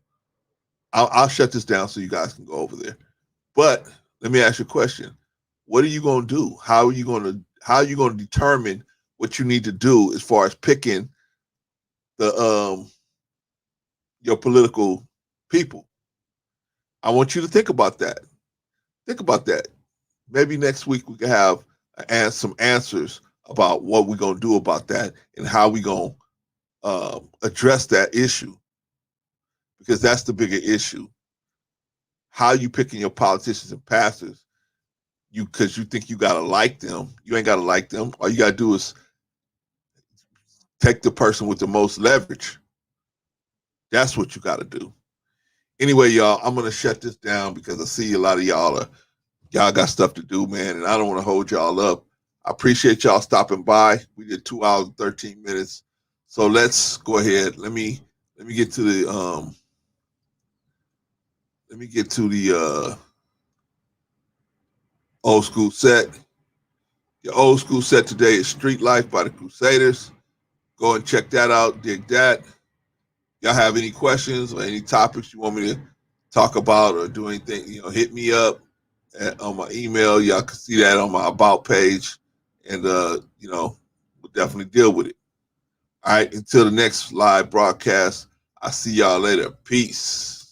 I'll shut this down so you guys can go over there. But let me ask you a question. What are you going to do? How are you going to determine what you need to do as far as picking the your political people? I want you to think about that. Think about that. Maybe next week we can have some answers about what we're going to do about that and how we're going to address that issue. Because that's the bigger issue. How you picking your politicians and pastors? Because you think you got to like them. You ain't got to like them. All you got to do is take the person with the most leverage. That's what you got to do. Anyway, y'all, I'm going to shut this down because I see a lot of y'all got stuff to do, man, and I don't want to hold y'all up. I appreciate y'all stopping by. We did 2 hours and 13 minutes. So let's go ahead. Let me get to the old school set. Your old school set today is Street Life by the Crusaders. Go and check that out. Dig that. Y'all have any questions or any topics you want me to talk about or do anything, hit me up on my email. Y'all can see that on my About page. And, we'll definitely deal with it. All right. Until the next live broadcast, I'll see y'all later. Peace.